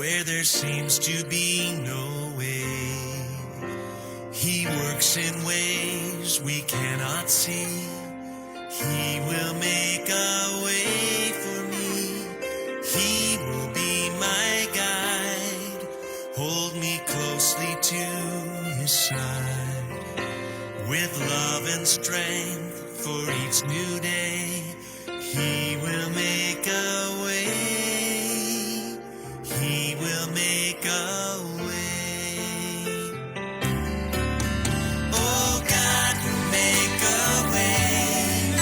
where there seems to be no way. He works in ways we cannot see. He will make a way for me. He will be my guide, hold me closely to his side. With love and strength for each new day, he will make a way. He will make a way. Oh, God will make a way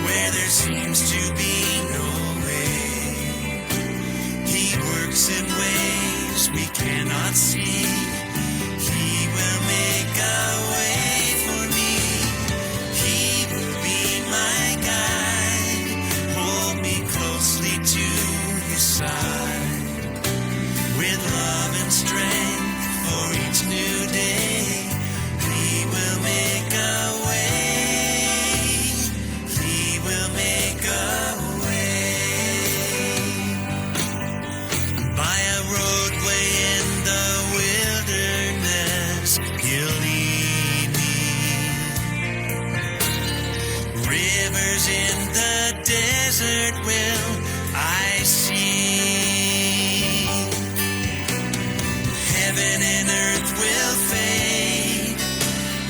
where there seems to be no way. He works in ways we cannot see. He will make a way for me. He will be my guide, hold me closely to his side. With love and strength for each new day, he will make a way. He will make a way. By a roadway in the wilderness, he'll lead me. Rivers in the desert will I see. Heaven and earth will fade,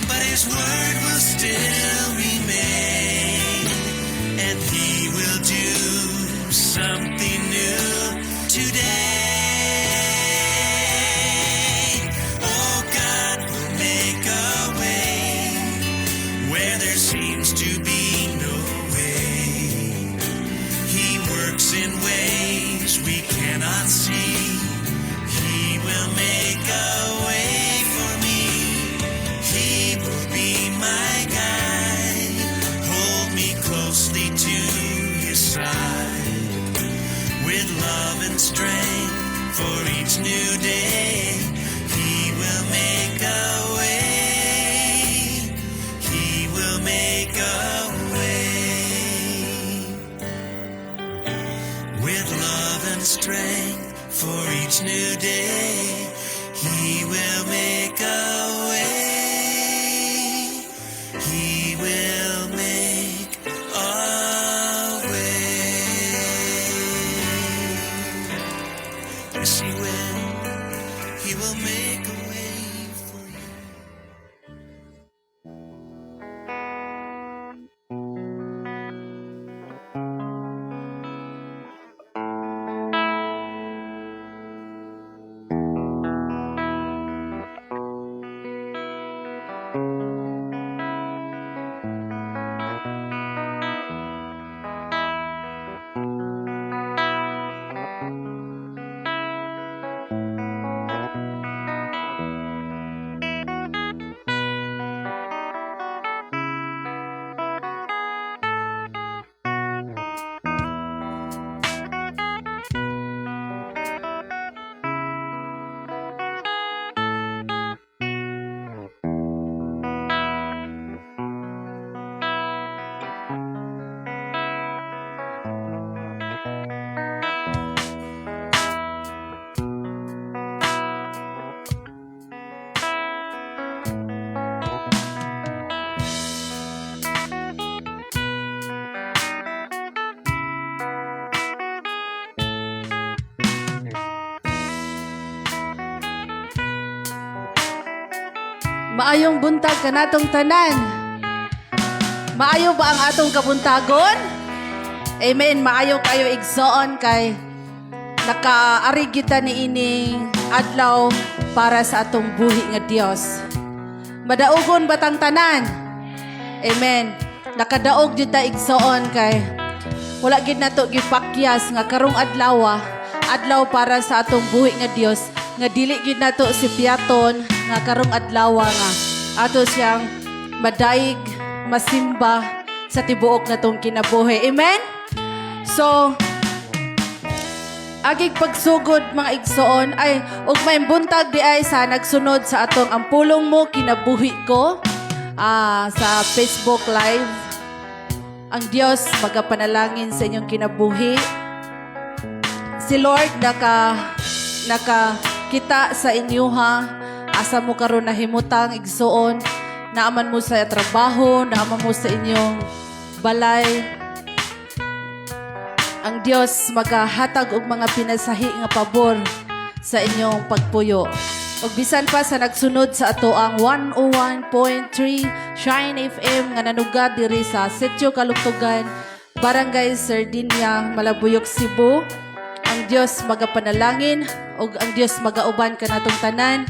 but his word will still remain, and he will do something new today. Oh, God will make a way where there seems to be no way. He works in ways we cannot see. He will make a way for me. He will be my guide, hold me closely to his side. With love and strength for each new day, he will make a way. He will make a way. With love and strength for each new day, he will make a way. He will make a way. Yes, he will. He will make a way for you. Maayong buntag kanatong tanan. Maayo ba ang atong kabuntagon? Amen. Maayo kayo igsoon kay nakaari kita ni ining adlaw para sa atong buhi nga Dios. Madaugon batang tanan? Amen. Nakadaog jud ta igsoon kay wala gid nato gipakyas nga karong adlaw para sa atong buhi nga Dios nga dili gid nato si piaton nga karong adlaw nga ato siyang madaig masimba sa tibuok natong kinabuhi. Amen. So agig pagsugod mga igsoon ay ug may buntag di ay sa nagsunod sa atong ang pulong mo kinabuhi ko sa Facebook Live. Ang Diyos magapanalangin sa inyong kinabuhi. Si Lord nakakita sa inyo ha. Asa mo karon nahimutang igsuon, naaman mo sa trabaho, naaman mo sa inyong balay. Ang Dios magahatag og mga pinasahi nga pabor sa inyong pagpuyo. Ug bisan pa sa nagsunod sa ato ang 101.3 Shine FM nga nanugad diri sa Sitio Kalugtugan, Barangay Sardinia, Malabuyok, Cebu. Ang Dios magapanalangin ug ang Dios magauban kanatong tanan.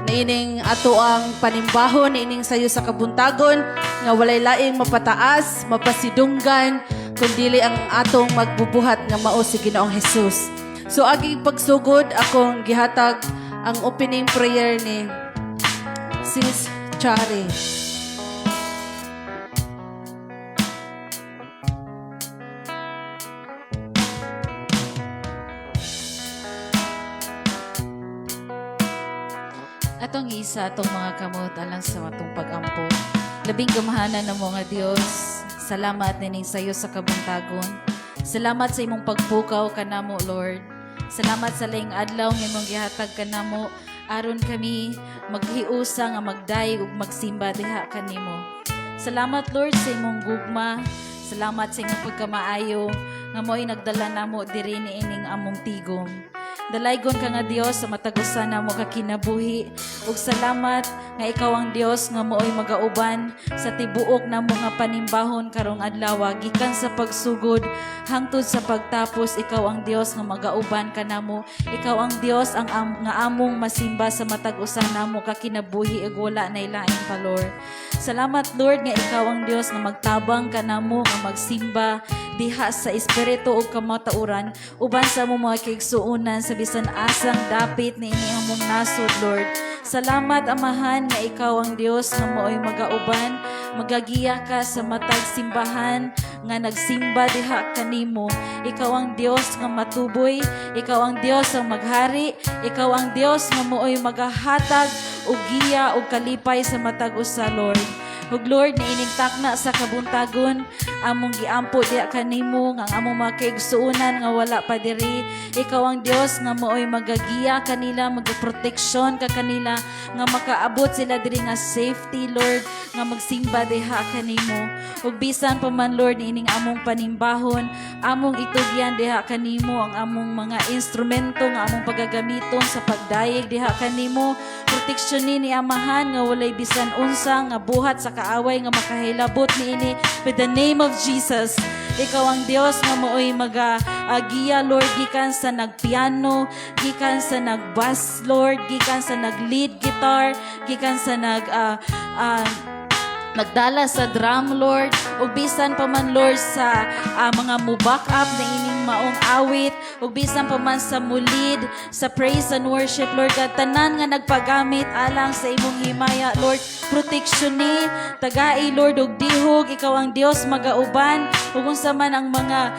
Niining ato ang panimbahon, niining sayo sa kabuntagon nga walay laing mapataas, mapasidunggan kundili ang atong magbubuhat nga mao si Ginoong Hesus. So aging pagsugod akong gihatag ang opening prayer ni Sis Chari. Atong isa atong mga kamot alang sa atong pag-ampo. Labing gamahanan ng mga Dios. Salamat nining sayo sa kabuntagon. Salamat sa imong pagpukaw kanamo, Lord. Salamat sa laing adlaw nga imong gihatag kanamo aron kami maghiusa nga magdaig ug magsimba diha kanimo. Salamat, Lord, sa imong gugma. Salamat sa imong pagkamaayo nga mo'y nagdala namo diri niining among tigom. Dalaygon ka nga Dios sa matagusan na mo kakinabuhi. Ug salamat nga ikaw ang Dios nga mooy magauban sa tibuok na mo nga panimbahon karong adlaw. Gikan sa pagsugod hangtod sa pagtapos, ikaw ang Dios nga magauban kanamo. Ikaw ang Dios ang nga among masimba sa matagusan na mo kakinabuhi ug wala na ilaing pa, Lord. Salamat, Lord, nga ikaw ang Dios nga magtabang kanamo nga magsimba diha sa espiritu ug kamatauran uban sa among mga kaigsuonan sa bisan asang dapit ni ini among nasod, Lord. Salamat, Amahan, nga ikaw ang Dios nga mooy magauban, magagiya ka sa matag simbahan nga nagsimba diha kanimo. Ikaw ang Dios nga matuboy, ikaw ang Dios ang maghari, ikaw ang Dios nga mooy magahatag og giya og kalipay sa matag usa, Lord. Ug Lord, niining takna sa kabuntagon, among giampo diha kanimo nga ang among mga kaigsuonan nga wala pa diri. Ikaw ang Dios nga mooy magagiya kanila, magaproteksyon ka kanila, nga makaabot sila diri nga safety, Lord, nga magsimba diha kanimo. Ug bisan pa man, Lord, niining among panimbahon, among itugyan diha kanimo ang among mga instrumento nga among pagagamiton sa pagdayeg diha kanimo. Proteksyonin ni Amahan nga walay bisan unsa nga buhat sa kaaway nga makahilabot niini with the name of Jesus. Ikaw ang Dios nga mooy magagiya, Lord, gikan sa nagpiano, gikan sa nagbass, Lord, gikan sa naglead guitar, gikan sa nagdala sa drum, Lord, ug bisan pa man, Lord, sa mga mo-back up na ining maong awit, ug bisan pa man sa mulid, sa praise and worship, Lord, at tanan nga nagpagamit alang sa imong himaya, Lord, proteksyon ni tagai, Lord, ug dihog, ikaw ang Dios magauban, ug unsa man ang mga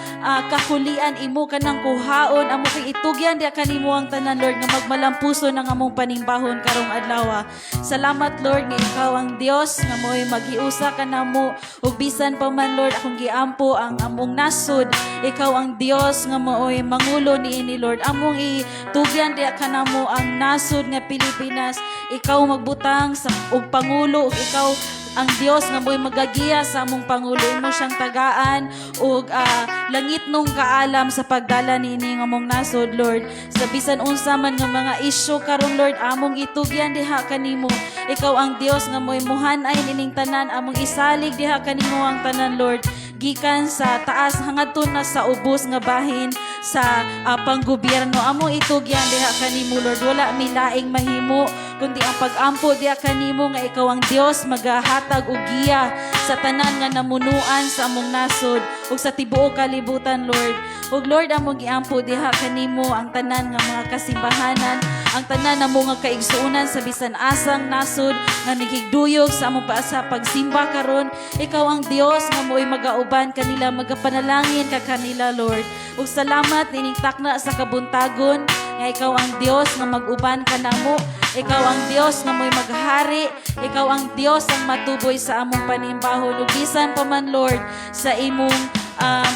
kakulian imo kanang kuhaon, amo kay itugyan diha kanimo ang tanan, Lord, nga magmalampuson ang among panimbahon karong adlaw. Salamat, Lord, nga ikaw ang Dios nga mo'y maghiusa ka namo, ug bisan pa man, Lord, akong giampo ang among nasod, ikaw ang Dios nga mooy mangulo niini, Lord. Among itugyan diha kanamo ang nasod nga Pilipinas, ikaw magbutang sa og pangulo, ug ikaw ang Dios nga mo'y magagiya sa among pangulo, imo siyang tagaan ug langit nung kaalam sa pagdala niini nga among nasod, Lord. Sa bisan unsa man nga mga isyu karon, Lord, among itugyan diha kanimo. Ikaw ang Dios nga mo'y muhan-ay nining tanan, among isalig diha kanimo ang tanan, Lord. Gikan sa taas hangadton na sa ubos nga bahin sa panggobyerno, among itugyan diha kanimo, Lord. Wala mi laing mahimo kundi ang pag-ampo diha kanimo nga ikaw ang Dios magahatag og giya sa tanan nga namunuan sa among nasod ug sa tibuok kalibutan, Lord. Ug Lord, among giampo diha kanimo ang tanan nga mga kasimbahanan, ang tanan na mga kaigsuonan sa bisan asang nasod nga nagigduyog sa among sa pagsimba karon. Ikaw ang Dios nga mo'y magauban kanila, magapanalangin ka kanila, Lord. Ug salamat nining takna sa kabuntagon nga ikaw ang Dios nga mag-uban kanamo. Ikaw ang Dios nga mo'y maghari. Ikaw ang Dios ang matuboy sa among panimbahon. Ug bisan pa man, Lord, sa imong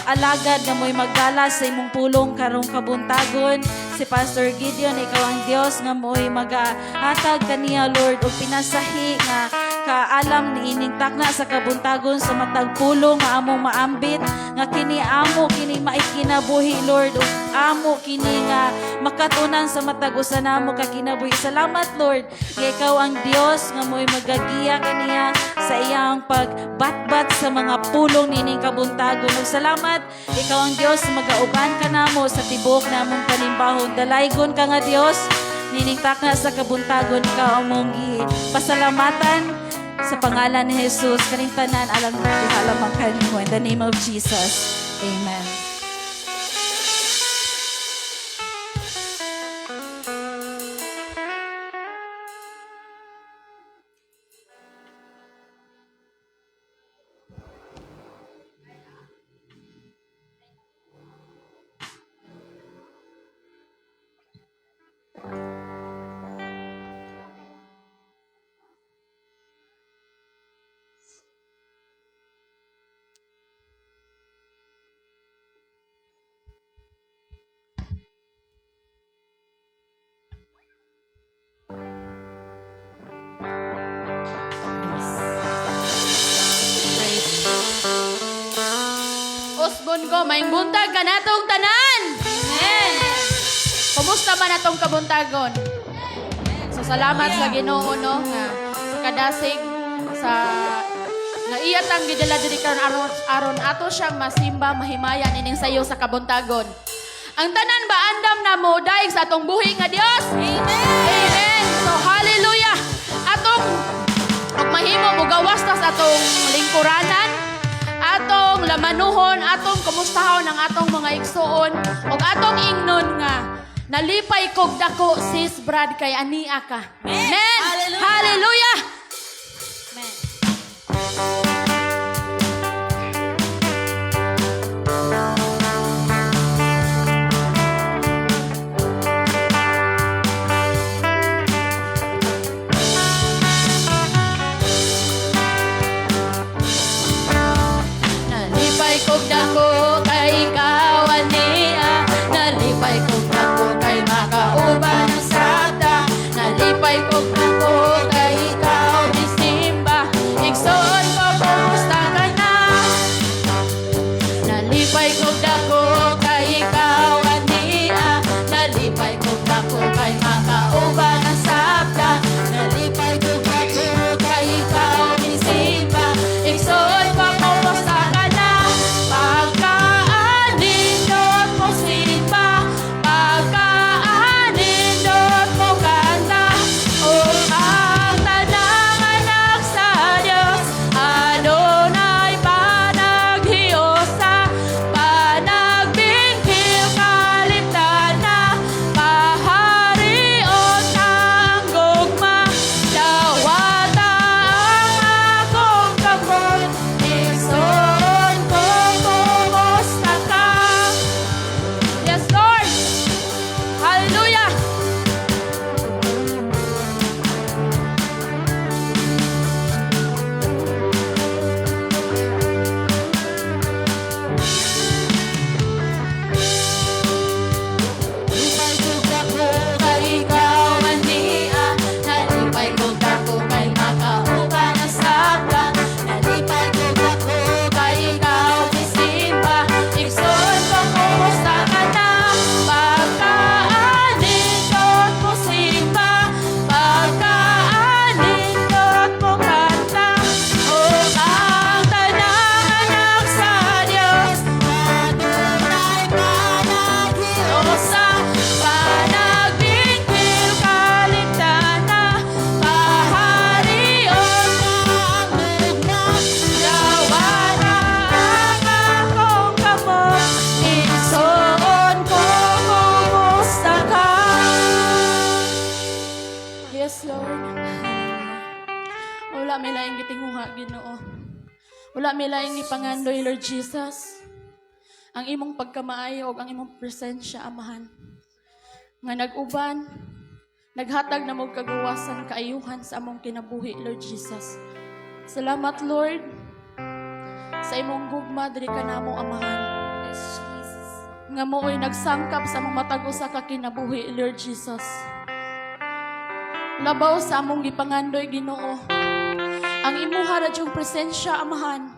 alagad na mo'y magdala sa imong pulong karong kabuntagon. Si Pastor Gideon, ikaw ang Dios nga mo'y magahatag kaniya, Lord, o pinasahi nga kaalam ni ining takna sa kabuntagon sa matag pulong nga among maambit nga kini amo kini maikinabuhi, Lord, ug amo kini nga makatunan sa matag usa namo ka kinabuhi. Salamat, Lord, nga ikaw ang Dios nga mo'y magagiya kaniya sa iyang pagbatbat sa mga pulong nining kabuntagon. Ug salamat, ikaw ang Dios magauban ka namo sa tibok namong panimbahon. Dalaygon ka nga Dios nining takna sa kabuntagon, ikaw among pasalamatan sa pangalan ni Jesus. Kaning tanan alam ihalamang kanimo in the name of Jesus. Amen. Usbon ko, maing buntag ka natong tanan. Amen. Kumusta man atong kabuntagon? So salamat sa Ginoo no nga sa kadasig sa nga iyatang gidala diri karon aron ato siyang masimba mahimayan ining sayo sa kabuntagon. Ang tanan ba andam na mo daig sa atong buhi nga Dios? Amen. Amen. So hallelujah. Atong ug mahimo mo gawas ta sa atong lingkuranan, atong lamanuhon, atong kumustahon ang atong mga igsuon, ug atong ingnon nga nalipay kog dako sis Brad kay ania ka. Amen. Hallelujah. Hallelujah. Amen. Nalipay kog dako kay ikaw ania, nalipay kog dako kay makauban ang sada, nalipay kog dako kay ikaw disimba, igsoon ko kumusta ka na. Nalipay kog dako kay ikaw ania, nalipay kog dako kay makauban ang sabda, nalipay kog dako kay ikaw disimba, igsoon ko kumusta ka na. Pagkaanindot mo simba, pagkaanindot mo kanta, o ang tanang anak sa Diyos, Adonai panaghiyosa, panagbingkil kaliptana, paharion ang gugma, dawata ang akong kapon, igsoon ko kumusta ka. Yes, Lord. Hallelujah. Nalipay kog dako kay ikaw ania, nalipay kog dako kay makauban ang sabda, nalipay kog dako kay ikaw disimba, igsoon ko kumusta ka na. Pagkaanindot mo simba, pagkaanindot mo kanta, o ang tanang anak sa Diyos, Adonai panaghiyosa, panagbingkil kaliptana, paharion ang gugma, dawata ang akong kamot, igsoon ko kumusta ka. Yes, Lord. Wala may laing gitinguha, Ginoo. Wala may laing ipangandoy, Lord Jesus. Ang imong pagkamaayo ug ang imong presensya, Amahan. Nga nag-uban, naghatag na mong kagawasan, kaayuhan sa among kinabuhi, Lord Jesus. Salamat, Lord. sa imong gugma diri ka namo amahan. Yes, Jesus. Nga mooy nagsangkap sa among matag usa ka kinabuhi, Lord Jesus. Labaw sa among gipangandoy, Ginoo. Ang imuha ra yung presensya amahan.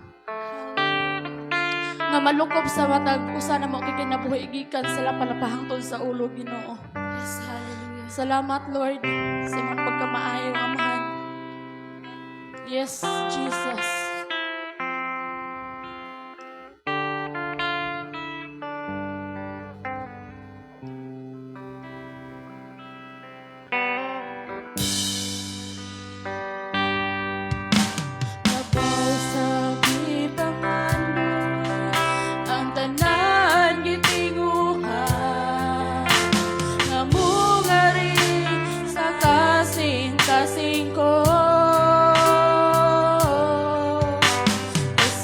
Nga malukob sa matag usa na mo kinabuhi gikan sila palapahangtod sa ulo, Ginoo. Yes, hallelujah. Salamat, Lord, sa imong pagkamaayo, amahan. Yes, Jesus. Labaw sa gipangandoy, ang tanan gitinguhan, nga mungari sa kasing-kasing ko.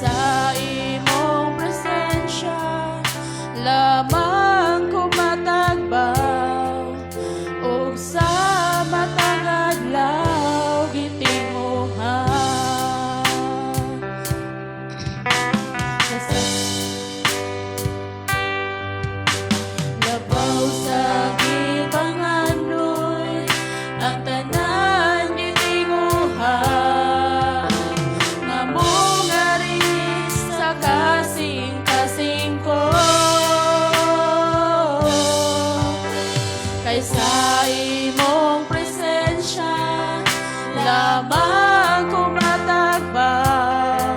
Sa imong presensya, lamang ko matagbaw, ug sa matang adlaw gitinguhan. Labaw sa gipangandoy, ang tanan gitinguhan, nga mungari sa kasing-kasing ko. Kaysa imong presensya, lamang ko matagbaw,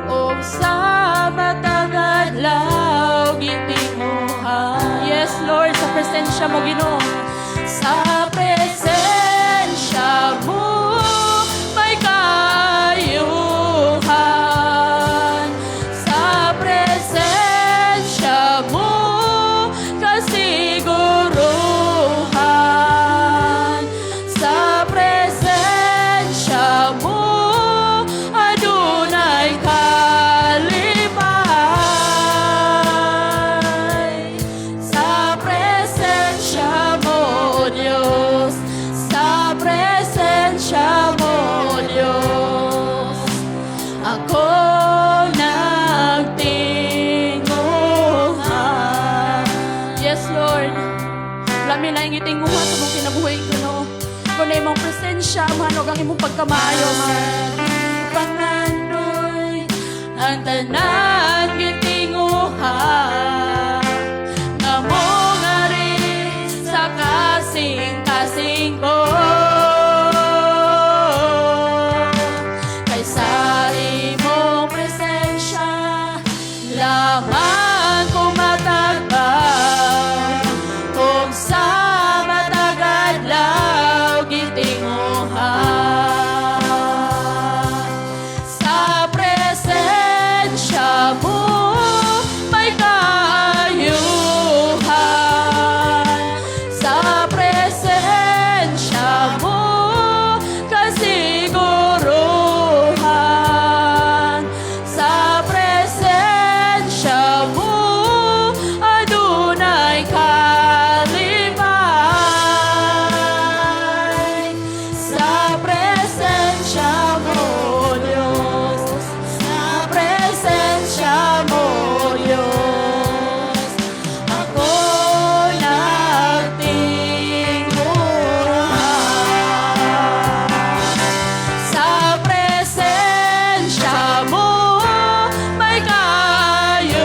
ug sa matag adlaw gitinguhan. Yes, Lord, sa presensya mo, Ginoo. Sa presensya mo may kaayuhan. Sa presensya mo kasiguruhan. Sa presensya mo adunay kalipay. Sa presensya mo, Diyos. Sa presensya mo, Diyos. Ako nagtinguhan. Yes, Lord. Lami na yung itinguhan sa mong kinabuhay ko, no? Kung na imong presensya, mahanog ang imong pagkamayo, man. Pangandoy, ang tanan gitinguhan, nga mong ari sa kasing-kasing ko. Kaysa imong presensya, lamang ko matagbaw, ug sa matag adlaw gitinguhan. Sa presensya mo may kaayuhan. Sa presensya mo kasiguruhan. Sa presensya mo adunay kalipay. Sa presensya mo, Diyos. Sa presensya mo, Diyos. Ako nagtinguhan. Sa presensya mo may kaayuhan.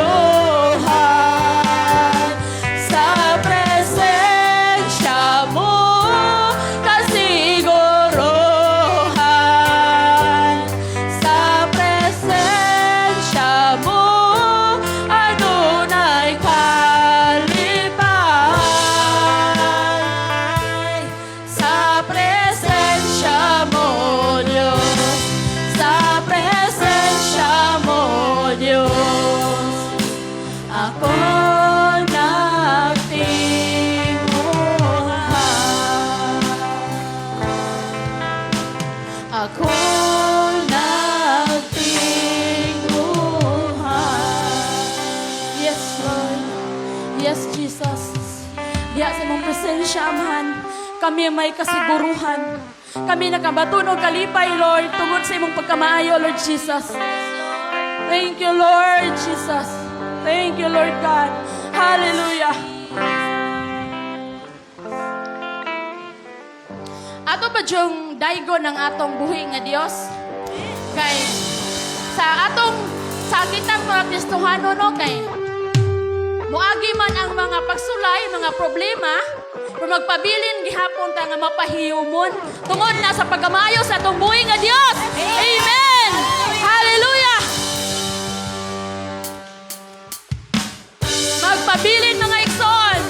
Sa presensya mo kasiguruhan. Sa presensya mo adunay kalipay. Sa presensya mo, Diyos. Sa presensya mo, Diyos. Ako nagtinguhan. Ako nagtinguhan. Yes, Lord. Yes, Jesus. Diya sa imong presensya, Amahan, kami may kasiguruhan. Kami nakabatunog kalipay, Lord, tungod sa imong pagkamaayo, Lord Jesus. Thank you, Lord Jesus. Thank you, Lord God. Hallelujah. Ato ba yung daigo ng atong buhi nga Dios? Kay sa atong kitang mga Kristohano no kay muagi man ang mga pagsulay, mga problema, kung magpabilin gihapon ta nga mapahiyumon tungod na sa pagkamayo sa atong buhi nga Dios. Amen. Hallelujah. Magpabilin mga igsoon.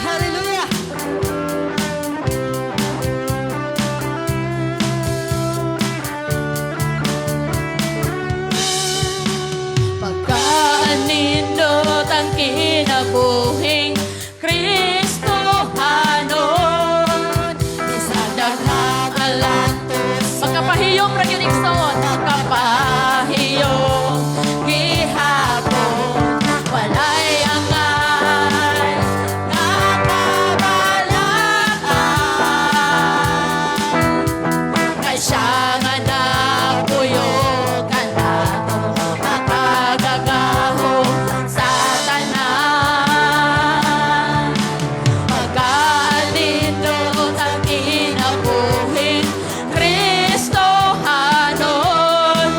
Hallelujah! Pagkaanindot ang kinabuhing Kristohanon, isang daghang alantos. Magkapahiyom ra gyud igsoon, magkapahiyom gihapon, walay angay nakabalaan. Kay siya nga napuyo kanato makagagaho sa tanan. Magkalindot ang kinabuhing Kristohanon,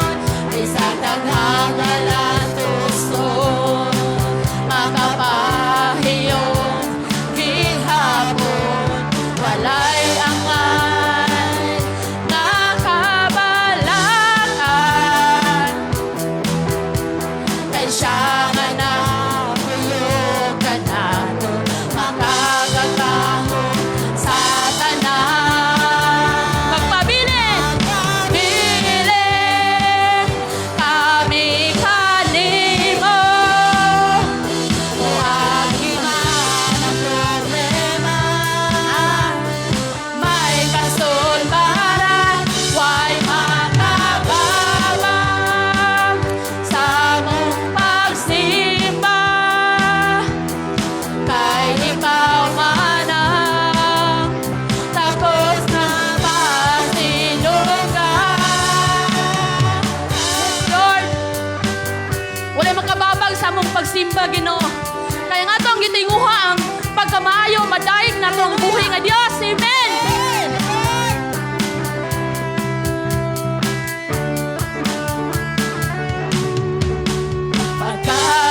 isang daghang alantuson, makapahiyom gihapon, walay angay nakabalaan. Kay siya nga napuyo kanato makagagaho sa tanan. Magpabilin! Bilin kami kanimo, huwag man ang problema. May kasulbaran, way makababang sa mong pagsimba. Kay ikaw man ang tapos na pasilugan. Lord, wala makababag sa mong pagsimba, Ginoo. Kaya nga itong gitinguha ang pagkamaayo, madaig na itong buhay nga Diyos. Amen!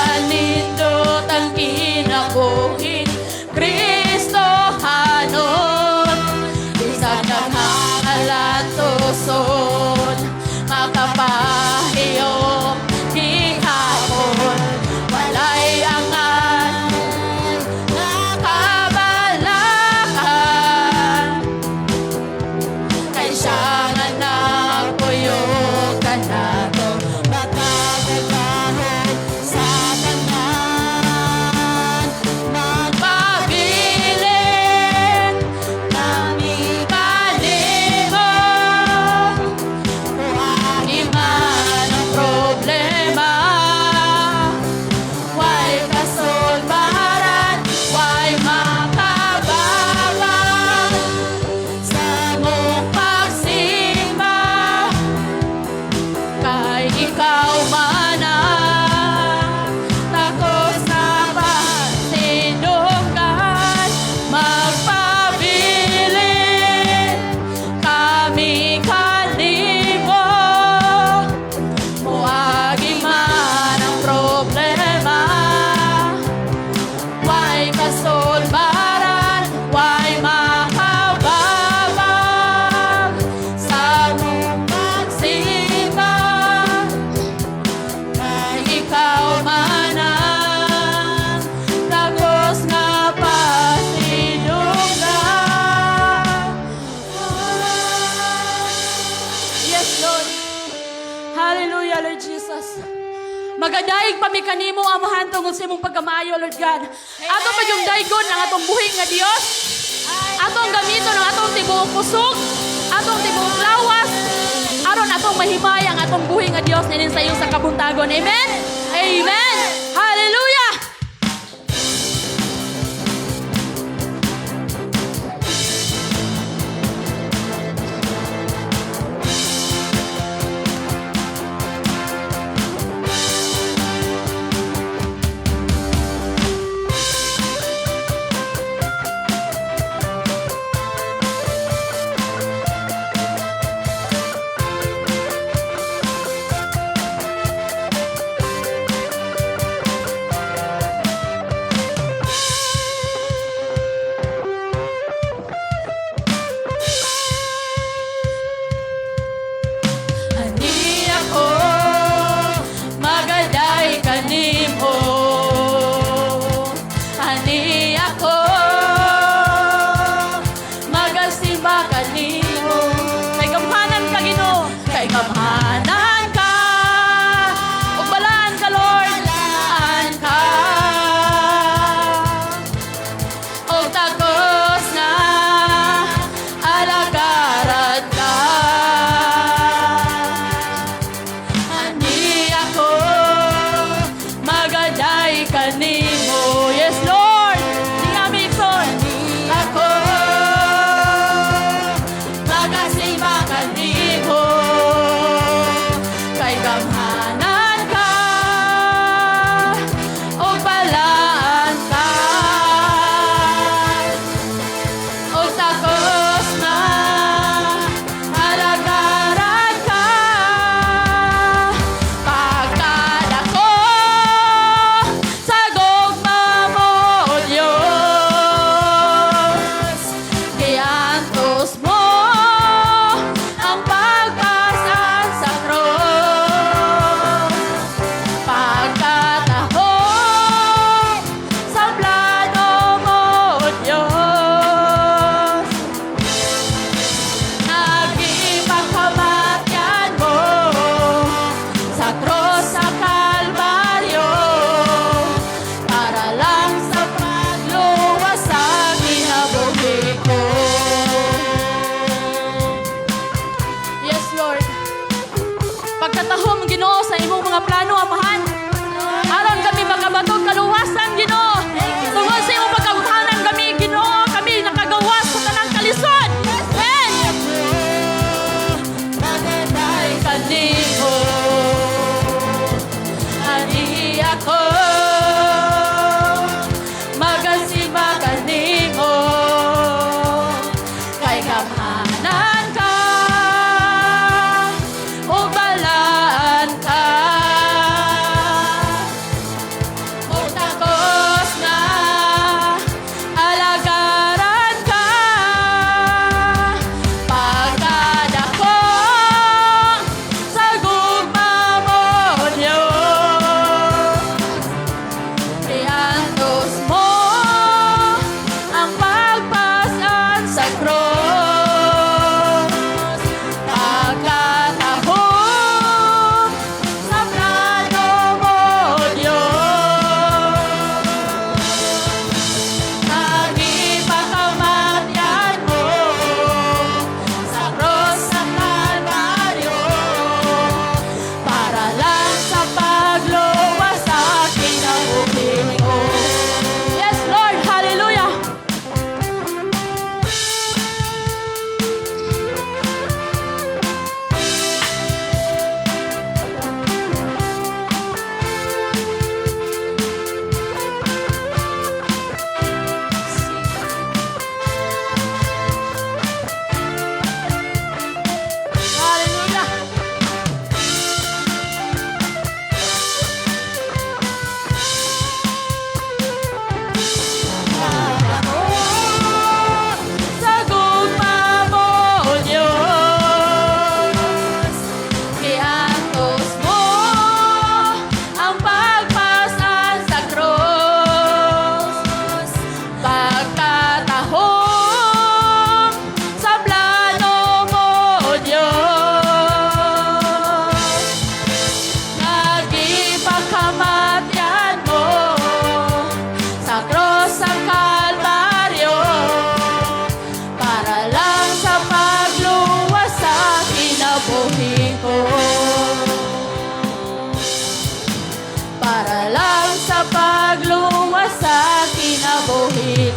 Pagkalindot ang kinabuhing Kristohanon, isang daghang alantuson, makapahiyom gihapon, walay angan nakabalaan. Kay siya nga napuyo kanato makagagaho sa tanan. Magpabilin kami kanimo, huwag man ang problema. Way kasulbaran, way makababang sa mong pagsimba. Kay ikaw man ang takos na pasinunggan, magpabilin kami kanimo, huwag man ang problema. Way kasulbaran, way makababang sa mong pagsimba. Kay ikaw man ang tagos nga pasinunggan. Yes, Lord. Hallelujah, Lord Jesus. Magadaig pa mi kanimo amahan tungod sa imong pagkamaayo, Lord God. Ato pa yung daigon ang atong buhi nga Dios. Atong gamiton ang atong tibuok pusok. atong tibuok lawas, aron atong mahimay ang atong buhi nga Dios ninin sa iyo sa kabuntagon. Amen. Amen. Hallelujah.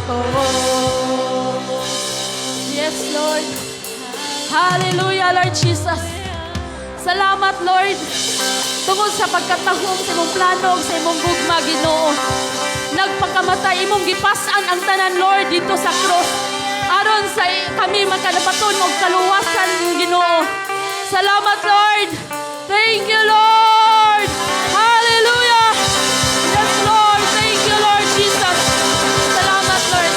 ko. Yes, Lord. Hallelujah, Lord Jesus. Salamat, Lord. Tungod sa pagkatahong sa imong plano sa imong gugma, Ginoo. Nagpakamatay imong gipasan ang tanan, Lord, dito sa cross. Aron sa kami makadapaton og kaluwasan, Ginoo. Salamat, Lord. Thank you, Lord. Hallelujah. Yes, Lord. Thank you, Lord Jesus. Salamat, Lord.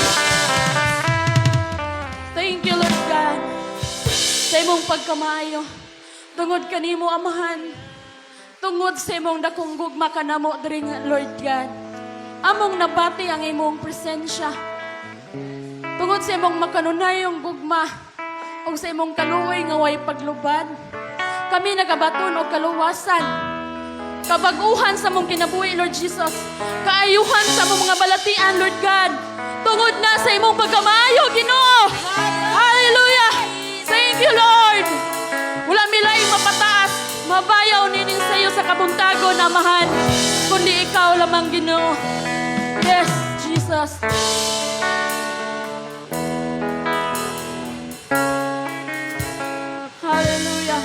Thank you, Lord God. Sa imong pagkamayo. Tungod kanimo, Amahan. Tungod sa imong dakong gugma kanamo diri nga, Lord God. Among nabati ang imong presensya. Tungod sa imong makanunayong gugma o sa imong kaluoy nga way paglubad. Kami nagabaton og kaluwasan. Kabaguhan sa mong kinabuhi, Lord Jesus. Kaayuhan sa mong mga balatian, Lord God. Tungod na sa imong pagkamayo, Ginoo. Hallelujah. Thank you, Lord. Wala milay mapataas, mabayaw nining sa iyo sa kabuntagon, Amahan. Kundi ikaw lamang, Ginoo. Yes, Jesus. Hallelujah.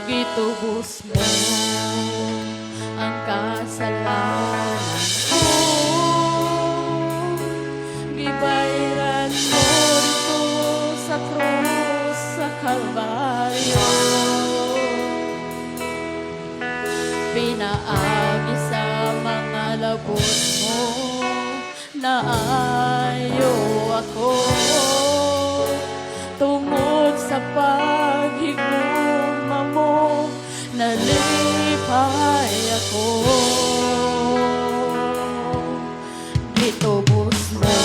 Gitubos mo ang kasalanan ko. Gibayaran mo dito sa krus sa Kalbaryo. Pinaagi sa mga labot mo na ayaw ako. Tungod sa paghigugma mo, nalipay ako. Gitubos mo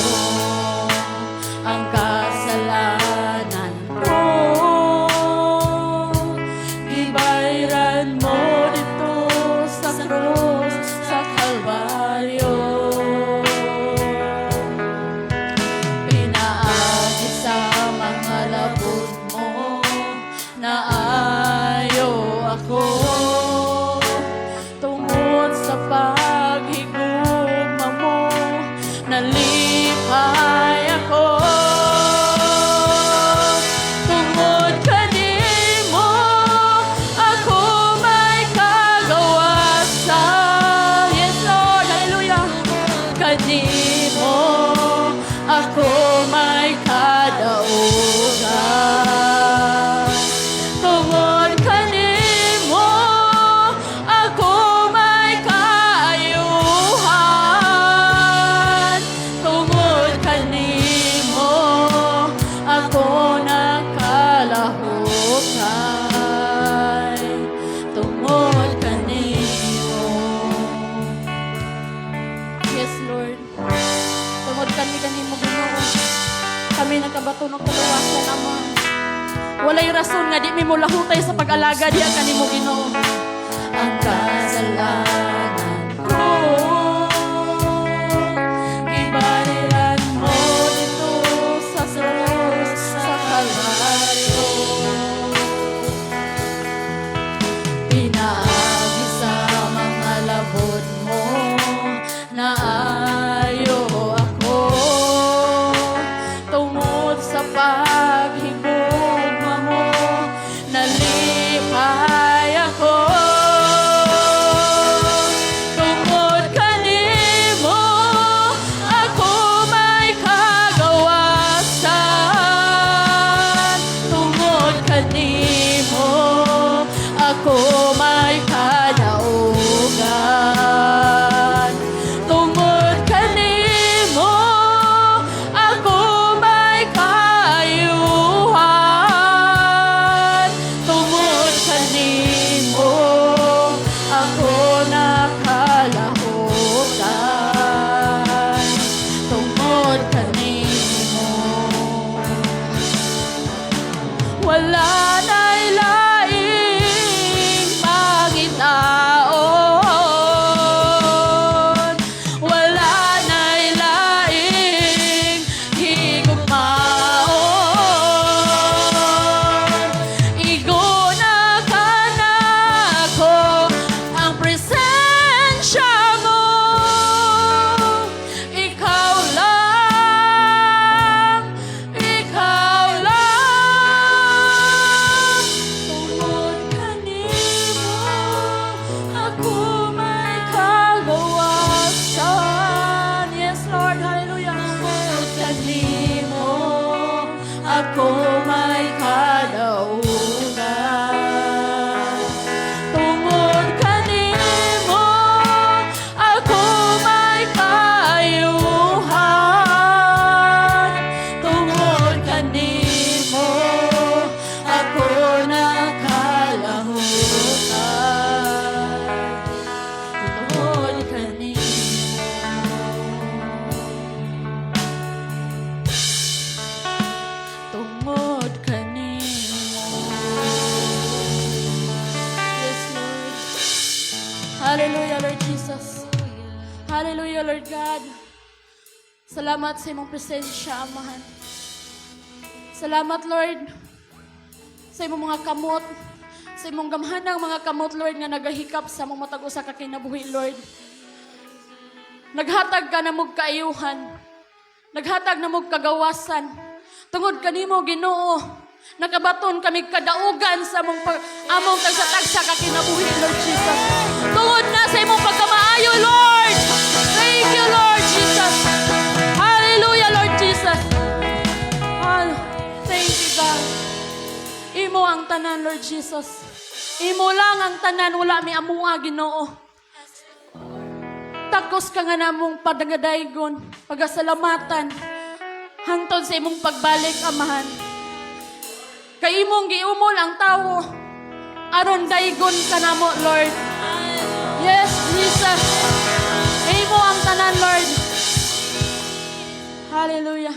ang kasalanan ko. Gibayaran mo dito sa krus sa Kalbaryo. Pinaagi sa mga labot mo na ayaw ako. Tungod sa paghigugma mo, nalipay ako. Tungod kanimo, ako may kagawasan. Yes, Lord. Hallelujah. Kanimo, ako may kadaugan. Tungod kanimo, ako may kaayuhan. Tungod kanimo, ako nakalahukay. Tungod kanimo. Yes, Lord. Tungod kanimo, Ginoo. Kami nagkabato ng kaluwasan, Ama. Walay rason nga di mi mo lahutay sa pag-alaga diya kanimo, Ginoo. Ang kasalanan ko, gibayaran mo dito sa krus sa Kalbaryo. Pinaagi sa mga labot mo na ayaw ako. Tungod sa paghigugma mo, nalipay ako. Hallelujah, Lord Jesus. Hallelujah, Lord God. Salamat sa imong presensya, Amahan. Salamat, Lord, sa imong mga kamot, sa imong gamhanang mga kamot, Lord, nga nagahikap sa among matag usa ka kinabuhi, Lord. Naghatag ka na mong kaayuhan. Naghatag na mong kagawasan. Tungod kanimo, Ginoo, nakabaton kami kadaugan sa among tagsa-tagsa ka kinabuhi, Lord Jesus. Tungod na sa imong pagkamaayo, Lord. Thank you, Lord Jesus. Hallelujah, Lord Jesus. Thank you, God. Imo ang tanan, Lord Jesus. Imo lang ang tanan, wala mi amua, Ginoo. Takos ka nga namong padagadaygon, pagasalamatan, hangtod sa imong pagbalik, Amahan. Kay imong giumol ang tawo, aron daygon ka namo, Lord. Yes, Jesus. Imo ang tanan, Lord. Hallelujah.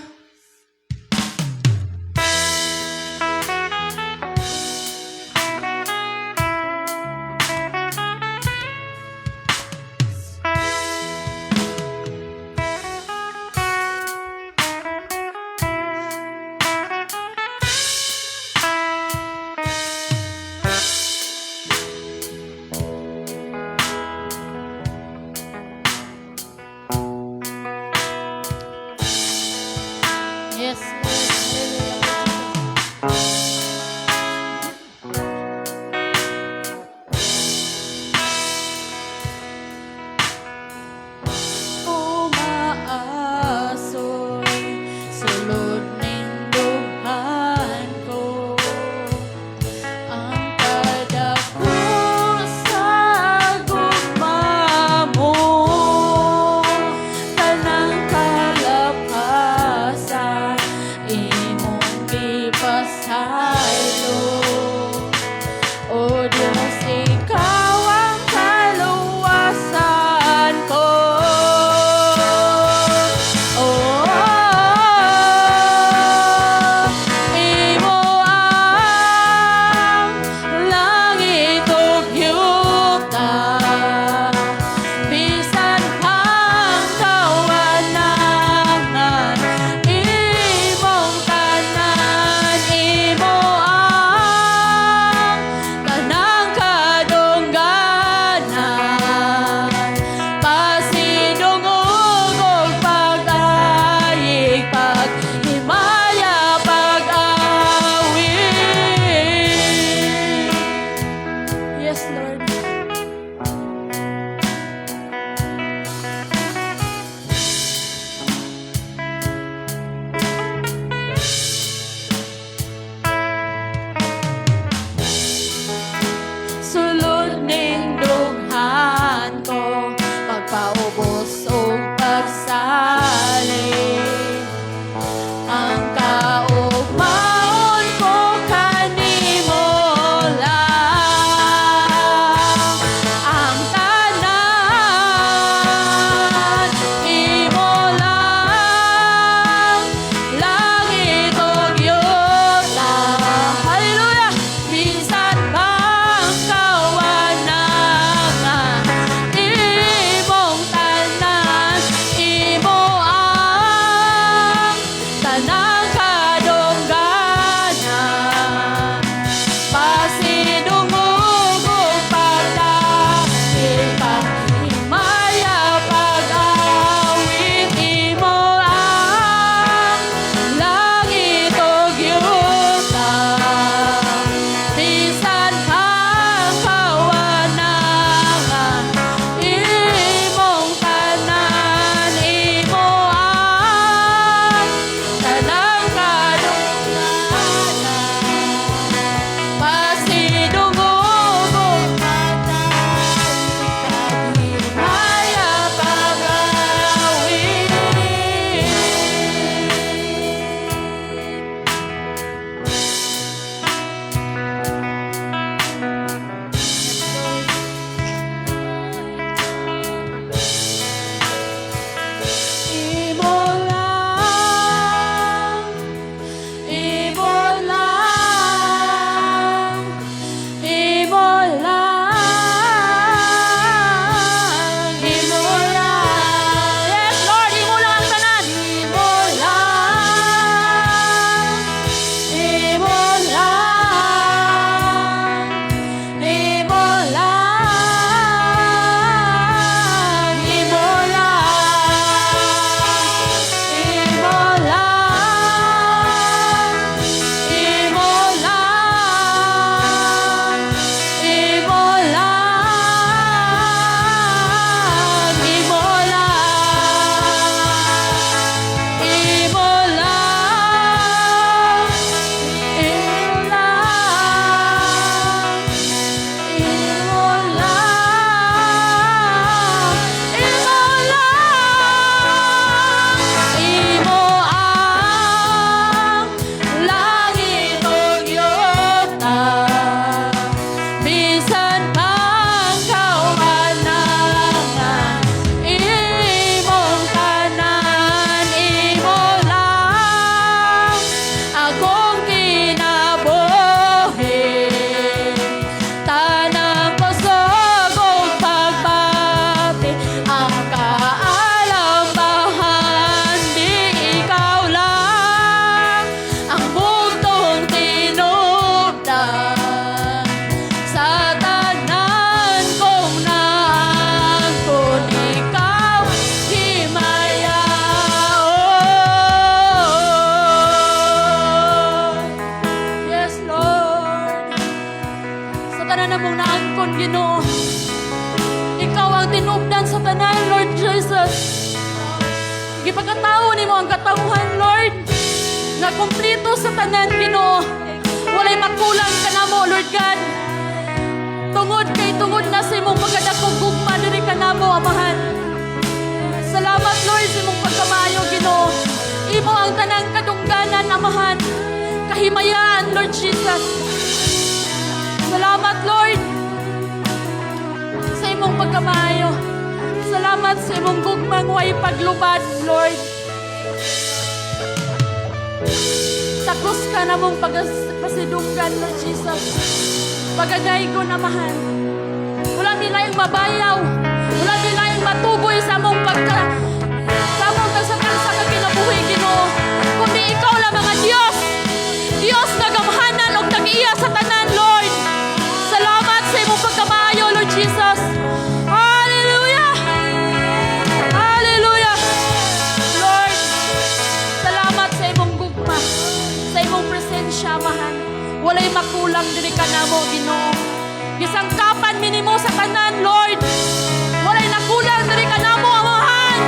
tanan namong naangkon, Ginoo. Ikaw ang tinubdan sa tanan, Lord Jesus. Gipagkatao nimo ang katawhan, Lord, nga kumplito sa tanan, Ginoo. Walay makulang kanamo, Lord God. Tungod na sa imong pagkadakong gugma diri kanamo, Amahan. Salamat, Lord, sa imong pagkamayo, Ginoo. Imo ang tanang kadungganan, Amahan. Kahimayaan, Lord Jesus. Salamat, Lord, sa imong pagkamayo. Salamat sa imong gugmang way paglubad, Lord. Takos ka na mong pasidunggan, Lord Jesus. Pagagay ko, Amahan. Wala nilayang mabayaw. Wala nilayang matuboy sa mong sa mong kagsakal sa kaginabuhi, Ginoo. Kundi ikaw lang mga Diyos. Diyos na gamhanan o nag-iya sa tanan, Lord. Salamat sa imong pagkamayo, Lord Jesus. Hallelujah! Hallelujah! Lord, salamat sa imong gugma, sa imong presensya, Amahan. Walay makulang diri kanamo, Ginoo. Gisangkapan minimo sa tanan, Lord. Walay nakulang diri kanamo, Amahan.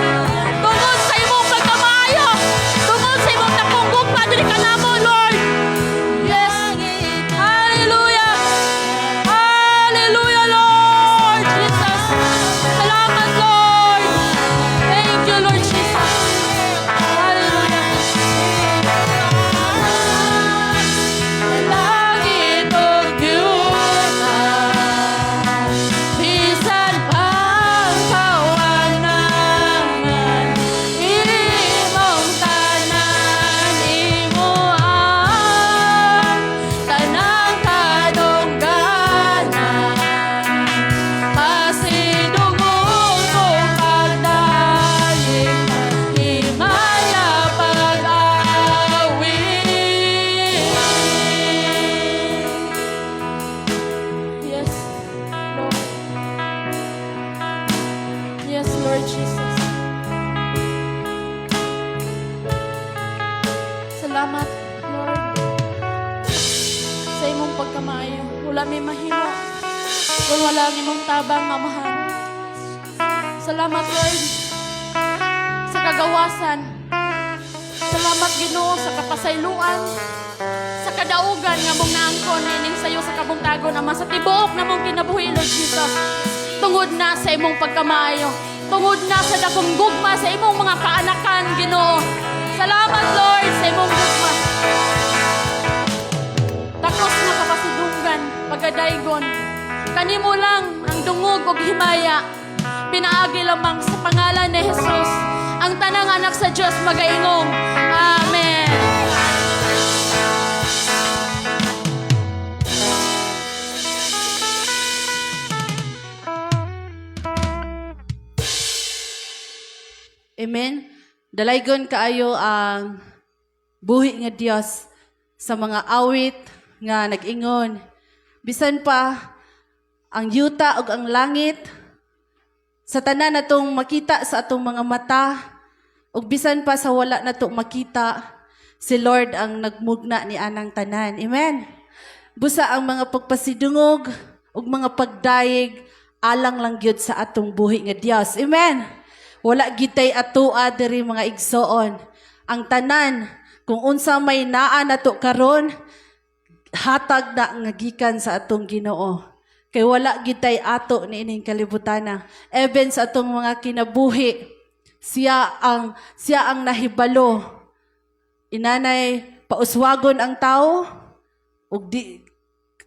Tungod sa imong pagkamayo, tungod sa imong dakong gugma diri kanamo, Lord. Yes. Hallelujah. Hallelujah, Lord Jesus. Salamat, Lord. Thank you, Lord Jesus. Hallelujah. Langit ug yuta, bisan pang kawanangan, imong tanan, imo ang tanang kadungganan. Pasidungog kong pagdaling, himaya pag-awit. Yes, Lord. Yes, Lord Jesus. Salamat, Lord, sa imong pagkamayo. Wala may mahimo kung wala ang imong tabang, Amahan. Salamat, Lord, sa kagawasan. Salamat, Ginoo, sa kapasayloan, sa kadaugan nga mong naangkon ining sayo sa kabuntagon, Ama, sa tibuok na mong kinabuhi, Lord Jesus. Tungod na sa imong pagkamayo, tungod na sa dakong gugma sa imong mga kaanakan, Ginoo. Salamat, Lord, sa imong gugma. Takos na kapasidunggan, pagkadaygon. Kanimo lang ang dungog o himaya. Pinaagi lamang sa pangalan ni Jesus. Ang tanang anak sa Diyos magaingong. Amen. Amen. Dalaygon kaayo ang buhi nga Dios sa mga awit nga nag-ingon. Bisan pa ang yuta ug ang langit sa tanan natong makita sa atong mga mata ug bisan pa sa wala nato makita, si Lord ang nagmugna ni anang tanan. Amen. Busa ang mga pagpasidungog ug mga pagdayeg alang lang gyud sa atong buhi nga Dios. Amen. Wala gitay atoa diri mga igsoon. Ang tanan kung unsa may naa nato karon hatag na nga gikan sa atong Ginoo. Kay wala gitay ato ni ining kalibutana. Even sa atong mga kinabuhi, siya ang nahibalo. Inanay pauswagon ang tao ug di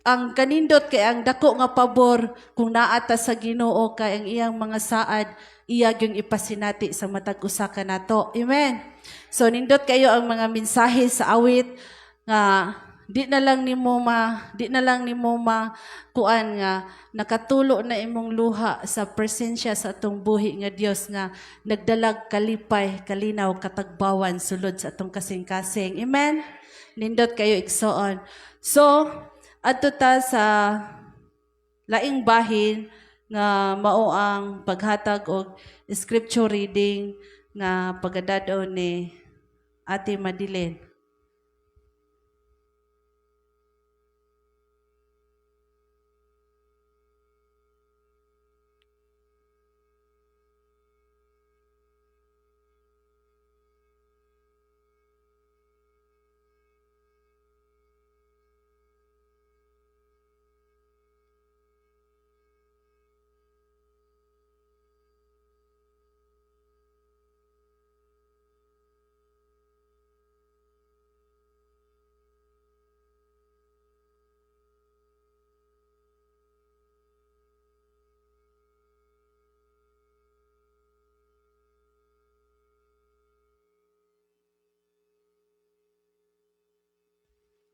ang kanindot kay ang dako nga pabor kung naata sa Ginoo kay ang iyang mga saad iya gyung ipasinati sa matag usa ka nato. Amen. So nindot kayo ang mga mensahe sa awit nga di na lang nimo kuan nga nakatulo na imong luha sa presensya sa atong buhi nga Dios nga nagdalag kalipay, kalinaw, katagbawan sulod sa atong kasing-kasing. Amen. Nindot kayo igsoon. So adto ta sa laing bahin nga mao ang paghatag og scripture reading nga pagadadon ni Ate Madeleine.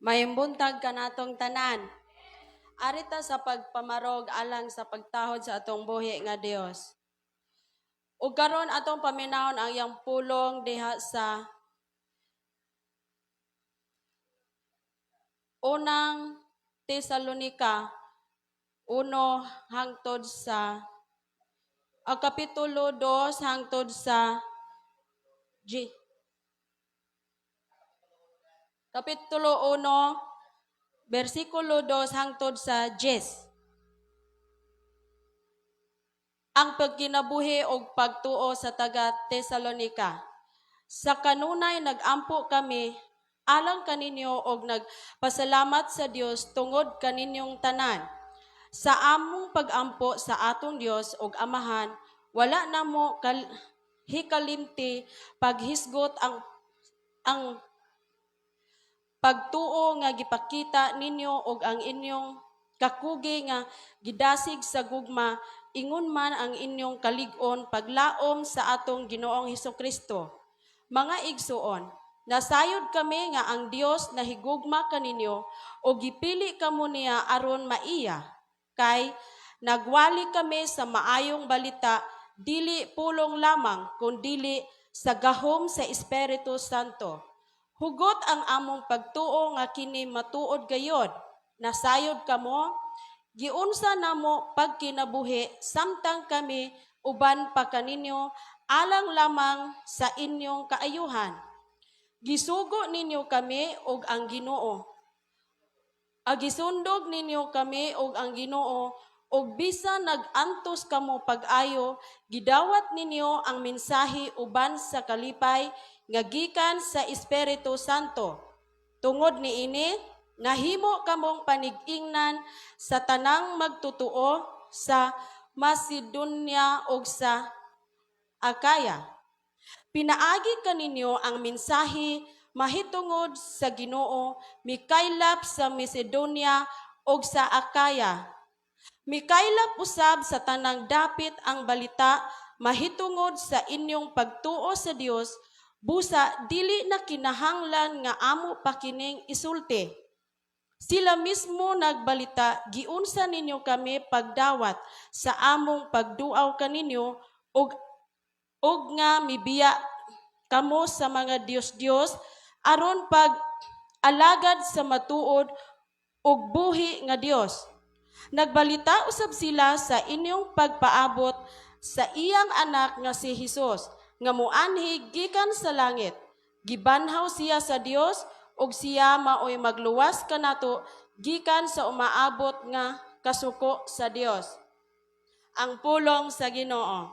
Mayimbuntag kanatong tanan. Arita sa pagpamarog alang sa pagtahod sa atong buhi nga Dios. Ug karon atong paminawon ang iyang pulong diha sa unang Tesalonika 1 hangtod sa kapitulo 2 hangtod sa Kapitulo 1, versikulo 2 hangtod sa 10. Ang pagkinabuhi o pagtuo sa taga Tesalonika. Sa kanunay nag-ampo kami alang kaninyo og nagpasalamat sa Dios tungod kaninyong tanan. Sa among pag-ampo sa atong Dios og Amahan, wala namo hikalimti paghisgot ang pagtuo nga gipakita ninyo og ang inyong kakugi nga gidasig sa gugma ingon man ang inyong kalig-on paglaom sa atong Ginoong Hesukristo. Mga igsuon, nasayod kami nga ang Dios na higugma kaninyo o gipili kamo niya aron maiya kay nagwali kami sa maayong balita dili pulong lamang kundili sa gahom sa Espiritu Santo. Hugot ang among pagtuo nga kini matuod gayod. Nasayod kamo, giunsa namo pagkinabuhi samtang kami uban pa kaninyo alang lamang sa inyong kaayuhan. Gisugo ninyo kami og ang Ginoo. Agisundog ninyo kami og ang Ginoo og bisan nag-antos kamo pag-ayo, gidawat ninyo ang mensahe uban sa kalipay nga gikan sa Espiritu Santo. Tungod niini, nahimo kamong panig-ingnan sa tanang magtutuo sa Macedonia ug sa Akaya. Pinaagi kaninyo ang mensahe mahitungod sa Ginoo, mikaylap sa Macedonia ug sa Akaya. Mikaylap usab sa tanang dapit ang balita mahitungod sa inyong pagtuo sa Dios. Busa, dili na kinahanglan nga amo pa kining isulti. Sila mismo nagbalita, giunsa ninyo kami pagdawat sa among pagduaw kaninyo og nga mibiya kamo sa mga Dios aron pag alagad sa matuod og buhi nga Dios. Nagbalita usab sila sa inyong pagpaabot sa iyang anak nga si Hesus, nga muanhi gikan sa langit. Gibanhaw siya sa Dios ug siya maoy magluwas kanato gikan sa umaabot nga kasuko sa Dios. Ang pulong sa Ginoo.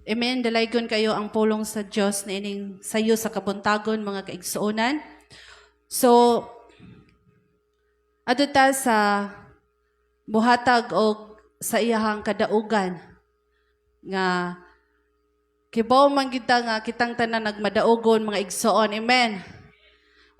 Amen. Dalaygon kayo ang pulong sa Diyos na ining sayo sa kabuntagon, mga kaigsuonan. So, ato ta sa buhatag o sa iyahang kadaugan nga kibaw man kita nga kitang tanan nagmadaugon mga igsoon. Amen.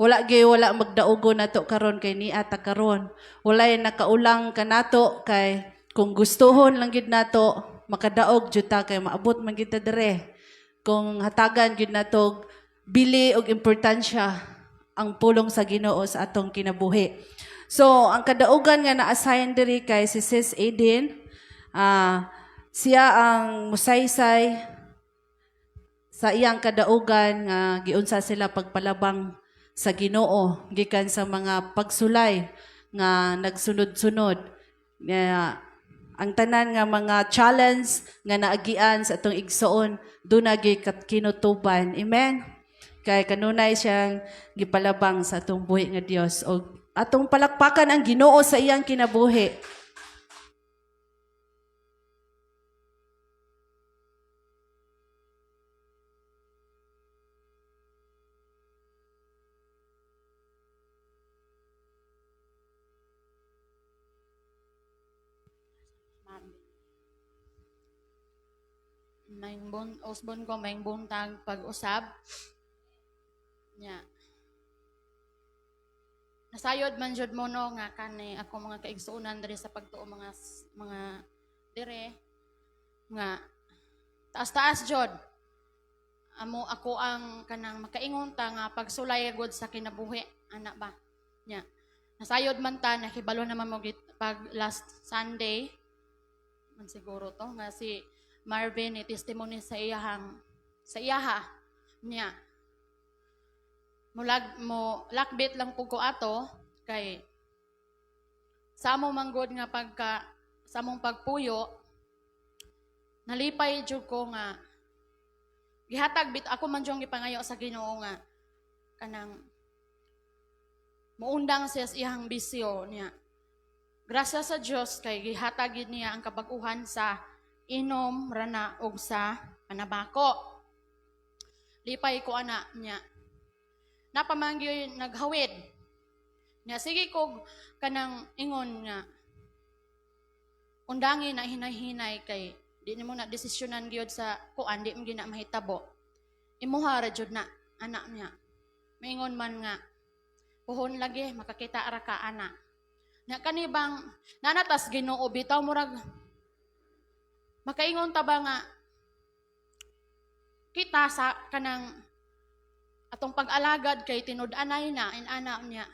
Wala magdaugon nato karon kay niya ta karon. Walay nakaulang kanato kay kung gustuhon lang gid nato makadaog jud ta kay maabot man kita dire. Kung hatagan gid nato bili og importansya ang pulong sa Ginoo sa atong kinabuhi. So, ang kadaugan nga na-assign diri kay si Sis Aiden, siya ang musaysay sa iyang kadaugan nga giunsa sila pagpalabang sa Ginoo gikan sa mga pagsulay nga nagsunod-sunod. Ang tanan nga mga challenge nga naagian sa atong igsoon duna gyud kinutuban. Amen. Kay kanunay siyang gipalabang sa atong buhi nga Dios o atong palakpakan ang Ginoo sa iyang kinabuhi. Usbon ko may buntag pag-usab. Nya. Nasayod man jud mo no nga kanay ako mga kaigsuonan diri sa pagtuo mga dire nga taas-taas jud. Ako ang kanang makaingon ta nga pagsulay gud sa kinabuhi, ana ba? Nya. Nasayod man ta nakibalo naman mo pag last Sunday man siguro to nga si Marvin ni testimony sa iyaha niya. Mo lakbit lang pug ko ato kay sa amo manggod nga pagka sa among pagpuyo nalipay jud ko nga gihatag bit ako man jung gipangayo sa Ginoo nga kanang muundang siya sa iyang bisyo niya. Grasya sa Dios kay gihatag gid niya ang kabag-uhan sa inom, rana ug sa panabako. Lipay ko ana niya. Napamangyoy naghawid. Niya sige kog kanang ingon nga undangin na hinay-hinay kay di nimo na desisyonan gyud sa kuan di mo gina mahitabo. Imuha ra jud na anak niya. Maingon man nga puhon lagi makakita ara ka ana. Nya kanibang nanatas Ginoo bitaw murag makaingon ta ba nga kita sa kanang atong pag-alagad kay tinud-anay na inana niya.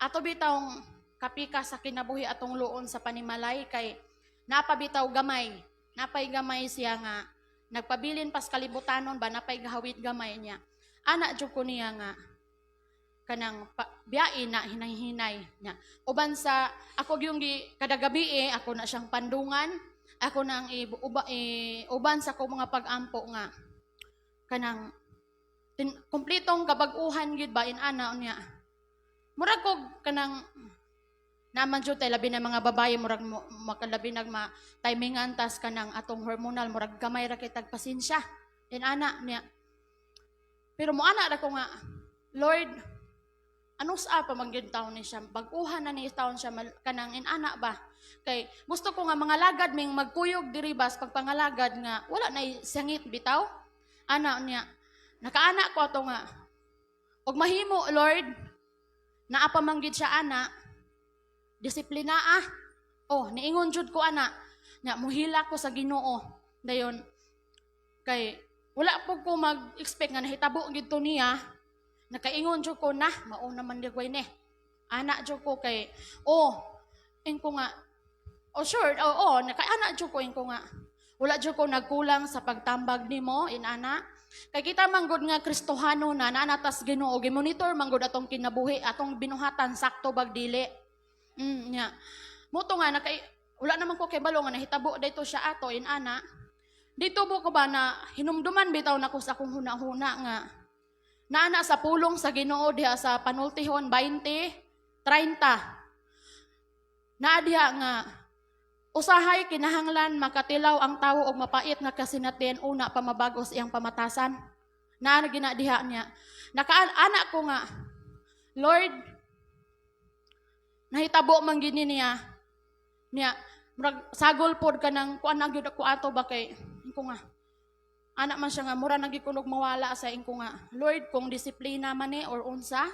Ato bitawng kapika sa kinabuhi atong luon sa panimalay kay napabitaw gamay. Napay gamay siya nga nagpabilin pas kalibutanon ba napay gahawid gamay niya. Ana jud ko niya nga kanang biyain na hinay-hinay niya. Uban sa ako yung kada gabi ako na siyang pandungan, ako nang uban sa ko mga pag-ampo nga kanang kumpletong kabag-uhan gid ba inana niya. Murag kog kanang naman jud tay labi na mga babae murag makalabi nagma timingan tas kanang atong hormonal murag gamay ra kay tag pasensya inana niya. Pero moana ra ko nga Lord ano sa pa manggid taon ni siya bag-uhan na ni taon siya kanang inana ba kay gusto ko nga mga lagad ming magkuyog diri bas pagpangalagad nga wala na sangit bitaw ana niya. Nakaana ko ato nga og mahimo Lord naa pa manggid siya ana disiplina niingon jud ko ana nya muhila ko sa Ginoo dayon kay wala po ko mag-expect nga nahitabo gid to niya nakaingon jud ko na mao naman digway ni ana jud ko kay ko nga sure nakaana jud ko ko nga wala jud ko nagkulang sa pagtambag nimo inana kay kita manggod nga Kristohano na nanatas Ginoo gi-monitor manggod atong kinabuhi atong binuhatan sakto bag dili nya moto nga wala naman ko kay balo nga nahitabo dayto siya ato inana dito bo ko ba na hinumduman bitaw nako sa akong huna-huna nga naana sa pulong sa Ginoo diha sa panultihon 20 30 naa diha nga usahay kinahanglan makatilaw ang tawo og mapait nga kasinaten una pa mabagos iyang pamatasan naa gina diha niya nakaana ko nga Lord nahitabo man gini niya murag sagol pod ka nang kuan na gyud ako ato ba kay ko nga anak man siya nga mura nagikunog mawala sa ingko nga Lord kung disiplina man or unsa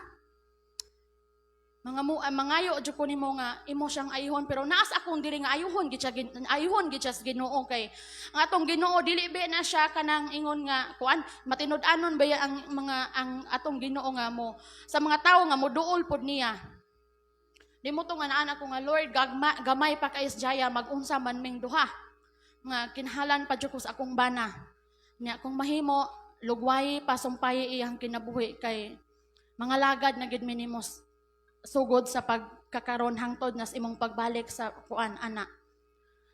mangayo jud ko nimo nga imo siyang ayuhon pero naas akong diri nga ayuhon gid siya Ginoo kay ang atong Ginoo dili ba na siya kanang ingon nga kuan matinud-anon ba ang atong Ginoo nga mo sa mga tawo nga moduol pod niya. Di mo to nga naanak ko nga, Lord, gamay pa kay Jaya, mag-unsa man ming duha. Nga, kinhalan pa dyan ko sa akong bana. Nga, kung mahimo, lugway, pasumpay iyang kinabuhi kay mga lagad na gid minimos sugod sa pagkakaroon hangtod nas imong pagbalik sa kuan, anak.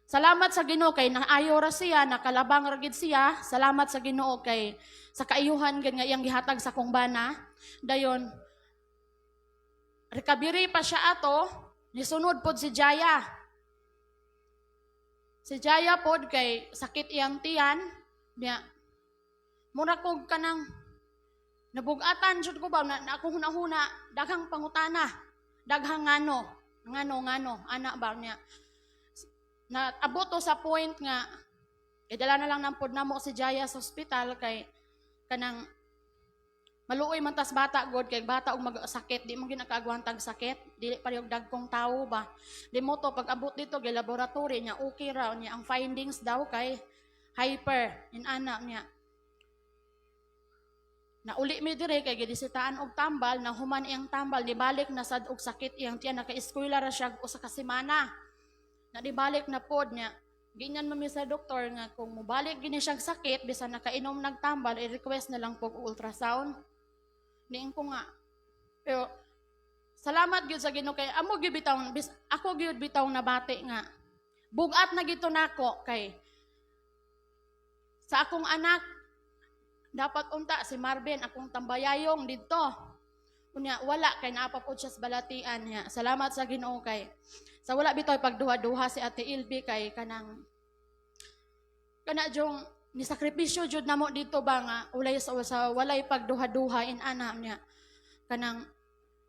Salamat sa Ginoo kay naayo ra siya, nakalabang ra gid siya. Salamat sa Ginoo kay sa kaayuhan gid nga iyang gihatag sa akong bana. Dayon, recovery pa siya ato, nisunod pod si Jaya. Si Jaya pod kay sakit iyang tiyan, niya. Mura kog kanang nabugatan jud ko ba na ako hunahuna daghang pangutana, daghang ngano, ana ba niya. Na abot to sa point nga idala na lang pod namo si Jaya sa ospital kay kanang maluoy man tas bata god kay bata og magsakit di man ginakaagwan tag sakit dili pa yung dagkong tawo ba di mo to pag abot dito gay laboratory nya okay ra nya ang findings daw kay hyper in anak niya. Na uli mi dire kay gidisitaan og tambal, na human iyang tambal, dibalik na sad og sakit iyang tiyan, naka-eskwela ra siya usa ka semana. Na dibalik na pod niya. Ginyan mo mi sa doktor nga kung mubalik gini siyang sakit bisan nakainom nagtambal, i-request na lang pog ultrasound. Niing ko nga. Pero salamat gyud sa Ginoo kay amo gyud bitaw, ako gyud bitaw nabati nga. Bugat na gito nako kay sa akong anak dapat unta si Marvin akong tambayayong didto. Unya wala kay naapa pod siya sa balatian niya. Salamat sa Ginoo kay sa wala bitaw pagduha-duha si Ate Ilby kay kana jong ni sakripisyo jud namo dito ba nga ulay sa walay pagduha-duha in ana niya. Kanang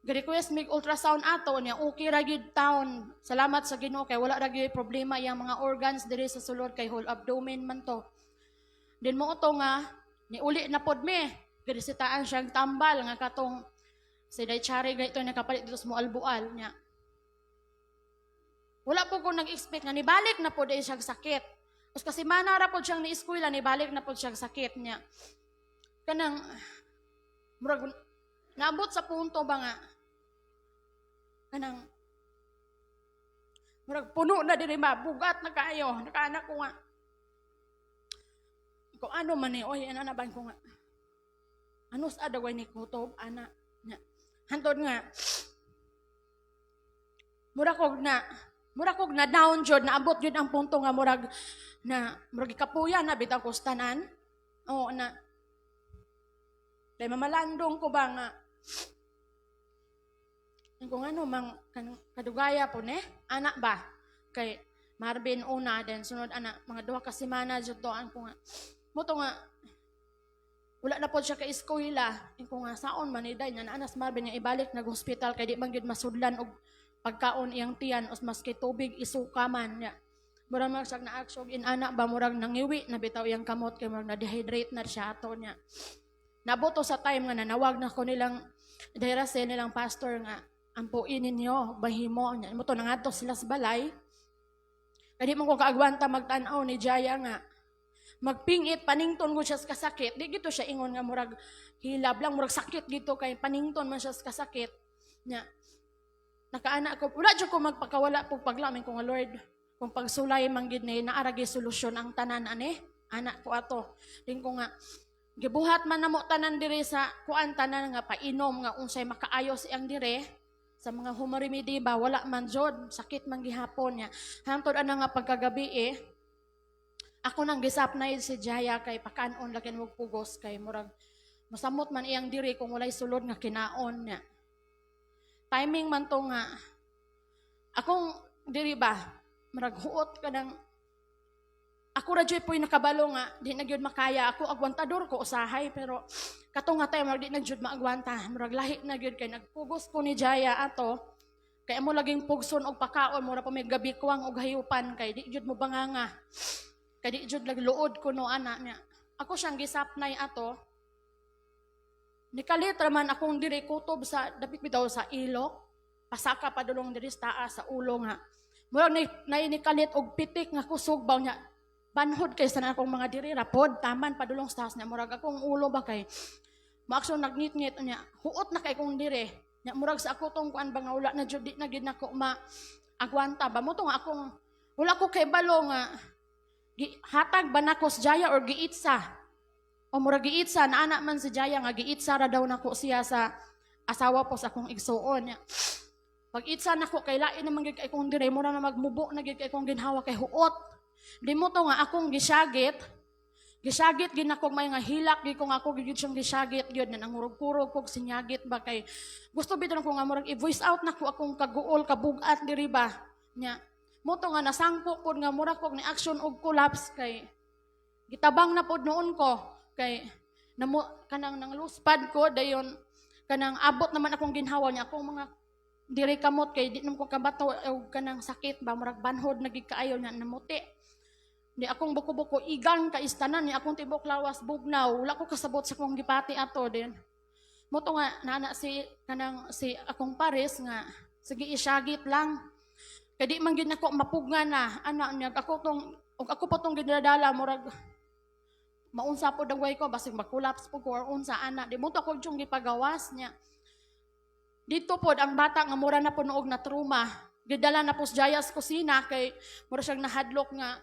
gi-request mig ultrasound ato niya okay ra gyud taon. Salamat sa Ginoo kay wala ra gyud problema iyang mga organs diri sa sulod kay whole abdomen man to. Din mo to nga ni uli na pod me, gidisitaan siyang tambal nga katong si Daychari ganito nakapalit dito sa Albual niya. Wala po ko nag-expect nga nibalik na pod ay siyang sakit. Tapos kasi manara pod siyang ni-eskwela, nibalik na pod siyang sakit niya. Kanang murag naabot sa punto ba nga kanang murag puno na diri bugat na kayo, nakaanak ko nga. Kung ano man ni, oy, ano na ba ko nga? Ano sa adaway ni kutob, ana? Hantod nga, murag kog na down jud, naabot jud ang punto nga murag ikapuya na bitaw ko sa tanan. Oo, na. Kay mamalandong ko ba nga, kung ano, kadugaya po ne, anak ba? Kay Marvin una, then sunod anak, mga 2 ka semana jud doan ko nga. Moto nga, wala na po siya ka-eskwela. Kung nga, saon maniday niya, naanas Marvin niya ibalik nag-hospital, kaya di man yun masudlan o pagkaon iyang tiyan, o maski tubig, isuka man niya. Murang siya na-aksog, in-anak ba, murang nangiwi, nabitaw iyang kamot, kaya murang na-dehydrate na siya ato niya. Nabuto sa time nga, nanawag na ko nilang, dahirasin nilang pastor nga, ampuin ninyo, bahimo niya. Moto nangato sila sa balay, kaya di man ko kaagwanta magtanaw ni Jaya nga, magpingit, panington ko siya sa kasakit. Di gito siya ingon nga murag hilab lang, murag sakit gito kay panington man siya sa kasakit. Nya, nakaanak ko, wala dyan ko magpakawala po paglamin ko nga Lord, kung pagsulay manggid na naaragi solusyon ang tanan ane, anak ko ato. Din ko nga, gibuhat man namo tanan dire sa kuan tanan nga painom nga unsay makaayos iyang dire, sa mga humarimidi ba, wala man jod, sakit man gihapon niya. Hantod ana nga pagkagabi ako nang gisapnay si Jaya kay pakanon lakin wag pugos kay murag masamot man iyang diri kung walay sulod nga kinaon niya. Timing man to nga akong diri ba murag huot kadang ako ra jud po'y nakabalo nga di na gyud makaya ako agwantador ko usahay pero katong nga tayo murag di na jud maagwanta murag lahi na gyud kay nagpugos ko ni Jaya ato kay amo laging pugson og pakaon mura pa may gabi kuwang og hayupan kay di jud mo banganga. Kadi jud lagluod ko no ana niya. Ako siyang gisapnay ato. Nikalit raman akong diri kutob sa dapit bitaw sa ilok. Pasaka padulong diri sa taas sa ulo nga. Murag nikalit og pitik nga kusog baw niya. Banhod kay sa akong mga diri rapod taman padulong sa taas niya. Murag akong ulo ba kay maakso nagnit-ngit niya. Huot na kay kong diri. Nya murag sa ako tong kuan ba nga wala na jud di na gid nako agwanta ba mo to nga akong wala ko kay balo nga hatag ba nako si Jaya or giitsa? O mura giitsa, na anak man si Jaya nga giitsa ra daw nako siya sa asawa po sa akong igsuon. Pag itsa nako kay lain naman gid kay kong dire mura na magmubo na gid kay kong ginhawa kay huot. Di mo to nga akong gisagit gid nako may nga hilak gid kung ako gid siyang gisagit gyud na nangurog-kurog kog sinyagit ba kay gusto bitaw ko nga murag i-voice out nako akong kaguol kabugat diri ba nya. Moto nga nasangko pod nga mura kog ni action og collapse kay gitabang na pod noon ko kay kanang nang luspad ko dayon kanang abot naman akong ginhawa niya akong mga diri kamot kay di nam ko kabato og kanang sakit ba murag banhod nagig kaayo niya namuti. Di akong buko-buko igang ka istanan ni akong tibok lawas bugnaw wala ko kasabot sa akong gipati ato din. Moto nga nana si akong pares nga sige isyagit lang. Kaya di man gid nako mapugna na anak niya ako pa tong gidadala murag maunsa po dagway ko basig magkulaps po ko or unsa ana di mo to ko yung gipagawas niya. Dito po ang bata nga mura na po noog na trauma. Gidala na po sa Jayas kusina kay mura siyang nahadlok nga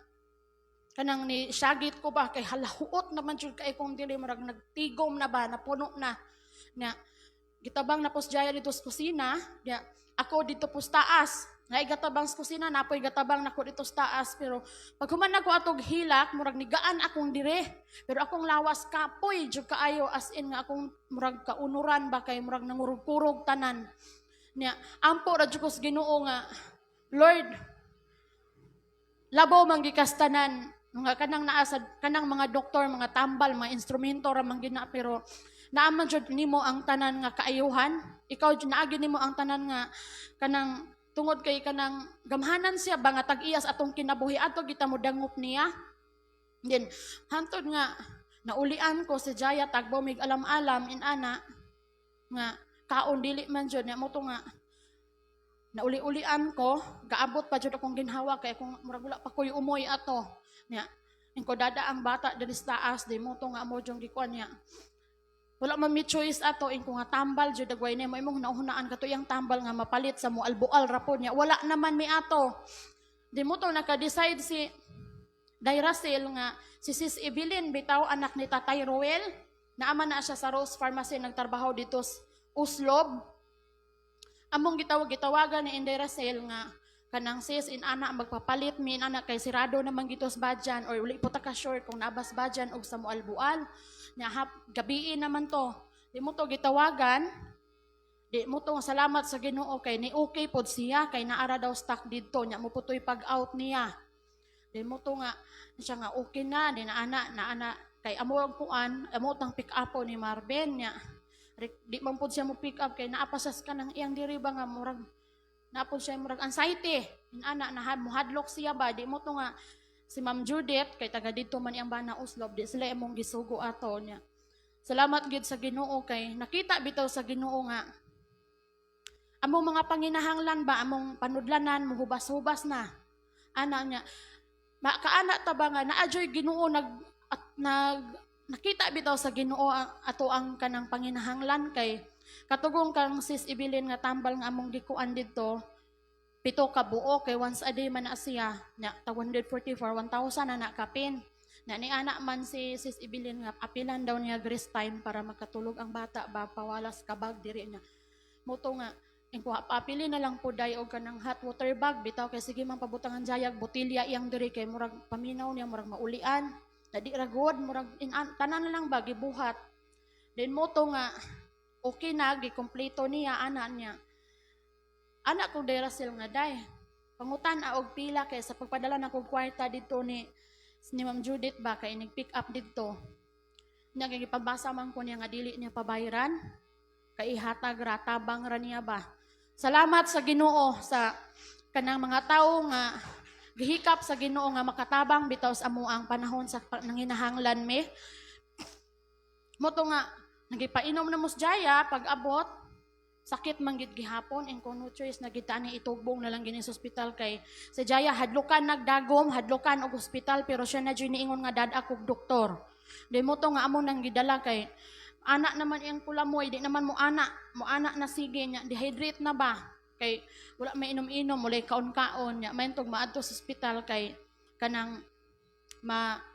kanang ni syagit ko ba kay halahuot naman jud kay kung dili murag nagtigom na ba napuno na nga gitabang na po sa Jaya dito sa kusina ya ako dito po sa taas nga igatabang sa kusina napoy gatabang nako dito sa taas pero pag human nako atog hilak murag nigaan akong dire pero akong lawas kapoy jud kaayo as in nga akong murag kaunuran ba kay murag nangurug-kurog tanan nya ampo ra jud ko sa Ginoo nga Lord labaw man gikastanan mga kanang naasad kanang mga doktor mga tambal mga instrumento ra man gina pero naaman jud nimo ang tanan nga kaayuhan ikaw jud naagi nimo ang tanan nga kanang tungod kay kanang gamhanan siya ba nga tag-iyas atong kinabuhi ato kita mo dangup niya then hantod nga naulian ko si Jaya tagbaw mig alam-alam in ana nga kaon dili man jud nya mo to nga nauli-ulian ko gaabot pa jud akong ginhawa kay kung murag wala pa koy umoy ato nya ingko dada ang bata diri sa taas di mo to nga mo jung gikuan niya wala man mi choice ato ingko nga tambal jud dagway ni mo imong nauhunaan kato yang tambal nga mapalit sa mo albual ra po niya wala naman mi ato di mo to naka-decide si Dairacel nga si Sis Evelyn bitaw anak ni Tatay Roel naama na siya sa Rose Pharmacy nagtrabaho dito sa Uslob among gitawagan ni Dairacel nga kanang sis in ana magpapalit min ana kay sirado naman gitos badyan or uli po ta ka short kung nabas badyan og sa moalbual nya gabi naman to di mo to gitawagan di mo to salamat sa Ginoo kay ni okay pod siya kay naara daw stock didto nya mo putoy pag out niya di mo to nga siya nga okay na di na ana kay amo ang kuan amo tang pick up ni Marben nya di man pod siya mo pick up kay naapasas ka nang iyang diri ba nga murag napod siya murag anxiety in ana na hadlok siya ba di mo to nga si Ma'am Judith kay taga dito man iyang bana Uslob di sila imong gisugo ato niya salamat gid sa Ginoo kay nakita bitaw sa Ginoo nga among mga panginahanglan ba among panudlanan muhubas-hubas na ana niya kaana ta ba nga naadyoy Ginoo nakita bitaw sa Ginoo ato ang kanang panginahanglan kay katugong kang Sis Evelyn nga tambal nga among gikuan dito 7 ka buo kay once a day man na siya nya 144 1,000 na nakapin na ni anak man si Sis Evelyn nga apilan daw niya grace time para makatulog ang bata ba pawalas kabag diri niya moto nga ingko papili na lang po day og kanang hot water bag bitaw kay sige man pabutangan jayag botilya iyang diri kay murag paminaw niya murag maulian dadi ra god murag tanan na lang ba gibuhat then moto nga okay na, gikompleto niya, anak niya. Anak ko Dairacel nga day. Pangutan og pila kay sa pagpadala na kong kwarta dito ni Ma'am Judith ba kay nag-pick up dito. Nya kay gipabasa man ko niya nga dili niya pabayaran. Kay ihatag ra tabang ra niya ba. Salamat sa Ginoo sa kanang mga tawo nga gihikap sa Ginoo nga makatabang bitaw sa amo ang panahon sa nanginahanglan mi. Moto nga nagipainom na mo sa Jaya, pag-abot, sakit man gid gihapon, and kung no choice, nagitaan ni itugbong na lang gini sa hospital kay sa Jaya, hadlukan nagdagom, hadlukan og hospital, pero siya na dyan niingon nga dad akog doktor. Di mo to nga amo nang gidala kay, anak naman yung kulamoy, di naman mo anak na sige niya, dehydrate na ba? Kay wala may inom-inom, mulay kaon-kaon niya, may tog maadto sa hospital kay kanang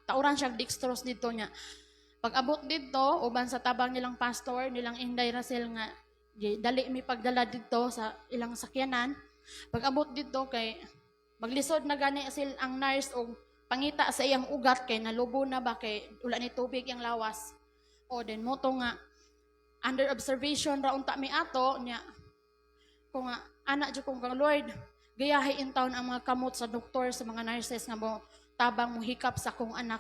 tauran siya dextrose dito niya. Pag abot dito, uban sa tabang nilang pastor, nilang Dairacel nga, dali mi pagdala dito sa ilang sakyanan. Pag abot dito kay, maglisod na gani ang nurse o pangita sa iyang ugat kay nalubo na ba kay wala ni tubig yung lawas. O then mo to nga, under observation ra unta mi ato, niya, kung nga, anak dyan kong Lord, gayahin taon ang mga kamot sa doktor, sa mga nurses nga mo, tabang mo hikap sa kong anak.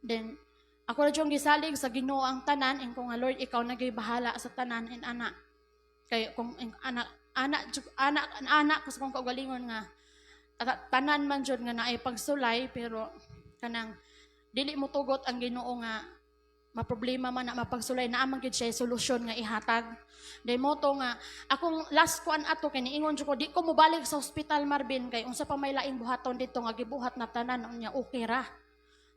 Then, ako na diyong gisalig sa Ginoo ang tanan, and kung nga Lord, ikaw nagay-bahala sa tanan, and anak. Kaya kung anak, kasi kung kaugalingon nga, tanan man dyan nga na ay pagsulay, pero kanang, dili mo tugot ang Ginoo nga, maproblema man na mapagsulay, na amang gid siya solusyon nga ihatag. Dahil mo to nga, akong last kuan ato, kaya niingon dyan ko, di ko mubalik sa hospital Marvin, kay unsa pa may laing buhaton dito, nga gibuhat na tanan, niya okay ra.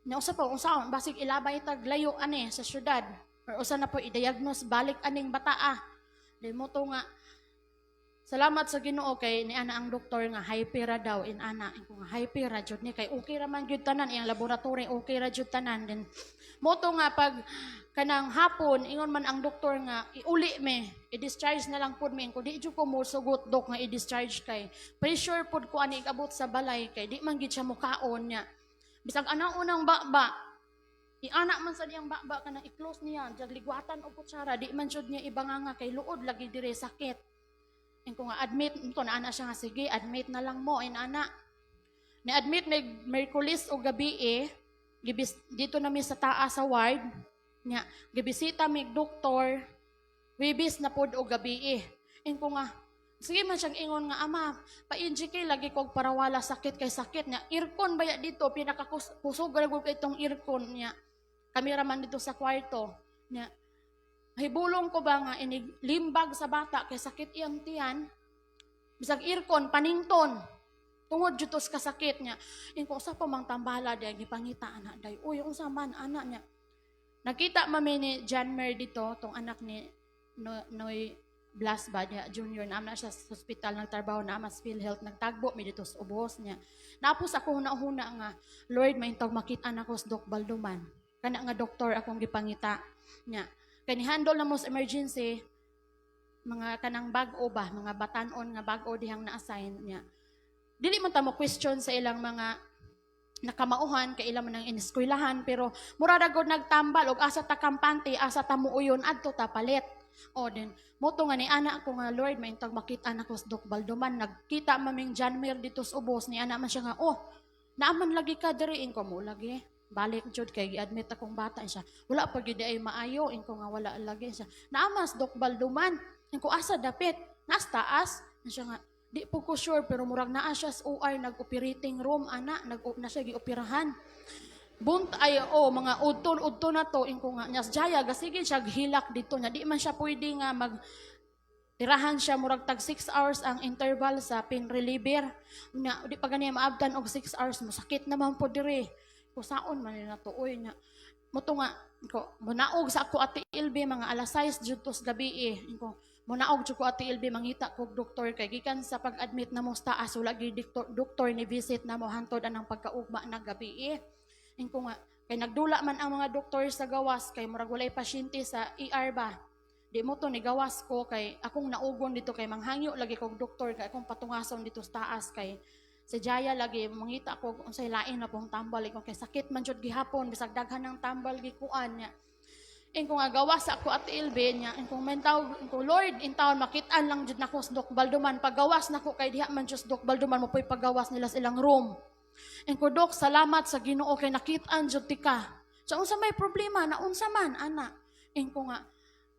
Nya usa pa unsaon basig ilabay tag layo ani sa syudad or usa na po i-diagnose balik aning bataa. Di mo to nga salamat sa Ginoo kay ni ana ang doktor nga hyper ra daw in ana ko nga hyper ra jud ni kay okay ra man gyud tanan iyang laboratory okay ra jud tanan then mo to nga pag kanang hapon ingon man ang doktor nga iuli me i-discharge na lang pud mi ko di jud ko mo sugot dok nga i-discharge kay pressure pud ko ani abot sa balay kay di man gid siya mukaon nya bisag anang unang baba i-anak man sa diyang baba kanang i-close niya jag ligwatan o kutsara di man jud niya ibanganga kay luod lagi dire sakit en ko nga admit nito na ana siya nga sige admit na lang mo in ana ni admit na Merkulis o gabi gibis dito na mi sa taas sa ward nya gibisita mi doktor wibis na pod og gabi en ko nga sige man siyang ingon nga ama pa-NGK lagi kog parawala sakit kay sakit nya aircon baya dito pinakakusog ra gud kay itong aircon nya kameraman dito sa kwarto nya hibulong ko ba nga limbag sa bata kay sakit iyang tiyan bisag aircon panington tungod jutos ka sakit nya inko usa pa mang tambala day gipangita anak day uy unsa man anak nya nakita mami ni John Mer dito tong anak ni Noy Blas ba niya, junior na siya sa hospital nagtrabaho na mas PhilHealth nagtagbo mi dito sa ubos niya. Napos ako huna nga Lord maintog makita nako sa Doc Balduman. Kana nga doktor akong gipangita niya. Kani handle na mo sa emergency mga kanang bag-o ba, mga batanon nga bag-o dihang na-assign niya. Dili man ta mo question sa ilang mga nakamauhan kay ilang man nang ineskwelahan pero mura ra gud nagtambal og asa ta kampante asa ta muuyon adto ta palit. O din, moto nga ni anak ko nga Lord, may intag makita na ko sa Doc Balduman, nagkita maming John Mir dito sa ubos, ni anak man siya nga, oh, naaman lagi ka diriin ko mo, lagi, balik jud kay gi-admit akong bata siya, wala pa gid ay maayo, inko nga wala lagi siya, naamas Doc Balduman, inko asa dapit, nas taas, siya nga, di po ko sure, pero murag naa siya sa OR, nag-operating room, anak, na siya gi-operahan, ay mga udton na to inko nga nyas jaya gasige siya hilak dito nya di man siya pwede nga mag tirahan siya murag tag 6 hours ang interval sa pain reliever nya di pa gani maabtan og 6 hours masakit naman po dire kusaon man na to oy nya moto nga ko munaog sa ako ati Ilbe mga alas 6 jutos gabi inko munaog jud ko ati Ilbe mangita kog doktor kay gikan sa pag-admit na mo sa taas wala gyud doktor ni visit na mo hantod anang pagkaugma na gabi Inko nga, kay nagdula man ang mga doktor sa gawas, kay murag walay pasyente sa ER ba. Di mo to ni gawas ko, kay akong naugon dito, kay manghangyo lagi kog doktor, kay akong patungason dito sa taas, kay sa Jaya lagi, mangita ko kung sa'y lain na pong tambal, kay sakit man jud gihapon, bisag daghan ng tambal gikuan niya. Inko nga gawas ako at Ilbe niya, inko mentaw, inko Lord, intawon makitaan lang jud nako sa Doc Balduman, paggawas nako kay diha man jud Doc Balduman, mo po'y paggawas nila sa ilang room. Engko Dok, salamat sa Ginoo kay nakitaan jud ti ka. Sa unsa may problema na unsa man ana. Engko nga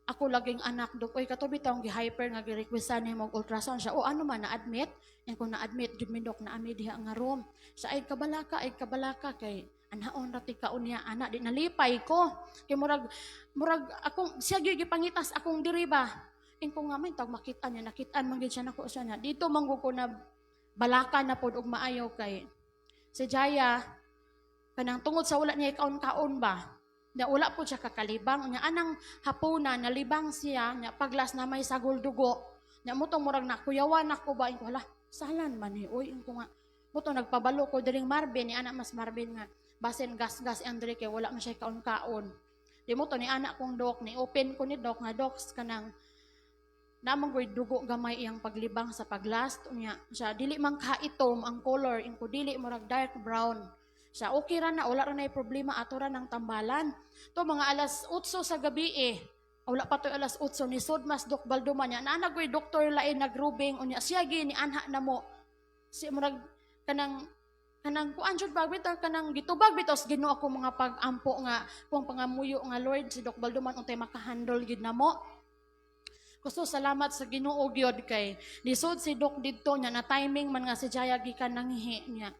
ako laging anak Dok, oy katubi taong gi-hyper nga gi-requestan nimo og ultrasound siya. O ano man na admit? Engko na admit jud mi Dok na ami diha nga room. Sa ay kabalaka kay anhaon ra ti kaon niya ana di nalipay ko. Kay murag akong siya gyud gipangitas akong diri ba. Engko nga may tag makita niya nakitaan man gyud siya nako siya niya. Dito manggo ko na balaka na pod og maayo kay si Jaya, kanang tungod sa wala niya kaon-kaon ba, na wala po siya kakalibang, niya anang hapuna, nalibang siya, niya paglas na may sagol dugo, niya mutong murag na, kuyawan ako ba, wala, salan man eh, uy, ko nga, mutong nagpabalo ko, diring Marvin, ni anak mas Marvin nga, basin gas-gas, Andre, kaya wala man siya kaon-kaon, di mo to ni anak kong Dok, ni open ko ni Dok, nga Doks, kanang, namang ko'y dugo gamay iyang paglibang sa paglast niya. Siya, dili man kaitom ang color, inko dili murag dark brown. Siya, okay ra na, wala ra na problema, ato ra ng tambalan. To mga alas 8 sa gabi wala pa to alas 8, ni Sodmas Doc Balduman niya, naanag ko'y doktor lain nagrubing, unya siya ni anha na mo. Si murag, kanang kuan jud bagbit kanang gitubag bitos Ginoo ako mga pag-ampo nga, kung pangamuyo nga Lord, si Doc Balduman, untay makahandle gid na mo. Gusto salamat sa Ginoo gyud kay lisod si Doc didto niya na timing man nga si Jaya gikan nanghihi niya.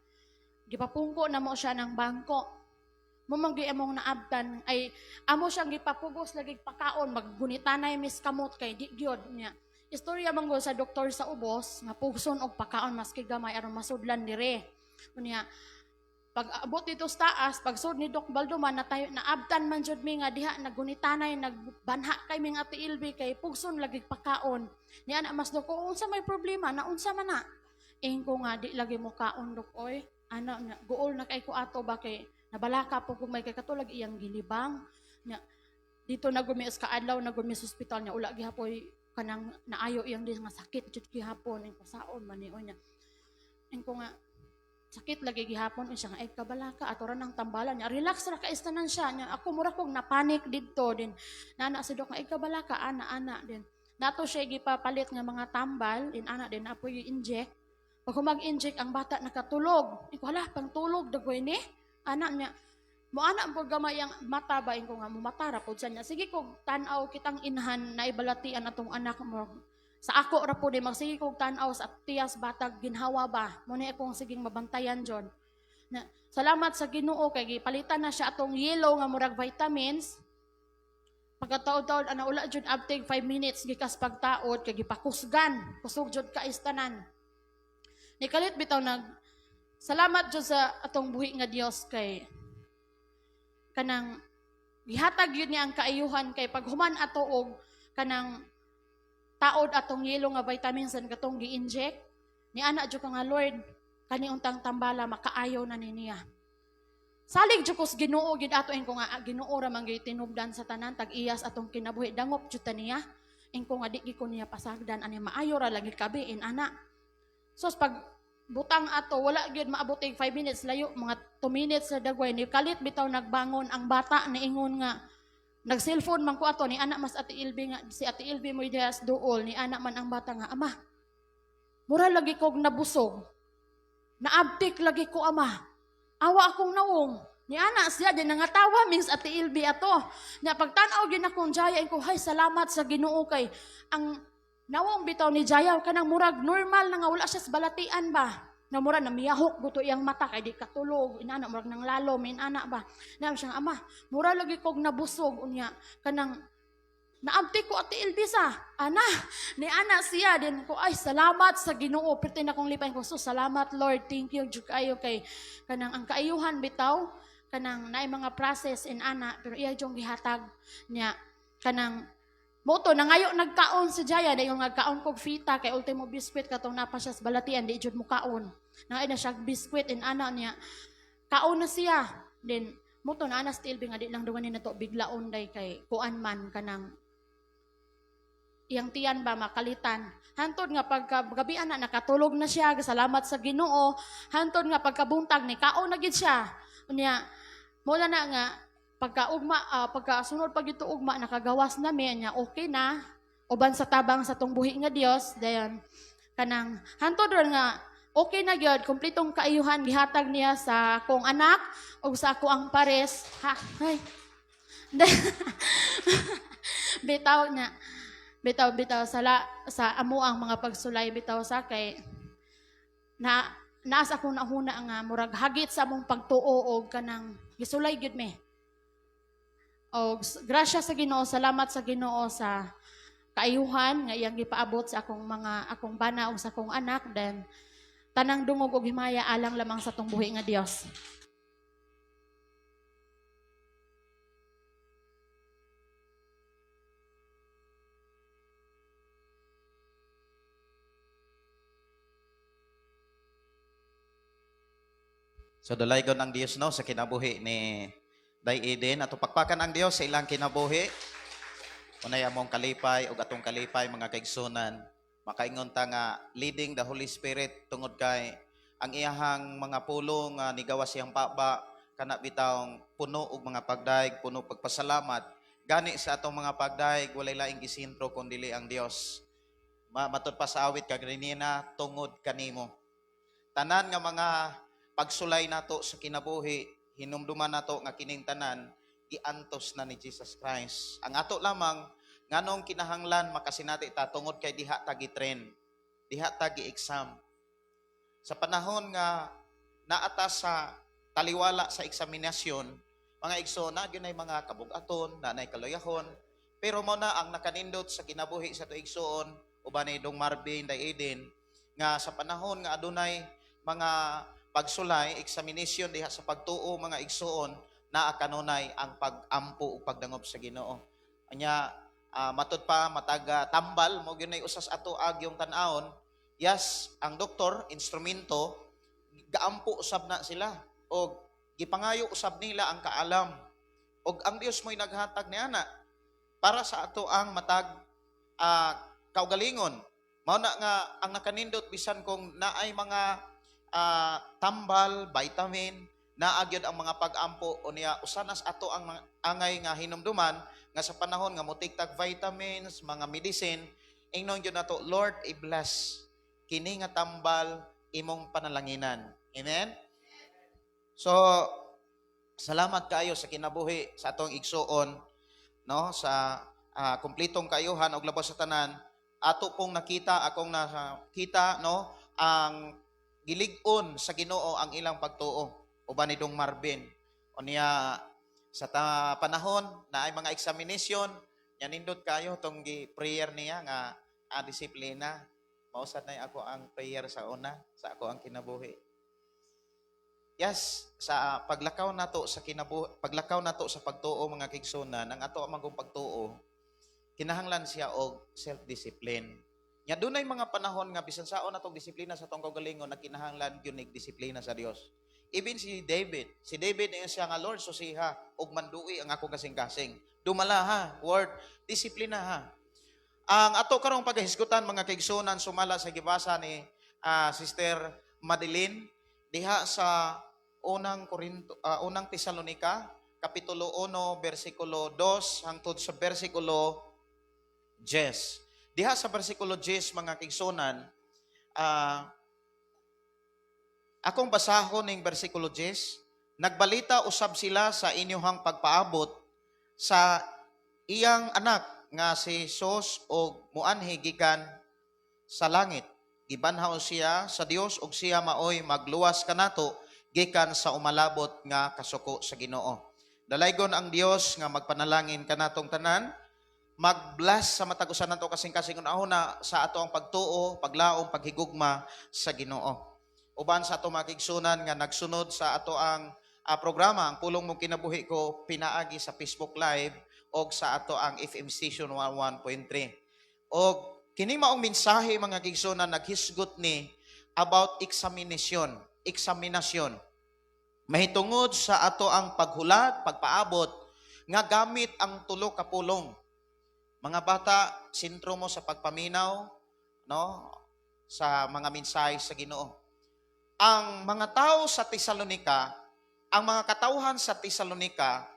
Gipapungko na mo siya ng bangko. Mumang among naabtan ay amo siyang gipapugos lagi pakaon maggunitanay mis kamot kay di gyud niya. Istorya man sa doktor sa ubos nga pugson og pakaon maski gamay aron masudlan dire. Unya pag abot dito sa taas, pag sud ni Doc Balduman na tayo naabtan man jud mi nga diha nagunitanay nagbanha kay ming Ate Ilbi kay pugson lagi pakaon. Ni ana mas Dok, unsa may problema na unsa man na. Ko nga di lagi mo kaon Dok oy. Ana guol na kay ko ato ba kay nabalaka po kung may kay katulag iyang gilibang. Nya dito na gumi sa adlaw na gumi sa ospital nya ula gihapoy kanang naayo iyang di nga sakit jud gihapon ing pasaon man ni onya. Ko nga sakit lagi gihapon siya nga ay kabalaka ato ra nang tambalan niya relax ra ka istanan siya nya ako mura kog napanik didto din nana si Dok nga ay kabalaka ana din nato siya gipapalit nga mga tambal din ana din apoy inject pag mag-inject ang bata nakatulog iko hala pang tulog dagoy ni ana niya mo ana po gamay ang mata ba ko nga mo mata ra pud sa niya sige kog tan-aw kitang inhan na ibalatian atong anak mo sa ako ra po di magsige kog tan-aw sa tiyas batag ginhawa ba mo ni akong siging mabantayan jon na salamat sa Ginoo kay gipalitan na siya atong yellow nga murag vitamins pagkataod-taod ana ula jud after 5 minutes gikas pagtaod kay gipakusgan kusog jud ka istanan nikalit bitaw nag salamat jud sa atong buhi nga Dios kay kanang gihatag yun niya ang kaayuhan kay paghuman ato og kanang taod atong yelo nga vitamins and katong gi-inject ni ana jud ka nga Lord kani untang tambala makaayaw na niya salig jud ko sa Ginoo gid ato ko nga Ginoo ra man gyud tinubdan sa tanan tag iyas atong kinabuhi dangop jud ta niya ko nga di gi ko niya pasagdan ani maayo ra lagi kabiin ana sos pag butang ato wala gyud maabot 5 minutes layo mga 2 minutes sa dagway ni kalit bitaw nagbangon ang bata niingon nga nag-cellphone man ko ato ni anak mas Ate Ilbi nga si Ate Ilbi mo idihas duol ni anak man ang bata nga ama mura lagi kog nabusog naabtik lagi ko ama awa akong nawong ni anak siya din nangatawa mins Ate Ilbi ato nya pagtan-aw gyud akong Jaya ko hay salamat sa Ginoo kay ang nawong bitaw ni Jaya kanang murag normal na nga wala siya sa balatian ba na mura na miyahok guto iyang mata kay di katulog inana murag nang lalo min anak ba na siya ama mura lagi kog nabusog unya kanang naabti ko Ate Ilbisa ana ni ana siya din ko ay salamat sa Ginoo perti na kong lipay ko so salamat Lord thank you jud kayo kay kanang ang kaayuhan bitaw kanang naay mga process in ana pero iya jong gihatag nya kanang moto na ngayo nagkaon si Jaya dayon nagkaon kog fita kay ultimo biskwit katong napa siya sa balatian di jud mo kaon na siya biskwit in ana niya kaon na siya then moto na ana still nga di lang dungan ni nato biglaon day kay kuan man kanang iyang tiyan ba makalitan hantod nga paggabian na nakatulog na siya salamat sa Ginoo hantod nga pagkabuntag ni kaon na gid siya unya mula na nga pagkasunod pag ito ugma nakagawas na niya okay na uban sa tabang sa tong buhi nga Dios dayon kanang hantod ron nga okay na gyud kumpletong kaayuhan gihatag niya sa akong anak ug sa ako ang pares ha ay bitaw sa amo ang mga pagsulay bitaw sa kay naas ako nahuna nga murag hagit sa among pagtuo og kanang gisulay gyud me og grasya sa Ginoo salamat sa Ginoo sa kaayuhan nga iyang gipaabot sa akong bana ug sa akong anak then tanang dungog og himaya alang lamang sa tong buhi nga Dios. So dalaygon ang Dios no sa kinabuhi ni Day Eden ato pakpakan ang Dios sa ilang kinabuhi. Unay among kalipay ug atong kalipay mga kaigsunan. Makaingon ta nga leading the Holy Spirit tungod kay ang iyahang mga pulong nga nigawas siyang paba kana bitawng puno og mga pagdaig, puno pagpasalamat. Gani sa atong mga pagdaig walay laing gisentro kundi ang Dios. Matud pa sa awit kaganina tungod kanimo. Tanan nga mga pagsulay nato sa kinabuhi hinumduman nato nga kining tanan giantos na ni Jesus Christ. Ang ato lamang nganong kinahanglan makasinati ta tungod kay diha ta gi-train, diha ta gi-exam. Sa panahon nga naata sa taliwala sa eksaminasyon, mga igsoon na gyud mga kabug-aton, nanay kaluyahon, pero mo na ang nakanindot sa kinabuhi sa tuig igsoon uban ni Dong Marvin Day Eden nga sa panahon nga adunay mga pagsulay, examination diha sa pagtuo mga igsoon na kanunay ang pagampo ug pagdangop sa Ginoo. Anya matud pa mataga tambal mo gyud nay usas ato ag yung tan-awon. Yes, ang doktor instrumento gaampo usab na sila og gipangayo usab nila ang kaalam. Og ang Dios mo'y naghatag niana para sa ato ang matag kaugalingon. Mao na nga ang nakanindot bisan kung naay mga tambal, vitamin, naagyod ang mga pag-ampo o niya usanas ato ang angay nga hinumduman nga sa panahon nga mutigtag vitamins, mga medicine, ingnon gyud nato Lord i-bless kini nga tambal imong panalanginan. Amen. So salamat kaayo sa kinabuhi sa atong igsuon no sa kumplitong kaayuhan og labos sa tanan ato pong akong nakita no ang gilig-on sa Ginoo ang ilang pagtuo uban ni Dong Marvin unya sa panahon na ay mga examination nya nindot kayo tong prayer niya nga disiplina mausad na ako ang prayer sa una sa ako ang kinabuhi. Yes, sa paglakaw nato sa paglakaw nato sa pagtuo mga kigsunan ang ato amang pagtuo kinahanglan siya og self-discipline. Nya dunay mga panahon nga bisan saon natong disiplina sa atong kaugalingon na kinahanglan gyud nig disiplina sa Dios. Even si David niya siya nga Lord susiha og manduwi ang ako kasing-kasing. Dumala ha, word disiplina ha. Ang ato karong paghisgutan mga kaigsunan sumala sa gibasa ni Sister Madeline diha sa unang Tesalonica kapitulo 1 bersikulo 2 hangtod sa bersikulo 10. Diha sa bersikulo 10 mga kaigsunan akong basahon ning bersikulo 10 nagbalita usab sila sa inyohang pagpaabot sa iyang anak nga si Jesus og muanhi gikan sa langit. Gibanhaw siya sa Dios ug siya maoy magluwas kanato gikan sa umalabot nga kasuko sa Ginoo. Dalaygon ang Dios nga magpanalangin kanatong tanan, mag-bless sa matag-usan nato kasing-kasing una sa ato ang pagtuo, paglaom, paghigugma sa Ginoo. Uban sa ato mga kigsunan nga nagsunod sa ato ang programa, ang pulong mong kinabuhi ko pinaagi sa Facebook Live og sa ato ang FM Station 11.3. Og kini maong mensahe mga kigsunan naghisgot ni about examination. Mahitungod sa ato ang paghulat, pagpaabot nga gamit ang tulo ka pulong. Mga bata, sentro mo sa pagpaminaw no sa mga mensahe sa Ginoo. Ang mga tao sa Tesalonica, ang mga katawhan sa Tesalonica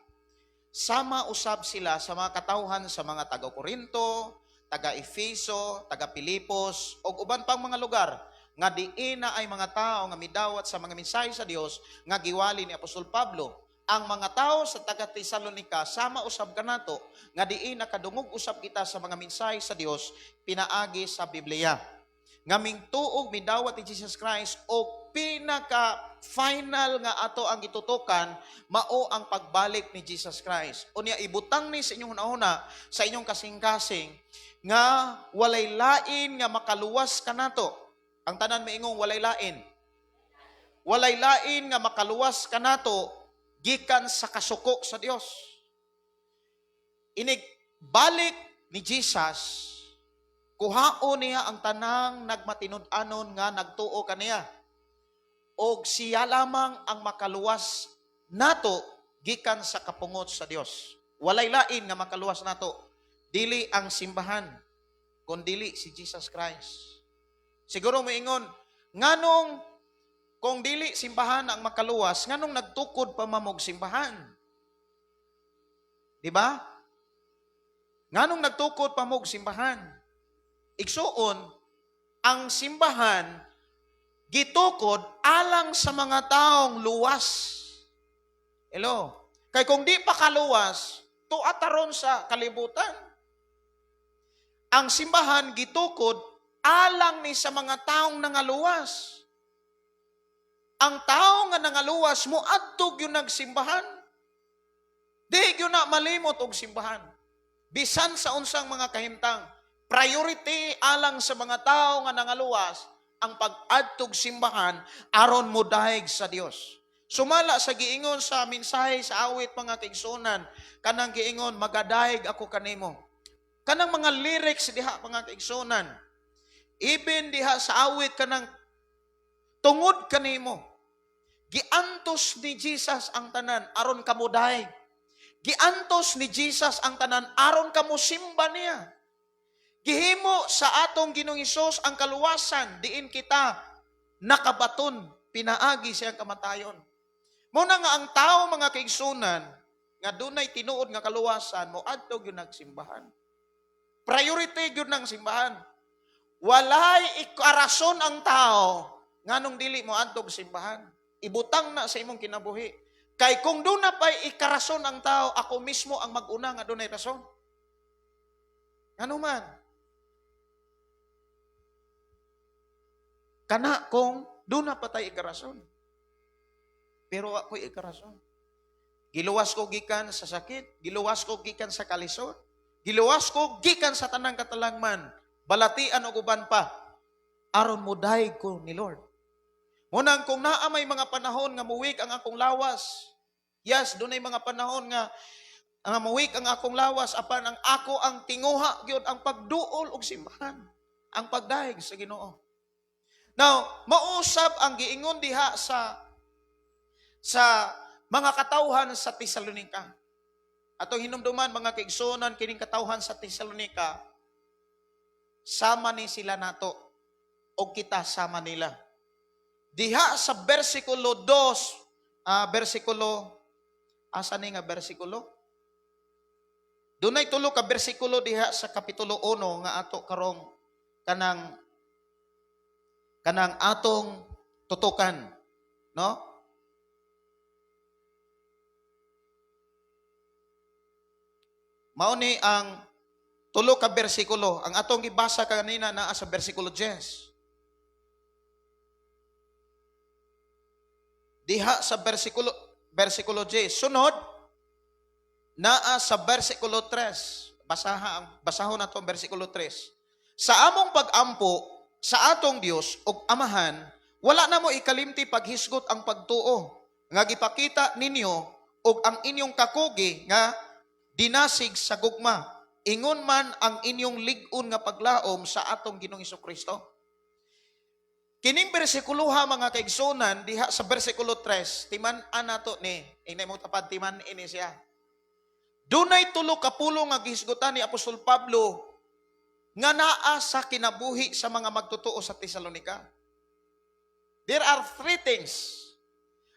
sama usab sila sa mga katawhan sa mga taga-Korinto, taga-Efeso, taga-Pilipos, o uban pang mga lugar nga diin na ay mga tao nga midawat sa mga mensahe sa Dios nga giwali ni Apostol Pablo. Ang mga tao sa taga-Tesalonica sama usab kanato nga diin na kadungog usab kita sa mga mensahe sa Dios pinaagi sa Biblia. Ngaming tuog midawat ni Jesus Christ o pinaka final nga ato ang gitutukan mao ang pagbalik ni Jesus Christ. Unya ibutang ni sa inyong una sa inyong kasing-kasing nga walay lain nga makaluwas kanato. Ang tanan miingong walay lain. Walay lain nga makaluwas kanato gikan sa kasuko sa Dios. Inig balik ni Jesus kuhaon niya ang tanang nagmatinud-anon nga nagtuo kaniya. Og siya lamang ang makaluwas nato gikan sa kapungot sa Dios. Walay lain nga makaluwas nato. Dili ang simbahan, kundi si Jesus Christ. Siguro moingon, nganong kung dili simbahan ang makaluwas, nganong nagtukod pa mamog simbahan? Di ba? Nganong nagtukod pa mamog simbahan? Igsuon, ang simbahan gitukod alang sa mga taong luwas. Hello? Kay kung di pa kaluwas, tuataron sa kalibutan. Ang simbahan gitukod alang ni sa mga taong nangaluwas. Ang tao nga nangaluwas mo adtog yung nagsimbahan. Di yun na malimot og simbahan. Bisan sa unsang mga kahimtang, priority alang sa mga tao nga nangaluwas ang pag-adtog simbahan aron mo dahig sa Dios. Sumala sa giingon sa mensahe sa awit mga kaigsunan, kanang giingon magadahig ako kanimo. Kanang mga lyrics diha mga kaigsunan, even diha sa awit kanang tungod kanimo. Giantos ni Jesus ang tanan aron kamo dahig. Giantos ni Jesus ang tanan aron kamo simba niya. Gihimo sa atong Ginoong Hesus ang kaluwasan diin kita nakabaton pinaagi siyang kamatayon. Muna nga ang tao mga kaigsunan nga dunay tinuod nga kaluwasan mo adto gyud nagsimbahan. Priority gyud ng simbahan. Walay ikarason ang tao nganong dili mo adto simbahan. Ibutang na sa imong kinabuhi. Kay kung doon na pa'y ikarason ang tao, ako mismo ang mag-una nga doon ay rason. Ano man? Kana kung doon na pa tayo ikarason. Pero ako'y ikarason. Giluwas ko gikan sa sakit, giluwas ko gikan sa kalisod, giluwas ko gikan sa tanang katalangman, balatian o guban pa, aron mo dahig ko ni Lord. Munang kung naa may mga panahon nga muwik ang akong lawas, yes, doon ay mga panahon nga muwik ang akong lawas, apan ang ako ang tinguha, gyud ang pagduol og simbahan, ang pagdahig sa Ginoo. Now, mausab ang giingon diha sa mga katawhan sa Tesalonica. Atong hinumduman mga kaigsunan kining katawhan sa Tesalonica, sama ni sila nato o kita sama nila. Diha sa versikulo 2, asa ni nga versikulo? Dunay tulo ka bersikulo diha sa kapitulo 1 nga ato karong kanang atong tutukan, no? Mao ni ang tulo ka bersikulo. Ang atong gibasa kanina naa sa bersikulo 10. Diha sa bersikulo 10. Sunod, naa sa bersikulo 3. Basahon na itong bersikulo 3. Sa among pag-ampo, sa atong Dios ug Amahan, wala na mo ikalimti paghisgot ang pagtuo, nga gipakita ninyo ug ang inyong kakugi nga dinasig sa gugma. Ingon man ang inyong lig-on nga paglaom sa atong Ginoong Hesukristo. Kining bersikuloha mga kaigsunan diha sa bersikulo 3, timan-an nato ni, inay mo tapad timan ini siya. Dunay tulo ka pulo nga gihisgutan ni Apostol Pablo nga naa sa kinabuhi sa mga magtutuo sa Tesalonica. There are 3 things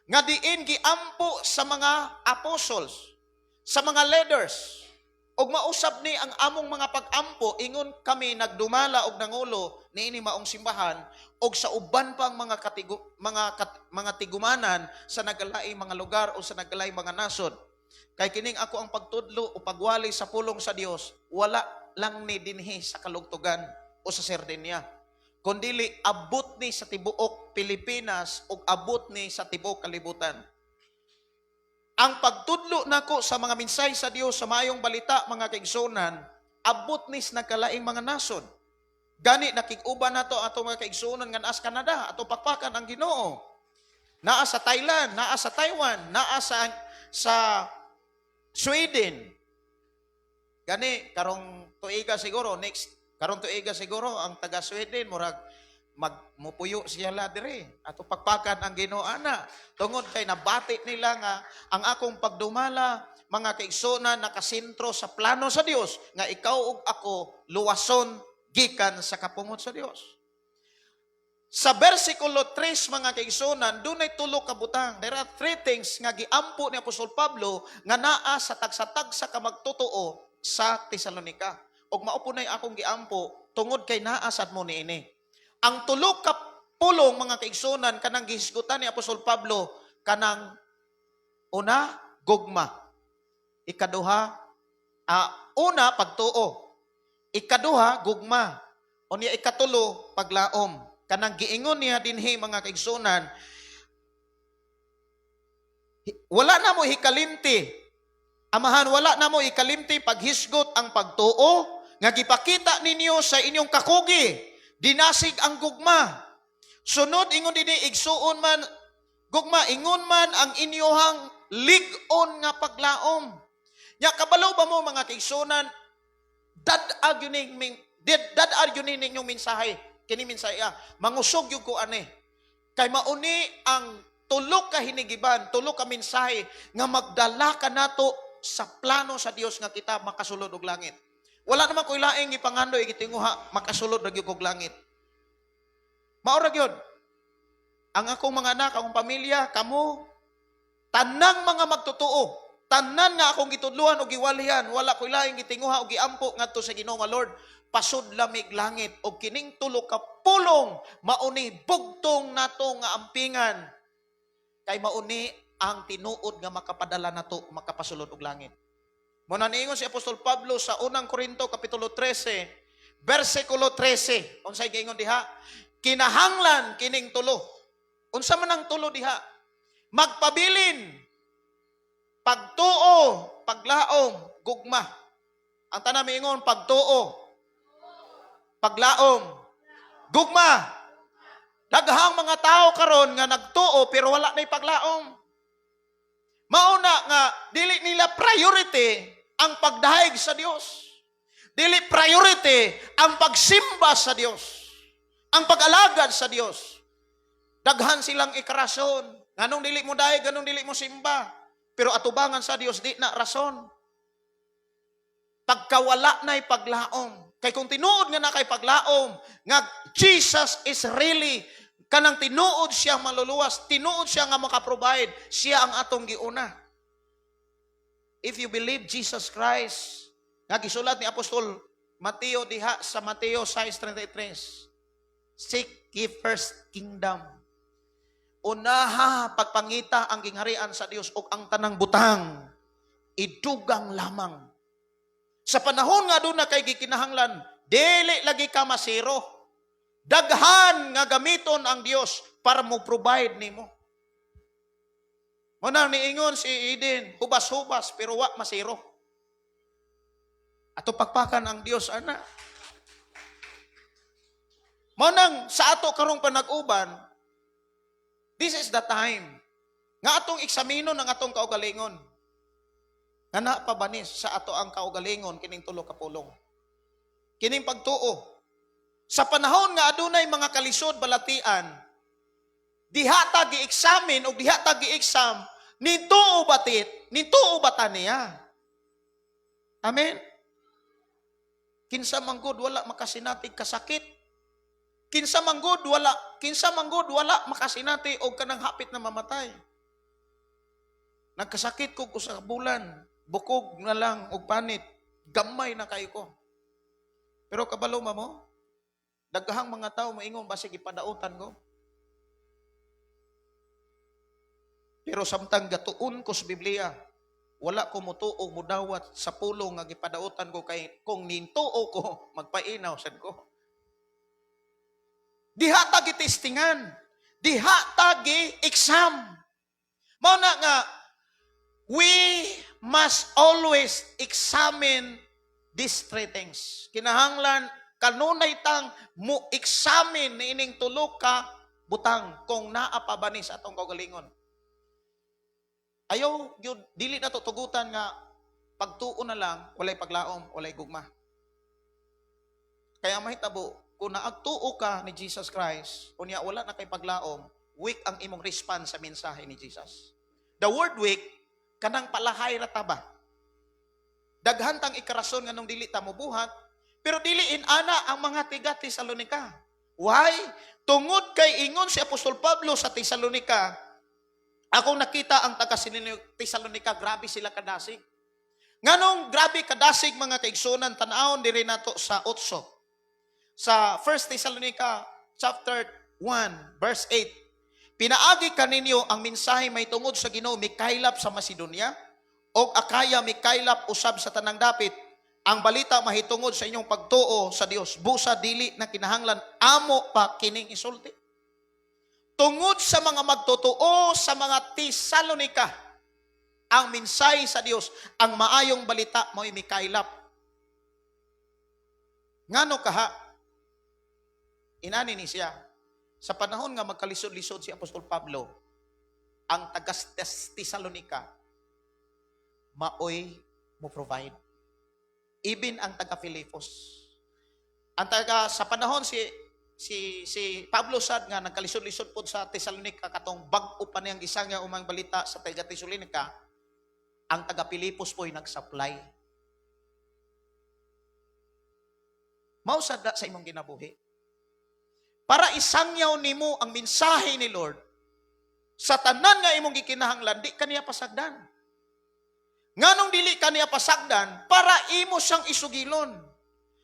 nga diin giampo sa mga apostles, sa mga leaders, og mausab ni ang among mga pag-ampo, ingon kami nagdumala og nangulo niini maong simbahan og sa uban pang mga tigumanan sa nagalaing mga lugar o sa nagalaing mga nasod. Kay kining ako ang pagtudlo o pagwali sa pulong sa Dios, wala lang ni dinhi sa kalugtugan o sa Sardinia, kundili abot ni sa tibuok Pilipinas ug abot ni sa tibuok kalibutan. Ang pagtudlo nako sa mga minsay sa Dios sa mayong balita mga kaigsunan, abot ni sa nagkalaing mga nasod. Gani nakig-uban nato ato mga kaigsunan nga naa sa Canada, ato pakpakan ang Ginoo. Naa sa Thailand, naa sa Taiwan, naa sa Sweden. Gani karong tuiga siguro ang taga Sweden murag magmupuyo siya la dire ato pakpakan ang Ginoo ana tungod kay nabati nila nga ang akong pagdumala mga kaigsunan nakasentro sa plano sa Dios nga ikaw ug ako luwason gikan sa kapungot sa Dios. Sa bersikulo 3 mga kaigsunan dunay tulo ka butang. There are 3 things nga giampo ni Apostol Pablo nga naa sa tagsa-tagsa ka magtutuo sa Tesalonica. Og mao nay akong giampo tungod kay naa sad mo niini. Ang tulo ka pulong mga kaigsunan kanang gihisgutan ni Apostol Pablo kanang una gugma, ikaduha una pagtuo, ikaduha gugma, unya ikatulo paglaom. Kanang giingon niya dinhi mga kaigsunan, wala na mo hikalimti, amahan wala na mo ikalimti paghisgot ang pagtuo nga gipakita ninyo sa inyong kakugi. Dinasig ang gugma. Sunod ingon dinhi igsuon man gugma ingon man ang inyohang lig-on nga paglaom. Nya kabalo ba mo mga kaigsunan dad-ag yun ninyong mensahe. Kini mensahe mangusog yung ko ani. Kay mauni ang tulo ka hinigiban, tulo ka mensahe nga magdala ka nato sa plano sa Dios nga kita makasulod og langit. Wala naman ko'y laing ipangandoy gitinguha makasulod ra gyud og langit. Mao ra gyud. Ang akong mga anak, akong pamilya, kamo tanang mga magtotoo, tanan nga akong gitudluhan o giwalihan, wala ko'y laing gitinguha o giampo ngadto sa Ginoo nga Lord, pasud lamig langit o kining tulo ka pulong mauni bugtong nato nga ampingan kay mauni ang tinuod nga makapadala nato makapasulod og langit. Mo na niingon si Apostol Pablo sa unang Korinto kapitulo 13 versikulo 13. Unsay giingon diha? Kinahanglan kining tulo. Unsa man ang tulo diha? Magpabilin, pagtuo, paglaom, gugma. Ang tanan miingon pagtuo, paglaom, gugma. Daghang mga tao karon nga nagtuo pero wala nay paglaom. Mauna nga dili nila priority ang pagdahig sa Dios. Dili priority ang pagsimba sa Dios. Ang pag-alagad sa Dios. Daghan silang ikrason. Nganong dili mo dahig, nganong dili mo simba. Pero atubangan sa Dios di na rason. Pagkawala na'y paglaom. Kay kung tinuod nga na kay paglaom, nga Jesus is really kanang tinuod siya maluluwas, tinuod siya nga makaprovide, siya ang atong giuna. If you believe Jesus Christ, nga gisulat ni Apostol Mateo diha sa Mateo 6:33, seek ye first kingdom. Unaha pagpangita ang gingharian sa Dios ug ang tanang butang idugang lamang. Sa panahon nga doon na kay gikinahanglan, dili lagi ka masiro. Daghan nga gamiton ang Dios para mo provide nimo. Munang niingon si Eden, hubas-hubas pero wa masiro. Ato pagpakan ang Dios ana. Munang sa ato karong panag-uban, this is the time nga atong eksaminon ang atong kaugalingon. Nga napabanis sa ato ang kaugalingon kining tulo ka pulong. Kining pagtuo. Sa panahon nga adunay mga kalisod balatian, diha ta gi-examine o diha ta gi-exam, nintuo batit, nintuo bata niya. Amen. Kinsa manggod wala makasinati kasakit. Kinsa manggod wala makasinati og kanang hapit na mamatay. Nagkasakit ko sa bulan, bukog na lang og panit, gamay na kayo ko. Pero kabalo mo, daghang mga tao maingon basig ipadautan ko. Pero samtang gatuon ko sa Biblia, wala ko mutuo mudawat sa pulong nga gipadautan ko kay kung nintuo ko magpainaw sad ko. Diha ta gitistingan, diha ta gi-exam. Mao na nga we must always examine these three things. Kinahanglan kanunay tang mo examine niining tulo ka butang kung naa pa ba ni sa atong kaugalingon. Ayaw yun, dili na tutugutan nga pagtuo na lang, walay paglaom, walay gugma. Kaya mahitabo, kung naagtuo ka ni Jesus Christ, unya wala na kay paglaom, weak ang imong response sa mensahe ni Jesus. The word weak, kanang palahay rataba. Daghantang ikarason nga nung dili ta mobuhat, pero diliin ana ang mga tiga Tesalonika. Why? Tungod kay ingon si Apostol Pablo sa Tesalonika, akong nakita ang taga Tesalonika, grabe sila kadasig. Nganong grabe kadasig mga kaigsunan, tanawon diri nato sa 8. Sa 1 Thessalonica chapter 1 verse 8. Pinaagi kaninyo ang mensahe may tungod sa Ginoo mikaylap sa Macedonia o Akaya mikaylap usab sa tanang dapit. Ang balita mahitungod sa inyong pagtuo sa Dios. Busa dili na kinahanglan amo pa kining isulti. Tungod sa mga magtotoo sa mga Tesalonika, ang mensahe sa Dios, ang maayong balita mo'y mikaylap. Ngano kaha? Inani ni siya. sa panahon nga magkalisod-lisod si Apostol Pablo, ang tagas Tesalonica, maoy mo provide. Even ang taga Filipos. Ang taga sa panahon si Pablo sad nga nagkalisod-lisod pod sa Tesalonica katong bag-o pa niyang isang nga umang balita sa taga Tesalonica, ang taga Filipos po'y nag-supply. Mao sad sa imong ginabuhi. Para isangyaw nimo ang mensahe ni Lord sa tanan nga imong gikinahanglan, di kaniya pasagdan. Nganong dili kaniya pasagdan para imo siyang isugilon.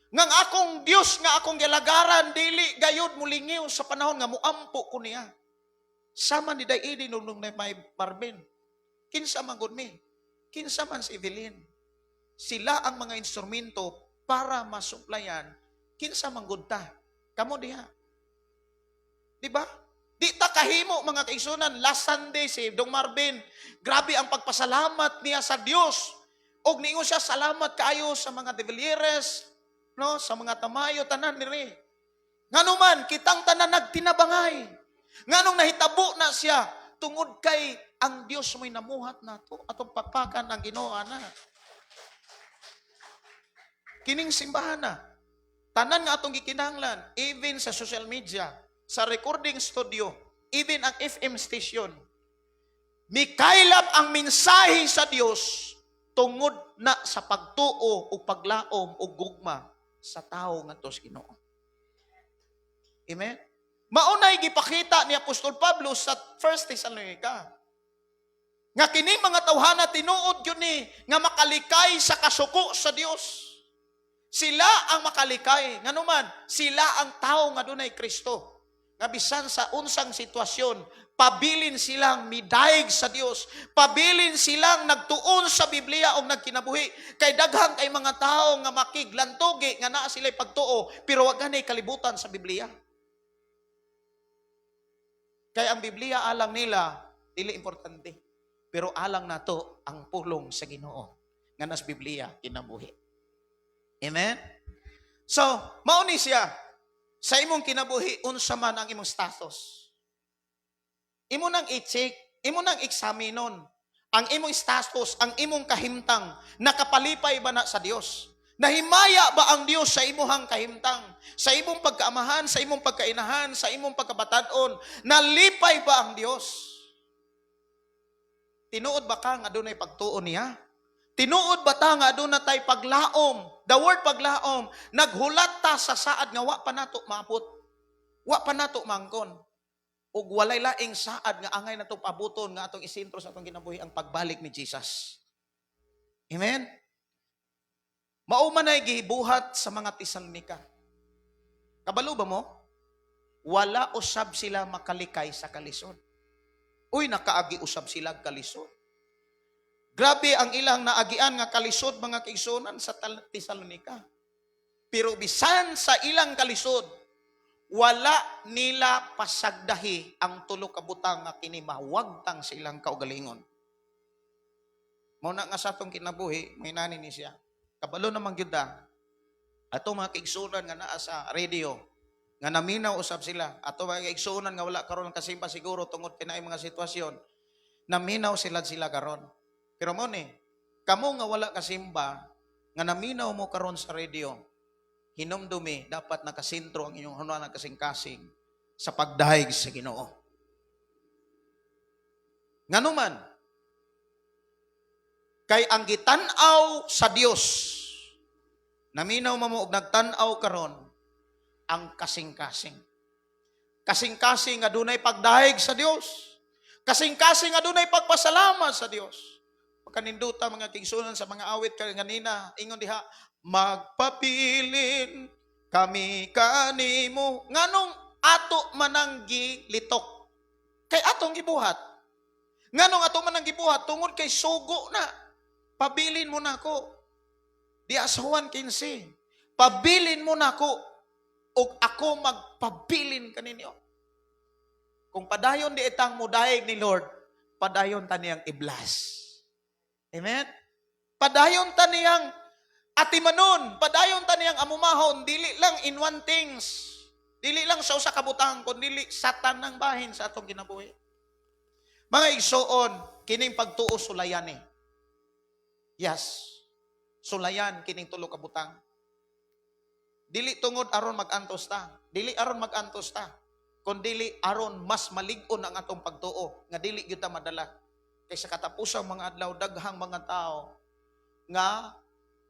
Ngang akong Dios nga akong gilagaran dili gayud mulingiw sa panahon nga muampo ko niya. Sama ni Daidi nung may Marvin. Kinsa man gud mi? Kinsa man si Evelyn? Sila ang mga instrumento para masuplayan. Kinsa man gud ta? Kamo diha. Di ba? Di ta kahimo mga kaigsunan. Last Sunday si Dong Marvin, grabe ang pagpasalamat niya sa Dios. Og niingon siya salamat kaayo sa mga develieres, no, sa mga tamayo tanan diri. Nganuman kitang tanan nagtinabangay. Nganong nahitabo na siya tungod kay ang Dios mo'y namuhat nato atong pakpakan ang Ginoo ana. Kining simbahan na tanan nga atong gikinahanglan, even sa social media, sa recording studio, even ang FM station, mikaylap ang mensahe sa Dios tungod na sa pagtuo o paglaom o gugma sa tao ngadto sa Ginoo. Amen? Maunay gipakita ni Apostol Pablo sa 1 Thessalonica nga kini mga tawhana tinuod yun ni nga makalikay sa kasuko sa Dios. Sila ang makalikay. Nganuman, sila ang tao nga dunay Kristo. Nga bisan sa unsang sitwasyon, pabilin silang midayeg sa Dios. Pabilin silang nagtuon sa Biblia o nagkinabuhi. Kay daghang kay mga tao nga makiglantugi nga naa sila'y pagtuo, pero wag ganay kalibutan sa Biblia. Kay ang Biblia alang nila, dili importante. Pero alang nato ang pulong sa Ginoo nga nas Biblia kinabuhi. Amen? So, mauni siya. Sa imong kinabuhi, unsa man ang imong status. Imo nang i-check, imo nang eksaminon ang imong status, ang imong kahimtang, nakapalipay ba na sa Dios? Nahimaya ba ang Dios sa imong kahimtang? Sa imong pagkaamahan, sa imong pagkainahan, sa imong pagkabataon, nalipay ba ang Dios? Tinuod ba ka nga adunay pagtuon niya? Tinuod ba ta nga aduna tay paglaom? The word paglaom, naghulat ta sa saad nga wa pa nato maabot. Wa pa nato mangkon. Ug walay laing saad nga angay nato pabuton nga atong isentro sa atong kinabuhi ang pagbalik ni Jesus. Amen. Mao man ay gibuhat sa mga Tesalonica. Kabalo ba mo? Wala usab sila makalikay sa kalisod. Uy, nakaagi usab sila kalisod. Grabe ang ilang naagian nga kalisod mga kaigsunan sa Tesalonica. Pero bisan sa ilang kalisod, wala nila pasagdahi ang tulo ka butang nga kini mawagtang sa ilang kaugalingon. Mao na nga sa atong kinabuhi, may nani ni siya. Kabalo namang gyud da. Ato mga kaigsunan nga naa sa radio, nga naminaw usab sila. Ato mga kaigsunan nga wala karon kasimba siguro tungod kinaay mga sitwasyon, naminaw sila karon. Pero mo ni, kamo nga wala kasimba, nga naminaw mo karon sa radio, hinumdumi, dapat nakasentro ang inyong hunana kasing-kasing sa pagdahig sa Ginoo. Nganuman, kay ang gitanaw sa Dios, naminaw mo og nagtanaw karon ang kasing-kasing. Kasing-kasing nga dunay pagdahig sa Dios. Kasing-kasing nga dunay pagpasalamat sa Dios. Kaninduta mga kingsunan sa mga awit kanina, ingon diha, magpabilin kami kanimo. Nganong ato manang gilitok? Kay atong gibuhat. Nganong ato manang gibuhat? Tungod kay sugo na. Pabilin mo na ko. Di asawan 15. Pabilin mo na ko. O ako magpabilin kaninyo. Kung padayon di itang mudayeg ni Lord, padayon taniyang iblas. Amen? Padayon taniyang atimanon, padayon taniyang amumahon, dili lang in one things. Dili lang sa usa ka butang, kundi sa tanang bahin sa atong kinabuhi. Mga igsoon, kining pagtuo sulayan ni. Yes. Sulayan kining tulo ka butang. Dili tungod aron mag-antos ta. Dili aron mag-antos ta. Kundi aron mas malig-on ang atong pagtuo nga dili gyud ta madala. Kaysa katapusang mga adlaw daghang mga tao nga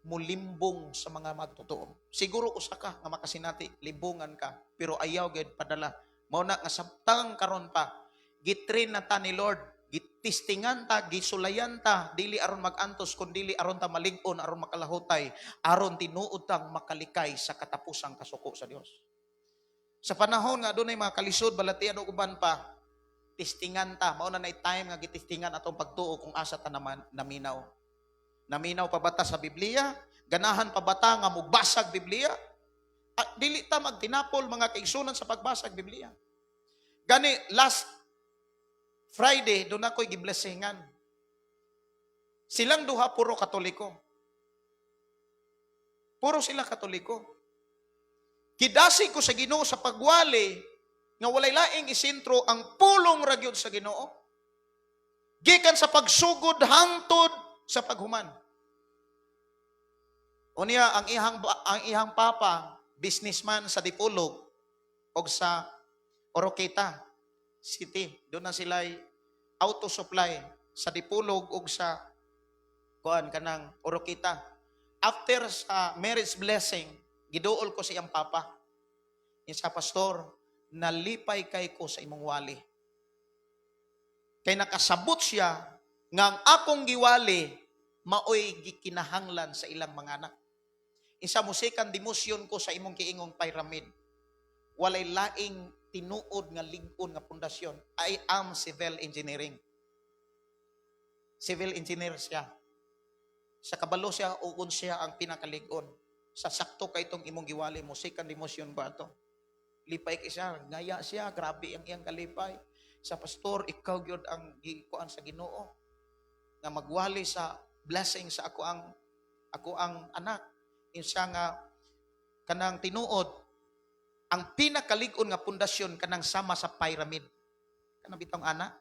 mulimbong sa mga magtotoo. Siguro usa ka nga makasinati, libungan ka, pero ayaw gid padala. Mao na nga sabtang karon pa, gitrain na ta ni Lord, gitistingan ta, gisulayan ta, dili aron mag-antos kundi dili aron ta malig-on, aron makalahutay, aron tinuod tang makalikay sa katapusang kasuko sa Dios. Sa panahon nga adunay mga kalisod balatian ug uban pa, tistingan ta, mao na nay time nga gitistingan atong pagtuo kung asa ta naman naminaw. Naminaw pa bata sa Biblia? Ganahan pa bata nga mugbasag Biblia? At dili ta magtinapol mga kaigsunan sa pagbasag Biblia. Gani last Friday doon ako'y giblessingan. Silang duha puro Katoliko. Puro sila Katoliko. Kidasi ko sa Ginoo sa pagwali nga walay laing isentro ang pulong ra gyud sa Ginoo. Gikan sa pagsugod hangtod sa paghuman. Unya ang ihang papa, businessman sa Dipolog o sa Oroqueta City. Doon na sila auto supply sa Dipolog o sa kanang Oroqueta. After sa marriage blessing, giduol ko sa iyang papa. Yung sa pastor, nalipay kay ko sa imong wali. Kay nakasabot siya nga ang akong giwali maoy gikinahanglan sa ilang mga anak. Isa musikan demosyon ko sa imong kiingong pyramid. Walay laing tinuod nga lig-on nga pundasyon. I am civil engineering. Civil engineer siya. Sa kabalo siya, uon siya ang pinakalig-on. Sa sakto kay itong imong giwali, musikan demosyon ba ito? Lipay kay siya, ngaya siya, grabe ang iyang kalipay. Sa pastor, ikaw gyud ang gikuan sa Ginoo nga magwali sa blessing sa ako ang anak. Insa nga kanang tinuod ang pinakalig-on nga pundasyon kanang sama sa pyramid. Kanang bitong anak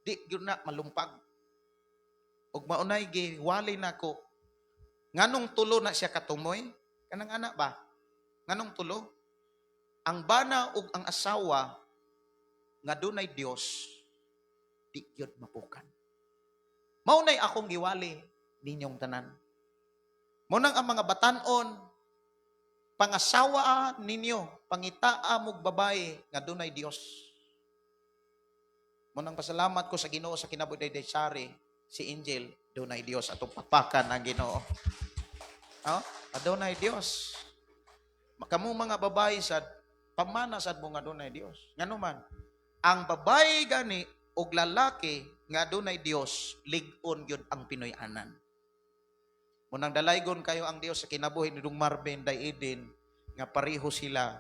di gyud na malumpag. Ug maunay giwali nako nganong tulo na siya katumoy kanang anak ba? Nganong tulo? Ang bana ug ang asawa nga dunay Dios di gyud mapukan. Maunay akong giwali ninyong tanan. Munang ang mga batanon, pangasawa ninyo, pangitaa mog babae nga dunay Dios. Munang pasalamat ko sa Ginoo sa kinabuhi sari si Angel dunay Dios atong papakan ang Ginoo. Dunay Dios. Kamu mga babae sad pamana sad mo nga dunay Dios. Ngano man ang babae gani og lalaki nga dunay Dios lig-on gyud ang Pinoy-anan. Munang dalaygon kayo ang Dios sa kinabuhi ni Dong Marvin day Eden nga pareho sila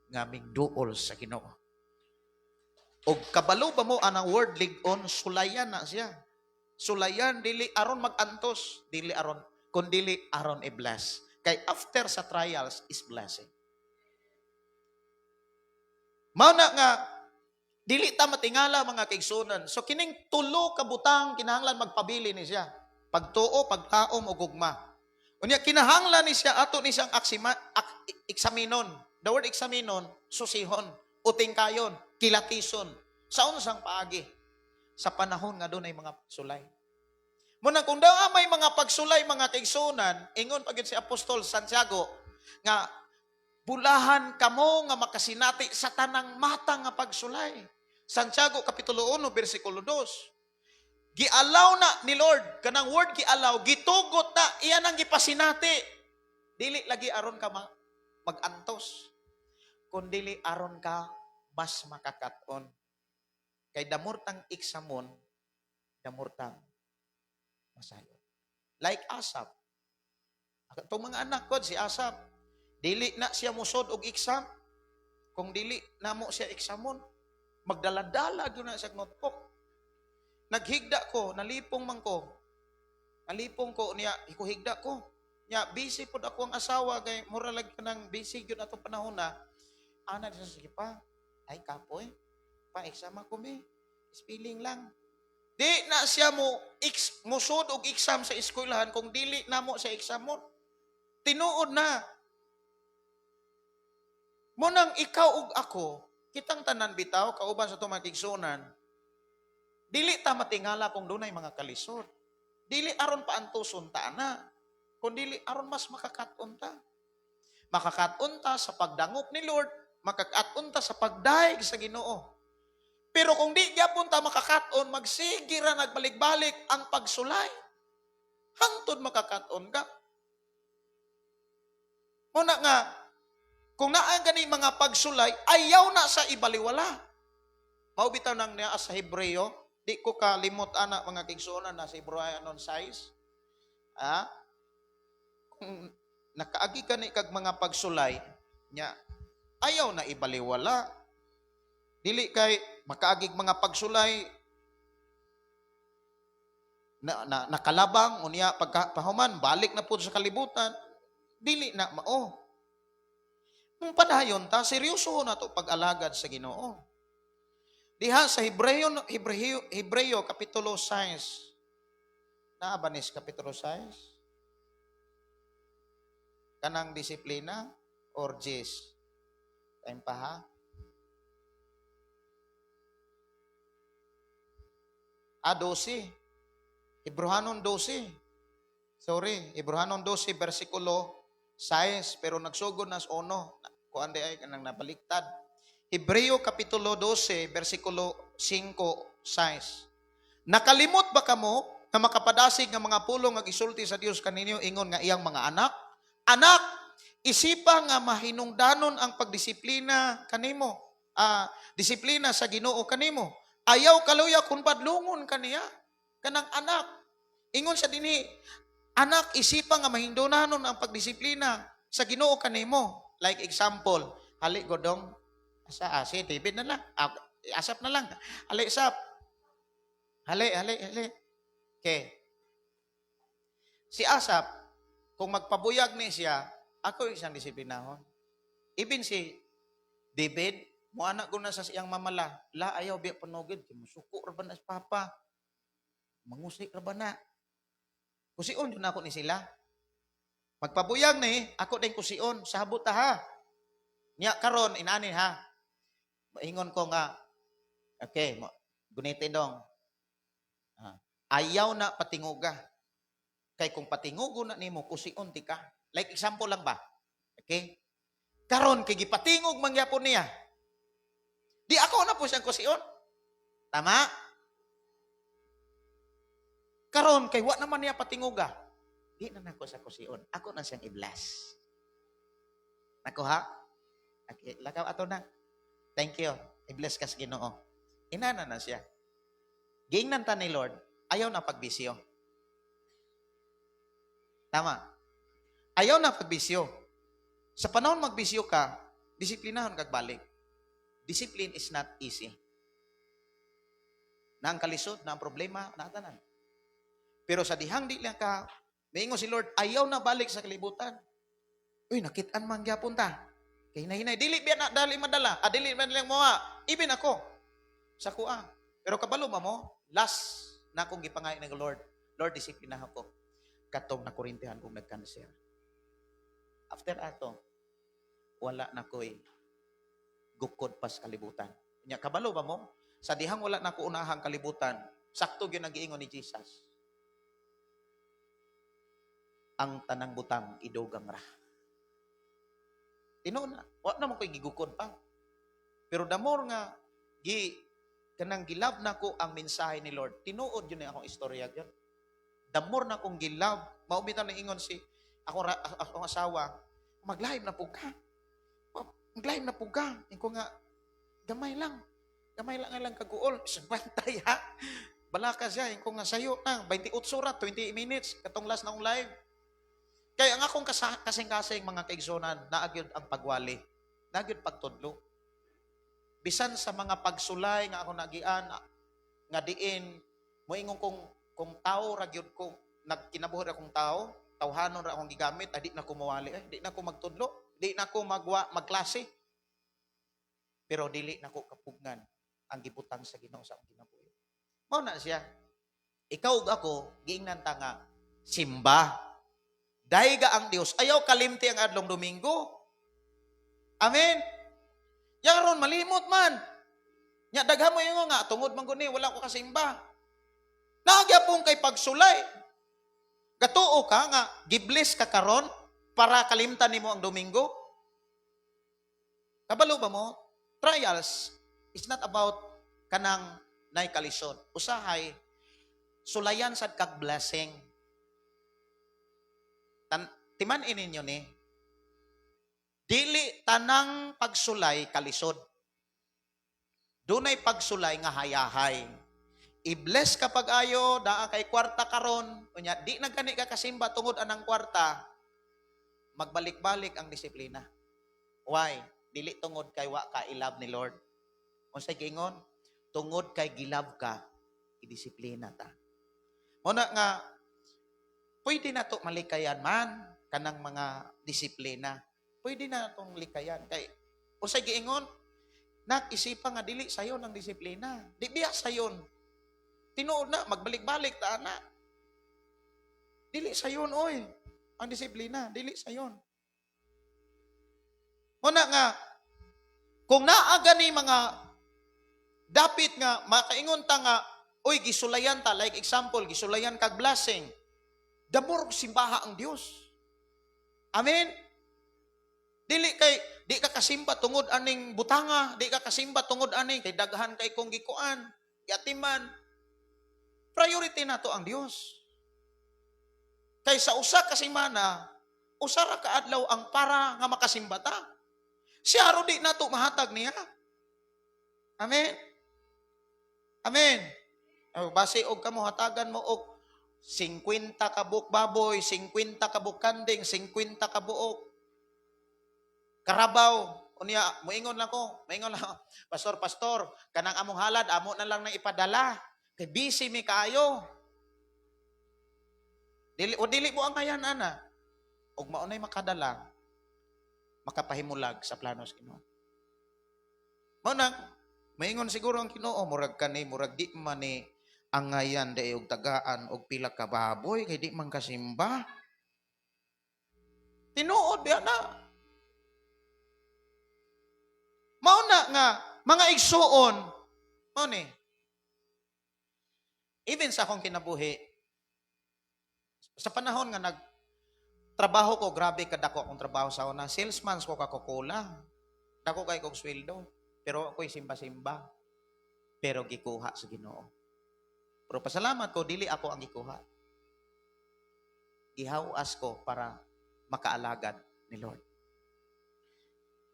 nga migduol sa Ginoo. Og kabalo ba mo anang word lig-on sulayan na siya. Sulayan dili aron magantos, dili aron kundi aron i-bless. Kay after sa trials is blessing. Mao na nga dili ta matingala mga kaigsunan. So kining tulo ka butang kinahanglan magpabili ni siya. Pagtuo, pagtaom o gugma. Unya kinahanglan ni siya ato ni siyang eksaminon. The word eksaminon, susihon, utingkayon, kilatison. Sa unsang paagi sa panahon nga dunay mga pagsulay. Muna kung daw may mga pagsulay mga kaigsunan, ingon pagid si Apostol Santiago nga bulahan kamo nga makasinati sa tanang mata nga pagsulay. Santiago kapitulo 1 bersikulo 2. Gialaw na ni Lord, kanang word gialaw, gitugot na, iyan ang gipasinati. Dili lagi aron ka magantos, kundi aron ka mas makakaton. Kay damurtang iksamon, damurtang masayo. Like Asap. Itong mga anak ko, si Asap, dili na siya musod og iksam. Kung dili na mo siya iksamon, magdaladala yun na sa notebook. Naghigda ko, nalipong man ko. Nalipong ko niya, ikuhigda ko. Niya, busy po ako ang asawa, kay mura lagi ka ng busy yun atong panahon na. Ana siya, sige pa. Ay, kapoy. Pa-exam ako, be. Spelling lang. Di na siya musod og exam sa eskwelahan kung dili na mo sa exam mo. Tinuod na. Munang ikaw ug ako, kitang tanan bitaw, kauban sa tumakigsunan, dili ta matingala kung dunay mga kalisod. Dili aron pa antuson ta na. Kung dili aron mas makakaton ta. Makakaton ta sa pagdangop ni Lord, makakaton ta sa pagdaig sa Ginoo. Pero kung di gyapon ta makakaton, magsige ra nagbalik-balik ang pagsulay. Hangtod makakaton ka. Una nga, kung naan gani mga pagsulay, ayaw na sa ibaliwala. Maubitaw nang niya sa Hebreo, di ko kalimot anak mga kigsuonan na sa Hebreo anon size. Kung nakaagi ka ni kag mga pagsulay, nya ayaw na ibaliwala. Dili kay makaagig mga pagsulay na nakalabang unya pagkapahuman balik na pud sa kalibutan, dili na mao. Kung padayon ta seryoso na to pag-alagad sa Ginoo. Diha sa Hebreo kapitulo 6. Naa ba nis kapitulo 6? Kanang disiplina or jis? Time pa ha? Ah, 12. Hebrehanon 12. Sorry, Hebrehanon 12, versikulo 6. Pero nagsugod na sa 1. Kuan di ay kanang nabaliktad. Hebreo kapitulo 12, versikulo 5, 6. Nakalimot ba kamo na makapadasig nga mga pulong nga gisulti sa Dios kaninyo ingon nga iyang mga anak? Anak, isipa nga mahinungdanon ang pagdisiplina kanimo. Disiplina sa Ginoo kanimo. Ayaw kaluya kung padlungon kaniya. Kanang anak. Ingon sa dinhi, anak, isipa nga mahinungdanon ang pagdisiplina sa Ginoo kanimo. Like example, hali godong, si David na lang. Asap na lang. Hali, Asap. Hali. Okay. Si Asap, kung magpabuyag ni siya, ako isang disiplinahon. Even si David, mo anak ko na sa siyang mamala, ayaw biya panugid, musuko ra ba na sa papa, mangusik ra ba na. Kusion yun ako ni sila. Magpabuyag ni, ako din kusion, sabot ta ha. Niya karon inani ha. Ingon ko nga, okay, gunitin dong. Ayaw na patinguga. Kay kung patingugo na nimo, kusion ti ka. Like example lang ba? Okay? Karon kay gipatingog mangyapon niya. Di ako na po siyang kusion. Tama? Karon kay wa naman niya patinguga. Di na nako sa kusion. Ako na siyang i-bless. Nako ha? Okay, lakaw ato na. Thank you. I-bless ka sa Ginoo. Inana na siya. Giingnan ta ni Lord, ayaw na pagbisyo. Tama. Ayaw na pagbisyo. Sa panahon magbisyo ka, disiplinahan kag balik. Discipline is not easy. Na ang kalisod, na ang problema, natanan. Pero sa dihang di lang ka, maingon si Lord, ayaw na balik sa kalibutan. Uy, nakitaan man gyapon ta. Kay hinahinay, dili biya na dali madala. Dili man lang mo even ako. Sa kuha. Pero kabalo ba mo, last na akong gipangayon ng Lord. Lord, disiplinahan ko. Katong na Korintihan kong nag-cancer. After ato, wala na ko'y gukod pas kalibutan. Nya kabalo ba mo? Sa dihang wala na ko unahang kalibutan, sakto gyud ang giingon ni Jesus. Ang tanang butang idugang ra. Tinuod na, wa na mo ko'y gigukod pa. Pero the more nga kanang gilab na ko ang mensahe ni Lord, tinuod yun akong istorya gyud. The more na kong gilab, maumita na ingon si akong asawa, mag-live na po ka. Mag-live na po ka. Iko nga, gamay lang kaguol. Sagbantay ha. Balaka siya. Iko nga sayo na. 28 surat, 20 minutes. Katong last na akong live. Kaya ang akong kasing-kasing mga kaigsonan, naagyod ang pagwali. Naagyod pagtudlo. Bisan sa mga pagsulay nga ako nagian, nga diin, moingon kung tao, ragyod ko, nagkinabuhi akong tao, tawhanon ra akong gigamit, di na ko mawali, di na ko magtudlo, di na ko magklase. pero dili nako kapugnan ang gibutang sa Ginoo sa akong kinabuhi. Mao na siya. Ikaw ug ako giingnan ta nga simba. Dayga ang Dios. Ayaw kalimti ang adlong Domingo. Amen. Yaron malimot man. Nya daghan mo ingon nga tungod man guni wala ko kasimba. Nagyapon kay pagsulay. Gatuo ka nga gibless ka karon para kalimtan nimo ang Domingo. Kabalo ba mo? Trials is not about kanang nay kalisod. Usahay sulayan sad kag blessing. Timan-in ninyo ni. Dili tanang pagsulay kalisod. Dunay pagsulay nga hayahay. I-bless ka pag-ayo, daa kay kwarta karon, unya di na gani ka kasimba tungod anang kwarta, magbalik-balik ang disiplina. Why? Dili tungod kay wa ka ilab ni Lord. Unsay giingon? Tungod kay gilab ka, idisiplina ta. Muna nga, pwede na to malikayan man kanang mga disiplina. Pwede na itong likayan. Kay, unsay giingon? Nak-isipa nga dili sayon ang disiplina. Di biya sayon. Tinuod na, magbalik-balik ta na. Dili sayon, oy. Ang disiplina, dili sayon. Muna nga, kung naaga ni mga dapit nga, makaingon ta nga, oy, gisulayan ta, like example, gisulayan kag blessing, damor simbaha ang Dios. Amen? Dili kay, di ka kasimba tungod aning butanga, di ka kasimba tungod aning, kay daghan kay kong gikuan, yatiman. Priority na to ang Dios. Kay sa usa ka semana, usa ra ka adlaw ang para nga makasimba ta. Siya ro di nato mahatag niya. Amen. Amen. Base og kamo hatagan mo og 50 ka buok baboy, 50 ka buok kanding, 50 ka buok karabaw. Unya, moingon lang ko. Moingon lang. Pastor, kanang among halad, amo na lang nang ipadala. Kay busy mi kaayo. Dili mo ang kayan, ana. Og maunay makadala, makapahimulag sa plano sa Ginoo. Mao nang moingon siguro ang Ginoo, murag kani, murag di man ni ang ngayan day og tagaan og pila ka baboy kay di man kasimba. Tinuod biya na. Mao na nga mga igsuon, mao ni. Even sa akong kinabuhi, sa panahon nga nagtrabaho ko, grabe kadako akong trabaho sa una. Salesman ko Coca-Cola. Dako kay kong sweldo. Pero ako'y simba-simba. Pero gikuha sa Ginoo. Pero pasalamat ko, dili ako ang gikuha. Gihawas ko para makaalagad ni Lord.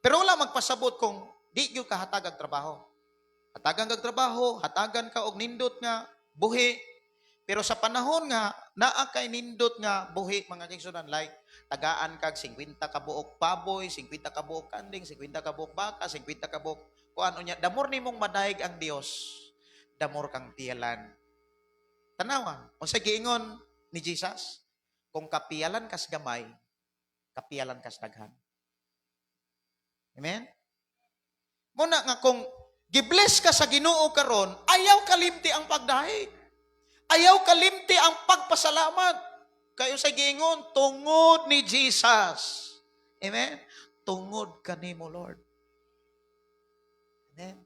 Pero wala magpasabot kung di gyud ka hatag ang trabaho. Hatagan kag trabaho, hatagan ka og nindot nga buhi. Pero sa panahon nga naa kay nindot nga buhi mga kigsunan, like tagaan kag 50 ka buok baboy, 50 ka buok kanding, 50 ka buok baka, 50 ka buok kuan unya, damor nimong madayeg ang Dios. Damor kang tiyalan. Tanawa, unsay giingon ni Jesus? Kung kapiyalan kas gamay, kapiyalan kas daghan. Amen? Muna nga kung gibless ka sa Ginoo karon, ayaw kalimti ang pagdahi. Ayaw kalimti ang pagpasalamat. Kayo sa giingon, tungod ni Jesus. Amen? Tungod kanimo, Lord. Amen?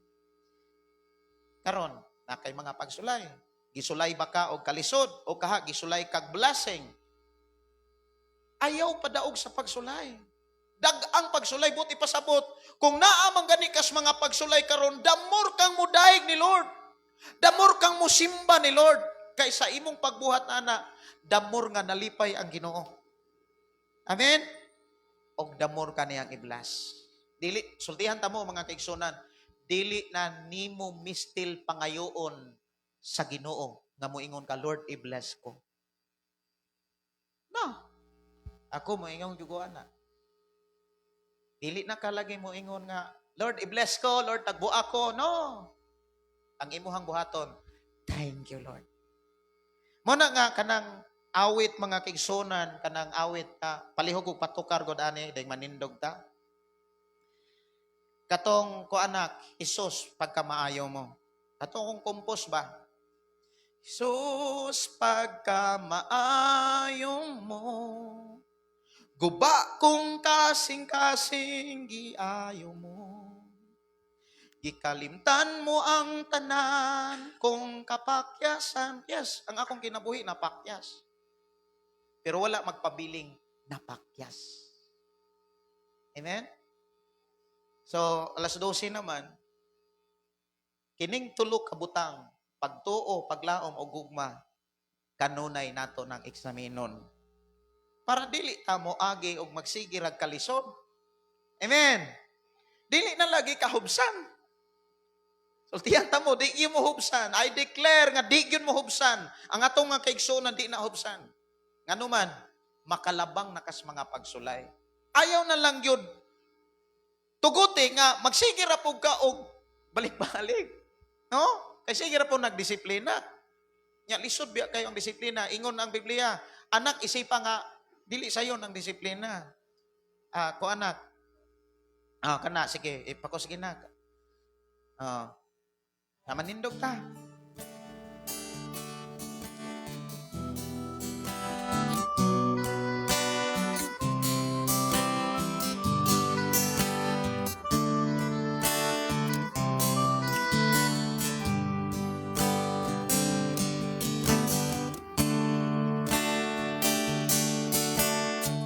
Karon, na kay mga pagsulay. Gisulay ba ka og kalisod? O kaha, gisulay kag blessing? Ayaw padaog sa pagsulay. Dag-ang pagsulay, buti pasabot. Kung naamang gani kas mga pagsulay karon, damor kang mudaig ni Lord. Damor kang musimba ni Lord. Kay sa imong pagbuhat ana, damor nga nalipay ang Ginoo. Amen? Og damor ka niyang iblas. Dili, sultihan ta mo mga kaigsunan, dili na nimo mistil pangayoon sa Ginoo nga moingon ka, Lord, i-bless ko. No. Ako moingon jugo ana. Dili na ka lagi moingon nga, Lord, i-bless ko, Lord, tagbo ako. No. Ang imuhang buhaton, thank you, Lord. Muna nga kanang awit mga kigsunan, kanang awit palihog og patukar gud ani dayng manindog ta. katong ko anak, Isus, pagka maayo mo. Katong kumpos ba? Isus, pagka maayo mo, guba kung kasing-kasing giayo mo. Gikalimtan mo ang tanan kung kapakyasan. Yes, ang akong kinabuhi napakyas. Pero wala magpabiling napakyas. Amen? So, alas 12 naman, kining tulo ka butang, pagtuo, paglaom o gugma, kanunay nato ng eksaminon. Para dili ta mo agi og magsige rag kalisod. Amen. Dili na lagi kahubsan. Sultihan ta mo, di gyud mo hubsan. I declare nga di gyud mo hubsan. Ang atong nga kaigsunan di na hubsan. Nganuman, makalabang nakas mga pagsulay. Ayaw na lang yun. Tuguti nga, magsige ra pug ka og balik-balik. No? Kay sige ra po nagdisiplina. Nya lisod biya kayo ang disiplina. Ingon ang Biblia, anak isipa nga dili sayo ng disiplina. Ko anak. Kana sige, ipakos na. Namanindog ta.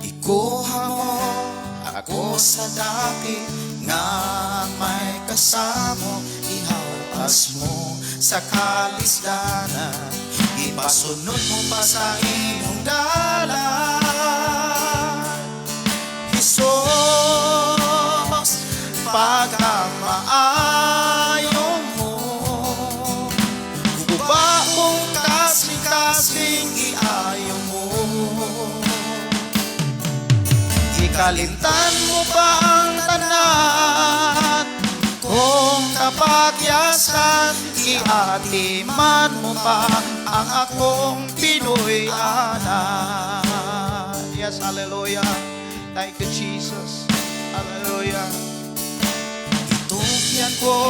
Ikuha mo ako sa dati nga may kasamo, ihawas mo sa kalisdanan, ipasunod mo pa sa imong dalan. Isos, pagkamaayo mo, guba kung kasing-kasing iayo mo. Ikalimtan mo pa ang tanan, kung kapakyasan, iatiman mo pa ang akong Pinoy anak. Yes, hallelujah. Thank you, Jesus. Hallelujah. Itugyan ko,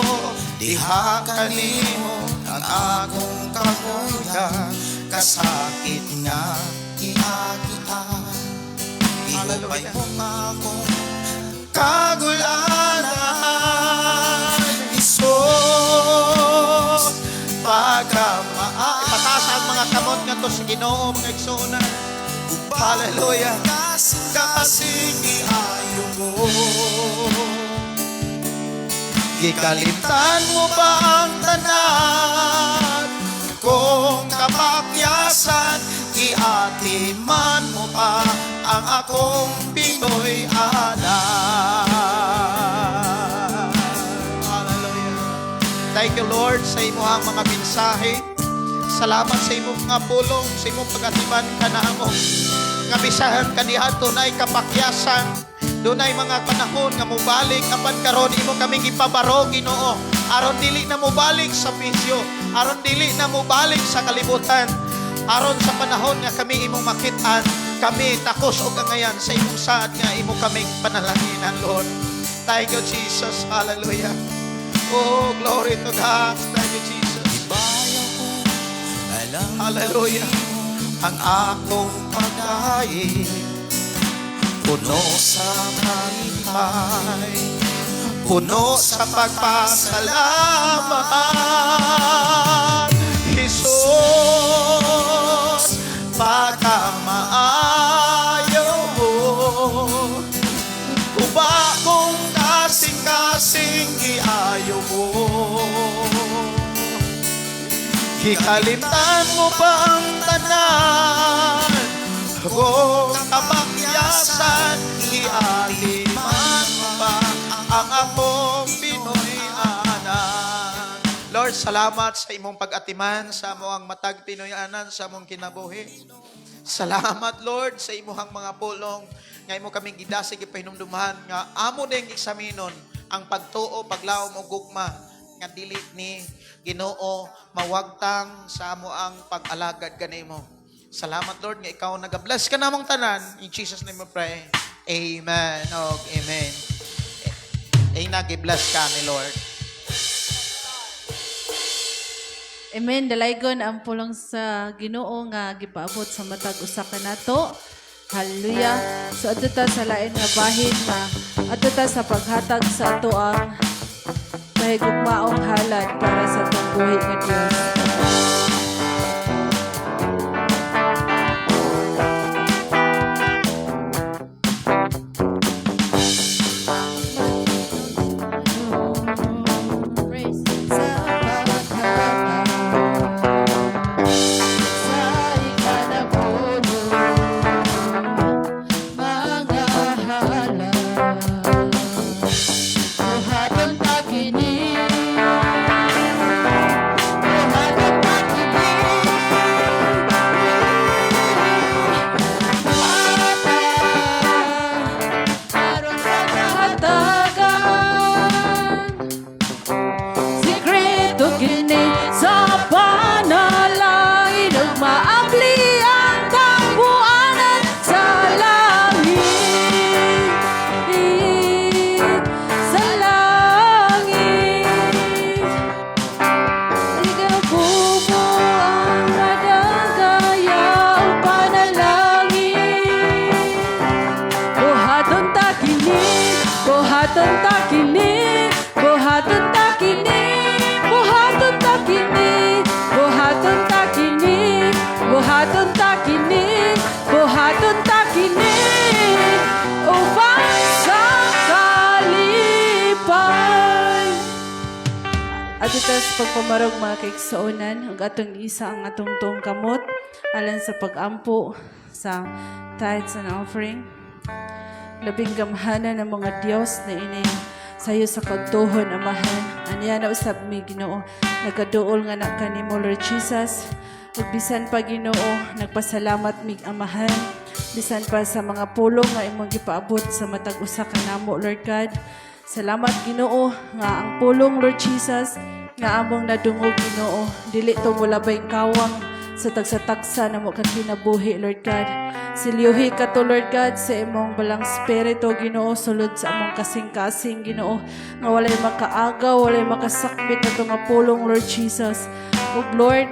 diha kanimo ang akong kahuyan, kasakit nga iagian. Ihupay mo akong kagulanan. Isos, pagkamaan. Ipataas ang mga kamot nga to sa Ginoo, mga igsunan. Hallelujah. Kasing iayo mo. Gikalimtan mo ba ang tanan, kung kapakyasan, iatiman mo pa ang akong Pinoy anak. Hallelujah. Thank you, Lord, sa imuhang mga mensahe. Salamat sa imong mga pulong, sa imong pag-atiman ka na mo. Nga bisahan kaniadto na kapakyasan. Dunay mga panahon nga mubalik apan karon imo kaming ipabaro, Ginoo. Aron dili na mubalik sa bisyo, aron dili na mubalik sa kalibutan. Aron sa panahon nga kami imong makitaan, kami takos og angayan sa imong saad nga imo kaming panalanginan, Lord. Thank you, Jesus. Hallelujah. Oh, glory to God. Thank you, Jesus. Bayaw ko, alam Hallelujah. ang akong pagkain, puno sa kalipay, puno sa pagpasalamat. Jesus, pagkamaayo mo, uba kung kasing-kasing iayo mo. Ikalimtan mo ba ang tanan, kung kapakyasan, ialiman mo pa ang akong Pinoy anak. Lord, salamat sa imong pag-atiman sa among matag Pinoyanan sa among kinabuhi. Salamat, Lord, sa imong mga pulong nga imo kaming gidasig ipahinumduman nga amo ding eksaminon ang pagtuo, paglaom o gugma nga dili ni Ginoo mawagtang sa amo ang pag-alagad kanimo. Salamat, Lord, nga ikaw nagabless ka namong tanan. In Jesus' name we pray. Amen. Amen. ina gi-bless ka ni Lord. Amen. Dalaygon ang pulong sa Ginoo nga gipaabot sa matag usa ka nato. Hallelujah. So adto ta sa lain nga bahin nga adto ta sa paghatag sa ato ang mahigugmaong halad para sa atong buhi nga Dios. Praise. Sikreto kini sa panalangin ug maabli ang kabuanan sa langit. Sa langit. Ikaw bubo ang madagaya ug panalangin. Buhaton ta kini, buhaton ta kini. Buhaton ta kini, buhaton ta kini, buhaton ta kini, buhaton ta kini, buhaton ta kini, upang sa kalipay. At ito sa pagpamarog mga kaiksoonan, ang atong isa ang atong tuong kamot, alang sa pag-ampo sa tithes and offering. Labing gamhanan ng mga Diyos na ini sayo sa kagtuhon, Amahan. Aniya na usab mi Ginoo, nagaduol nga na kanimo, Lord Jesus. Ug bisan pa Ginoo, nagpasalamat mi Amahan. Bisan pa sa mga pulong nga imong gipaabot sa matag usa ka namo, Lord God. Salamat Ginoo nga ang pulong, Lord Jesus, nga among nadungog Ginoo, dili to mulabay kawang sa tagsa-tagsa namo kang kinabuhi, Lord God. Silyuhi ka to, Lord God, sa imong balang spirito, Ginoo, sulod sa among kasing-kasing, Ginoo, nga walay makaagaw, walay makasakbit na ito nga pulong, Lord Jesus. Ug Lord,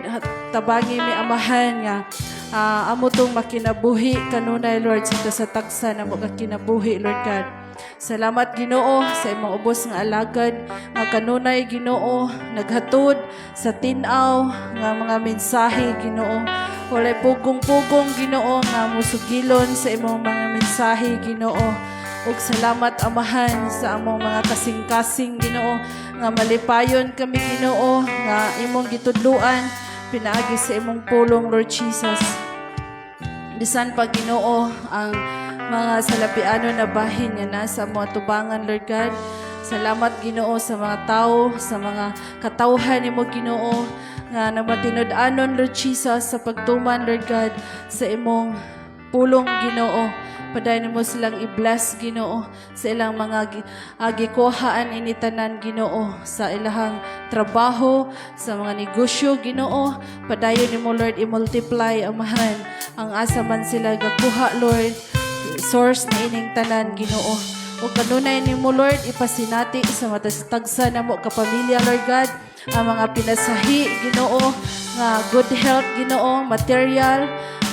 tabangi mi Amahan nga, amo tong makinabuhi kanunay, Lord, sa taksa na mo kinabuhi, Lord God. Salamat Ginoo sa imong ubos nga alagad nga kanunay, Ginoo, naghatod sa tin-aw nga mga mensahe, Ginoo. Walay pugong-pugong, Ginoo, nga musugilon sa imong mga mensahe, Ginoo. Ug salamat Amahan sa among mga kasing-kasing, Ginoo, nga malipayon kami, Ginoo, nga imong gitudluan pinaagi sa imong pulong, Lord Jesus. Bisan pa Ginoo ang mga salapiano na bahin nga nasa mga tubangan, Lord God. Salamat Ginoo sa mga tao, sa mga katawhan nimo, Ginoo, nga namatinud-anon, Lord Jesus, sa pagtuman, Lord God, sa imong pulong, Ginoo. Padayon mo silang i-bless, Ginoo, sa ilang mga gikuhaan initanan, Ginoo, sa ilang trabaho, sa mga negosyo, Ginoo. Padayon mo, Lord, i-multiply, Amahan, ang asa man sila gakuha, Lord, source na ining tanan, Ginoo. O kanunay ni mo, Lord, ipasinati sa matagsa na mo kapamilya, Lord God, ang mga pinasahi, Ginoo, nga good health, Ginoo, material,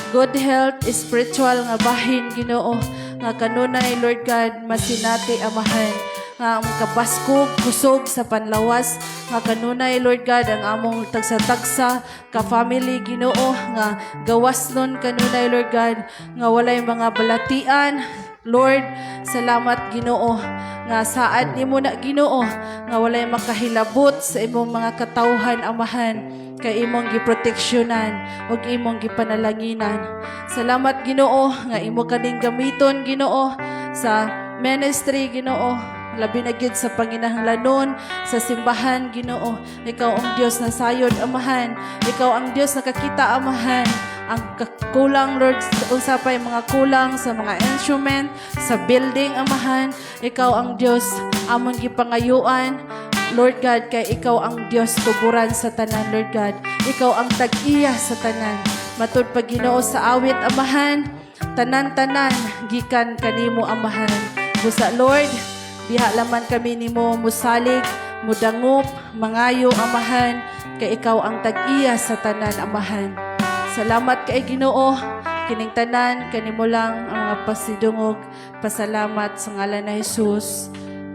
good health, spiritual nga bahin, Ginoo, nga kanunay, Lord God, masinati, Amahan, nga ang kabaskog, kusog sa panlawas, nga kanunay, Lord God, ang among tagsa-tagsa, ka-family, Ginoo, nga gawas nun kanunay, Lord God, nga walay mga balatian, Lord, salamat Ginoo, nga saad nimo na Ginoo, nga walay makahilabot sa imong mga katawhan, Amahan, kay imong giproteksyonan ug imong gipanalanginan. Salamat Ginoo nga imo kaning gamiton, Ginoo, sa ministry, Ginoo, labi na gyud sa panginahanglanon sa simbahan, Ginoo. Ikaw ang Dios na sayod, Amahan. Ikaw ang Dios na kakita, Amahan. Ang kulang, Lord, usapay mga kulang sa mga instrument, sa building, Amahan. Ikaw ang Dios among gipangayuan, Lord God, kay ikaw ang Dios tuburan sa tanan, Lord God. Ikaw ang tag-iya sa tanan. Matud pa Ginoo sa awit, Amahan, tanan-tanan gikan kanimo, Amahan. Busa, Lord, Diha laman kami nimo musalig, mudangop, mangayo amahan, kay ikaw ang tag-iya sa tanan amahan. Salamat kay Ginoo, kining tanan kanimo lang ang mga pasidungog. Pasalamat sa ngalan ni Jesus.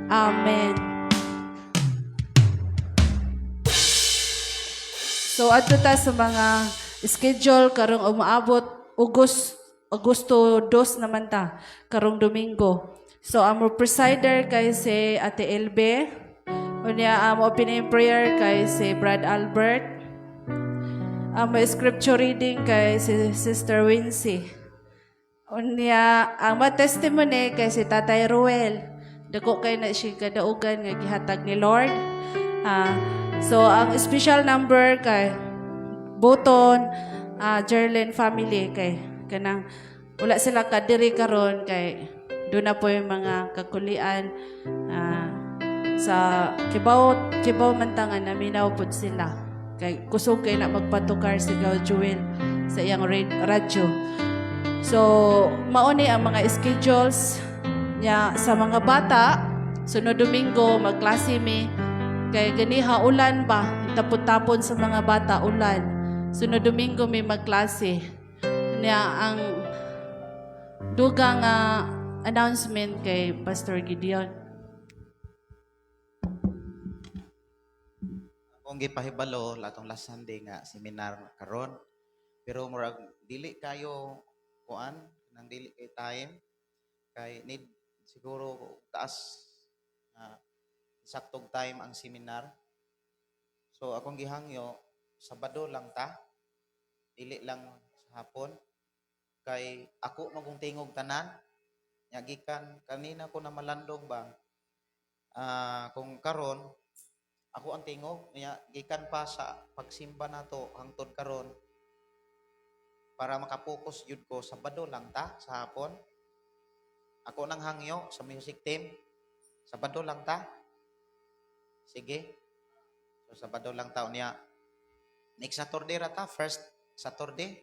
Amen. So adto ta sa mga schedule karong umaabot Agosto 2 naman ta karong Domingo. So amo presider kay si Ate Elbe. Unya amo opening prayer kay si Brad Albert. Amo scripture reading kay si Sister Wincy. Unya ang testimony kay si Tatay Ruel. Dako kay na siya kadaugan nga gihatag ni Lord. So ang special number kay Boton, Jerlyn family kay kanang wala sila kadiri karon kay doon na po yung mga kakulian sa Kibaw Mantangan na minaw po sila. Kay kusog kay na magpatukar si Gal Jewel sa iyang radyo. So, mauni ang mga schedules niya sa mga bata. Sunod Domingo, magklase mi. Kay ganiha ulan ba? Tapon-tapon sa mga bata, ulan. Sunod Domingo may magklase. Niya ang dugang announcement kay Pastor Gideon. Kung gipahibalo latong last Sunday nga seminar karon, pero murag dili kayo kuan nang dili kay time kay need siguro taas saktong time ang seminar. So akong gihangyo Sabado lang ta, dili lang sa hapon kay ako magong tingog tanan nya gikan kanina ko na malandong ba kung karon ako ang tingog nya gikan pa sa pagsimba nato hangtod karon para makapokus jud ko Sabado lang ta sa hapon. Ako nang hangyo sa music team Sabado lang ta. Sige. So Sabado lang ta niya. Next Saturday ra ta, first Saturday.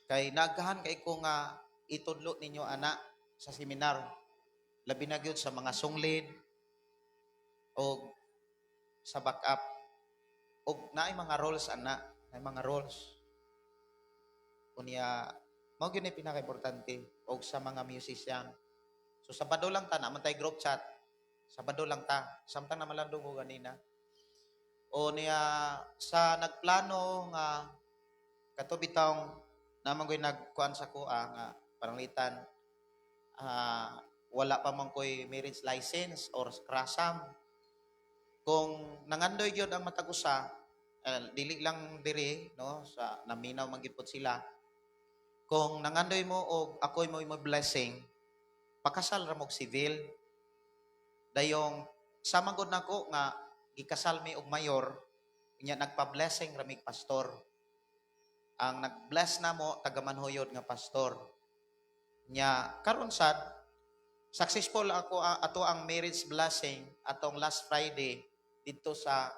Kay nagahan kay ko nga itudlo ninyo ana sa seminar. Labi na gyud sa mga sunglid o sa backup og naay mga roles ana, naay mga roles. Unya mao gyud ni pinaka-importante og sa mga musician. So Sabado lang ta naman tay group chat. Sabado lang ta. Samtang na malandong ko ganina. O niya sa nagplano nga katubitang naman ko'y nagkuhan sa kuha nga paranglitan wala pa man ko'y marriage license or krasam. Kung nangandoy gyud ang matagusa, dili lang diri no sa naminaw man gyud pod sila. Kung nangandoy mo og ako'y mo blessing, pakasal ra mo civil. Dayong sama gud nako nga gikasal mi og mayor, nya nagpa-blessing ra mig pastor. Ang nag-bless na mo taga Manhuyod nga pastor. Nya karon sad successful ako ato ang marriage blessing atong last Friday dito sa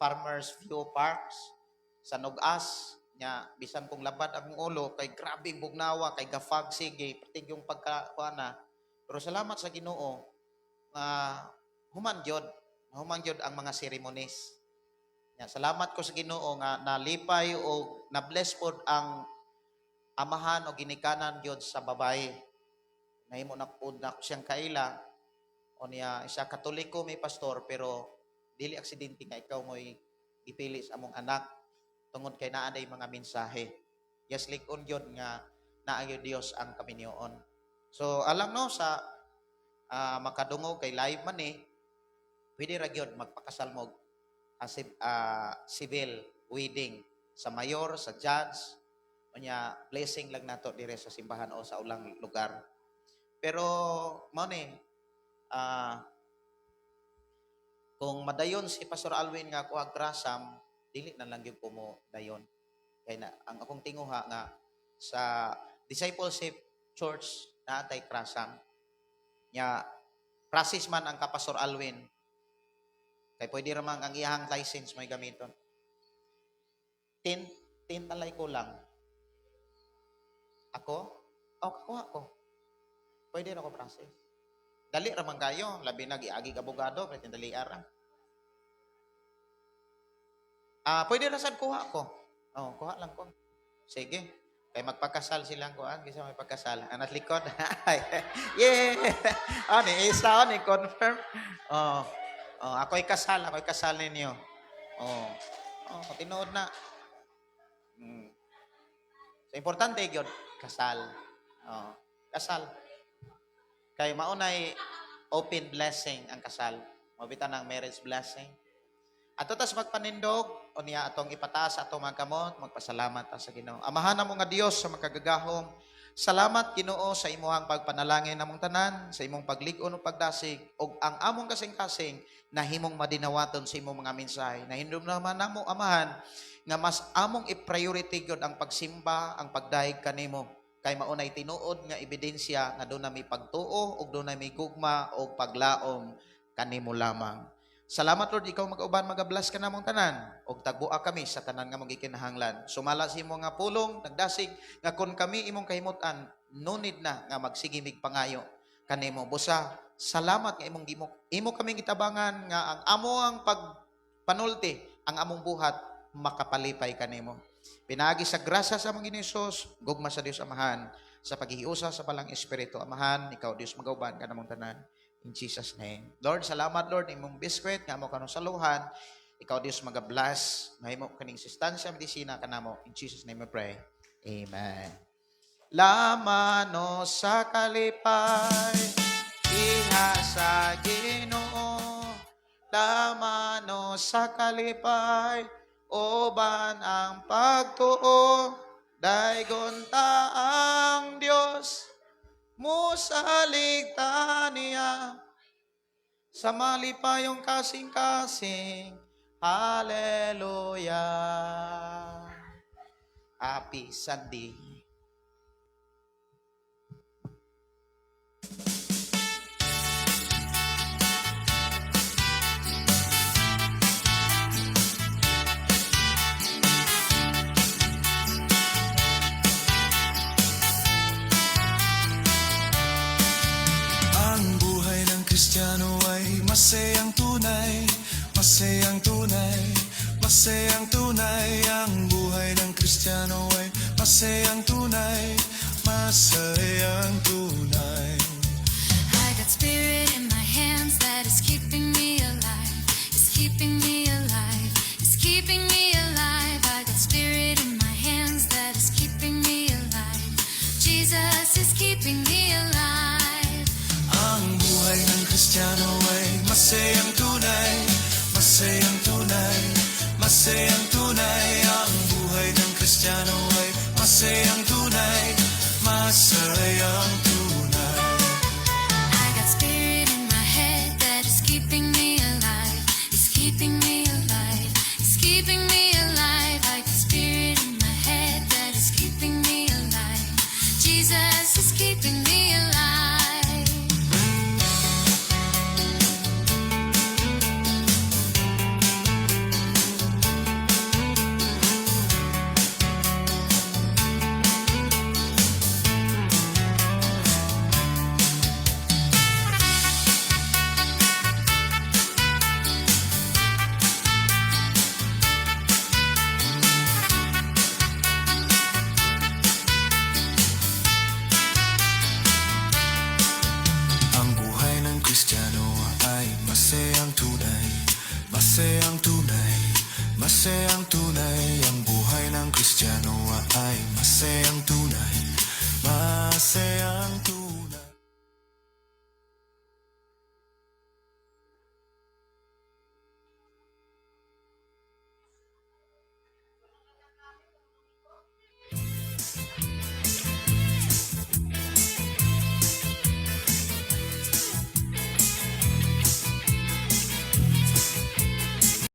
Farmers View Parks sa Nugas. Nya bisan kung labad ang ulo kay grabe bugnawa kay gafag sige pati yung pagkakuana. Pero salamat sa Ginoo human gyud ang mga ceremonies. Nya salamat ko sa Ginoo nga nalipay o na-bless pod ang amahan o ginikanan gyud sa babae. Nahimo na pod na siyang kaila o niya isa Katoliko may pastor pero dili aksidente nga ikaw mo'y gipili sa among anak tungod kay naa day mga mensahe. Yes lik-on gyud nga naa gyud Dios ang kaminyoon. So alam no sa makadungog kay live man pwede ra gyud magpakasal mo civil wedding sa mayor, sa judge, unya blessing lang nato dire sa simbahan o sa ulang lugar. Pero mao ni kung madayon si Pastor Alwin nga kuha grasam, dili na lang gyud ko mo dayon. Kay na ang akong tinguha nga sa Discipleship Church na atay krasam. Nya process man ang ka Pastor Alwin. Kay pwede ramang ang iyang license may gamiton. 10 talay ko lang. Ako? O, kakuha ko. Pwede na ko process. Dali raman kayo, labi na giagig abogado, pwede dali ara. Pwede na sad kuha ko. Oh, kuha lang ko. Sige. Kay magpakasal silang kuan, kisa may pagkasal. Anak likod. Yeah. Ni isa ni confirm. Ako'y kasal ninyo. Tinuod na. So, importante gyud kasal. Kasal. Kay maunay open blessing ang kasal. Mabitan ng marriage blessing. Ato tas magpanindog o niya atong ipataas ato mga kamot, magpasalamat ta sa Ginoo. Amahan namo nga Dios sa makagagahom. Salamat Ginoo sa imuhang pagpanalangin namong tanan, sa imong paglig-on ug pagdasig ug ang among kasing-kasing nahimong madinawaton sa imong mga mensahe. Nahindom naman namo amahan nga mas among i-priority gyud ang pagsimba, ang pagdayeg kanimo. Kay maunay tinuod nga ebidensya nga doon na may pagtuo ug doon na may gugma ug paglaom kanimo lamang. Salamat Lord, ikaw mag-uban, mag-bless ka namong tanan. Og tagbuak kami sa tanan nga mong gikinahanglan. Sumala sa imo nga pulong, nagdasig, nga kun kami imong kahimutan, no need na nga magsigimig pangayo kanimo. Busa, salamat nga imo kaming gitabangan nga ang amo ang pagpanulti, ang among buhat, makapalipay kanimo. Pinaagi sa grasya sa among Ginoos, gugma sa Dios Amahan, sa paghihiusa sa palang Espiritu Amahan, ikaw Dios mag-uban ka namong tanan. In Jesus' name. Lord, salamat Lord, imong biskwit, nga mo kanong saluhan. Ikaw Diyos mag-bless. Mahimo kaning sustansya, medisina ka namo. In Jesus' name we pray. Amen. Lamano sa kalipay, iha sa Ginoo. Lamano sa kalipay, oban ang pagtuo. Daygon ta ang Diyos, musaligtan niya sa malipayong kasing-kasing. Hallelujah. Happy Sunday. Kristiyano ay masayang tunay, masayang tunay, masayang tunay. Ang buhay ng Kristiyano ay masayang tunay, masayang tunay. I got spirit in my hands that is keeping me alive, is keeping me alive, is keeping me alive. I got spirit in my hands that is keeping me alive. Jesus is keeping me alive. Ang buhay ng Kristiyano ay masayang tunay, masayang tunay, masayang tunay. Ang buhay ng Kristiyano ay masayang tunay, masayang tunay. I got spirit in my head that is keeping me alive, is keeping me alive, is keeping me alive. I got spirit in my head that is keeping me alive. Jesus is keeping me alive. Masayang tunay, masayang tunay, masayang tunay. Ang buhay ng Kristiyano ay masayang tunay, masayang tunay.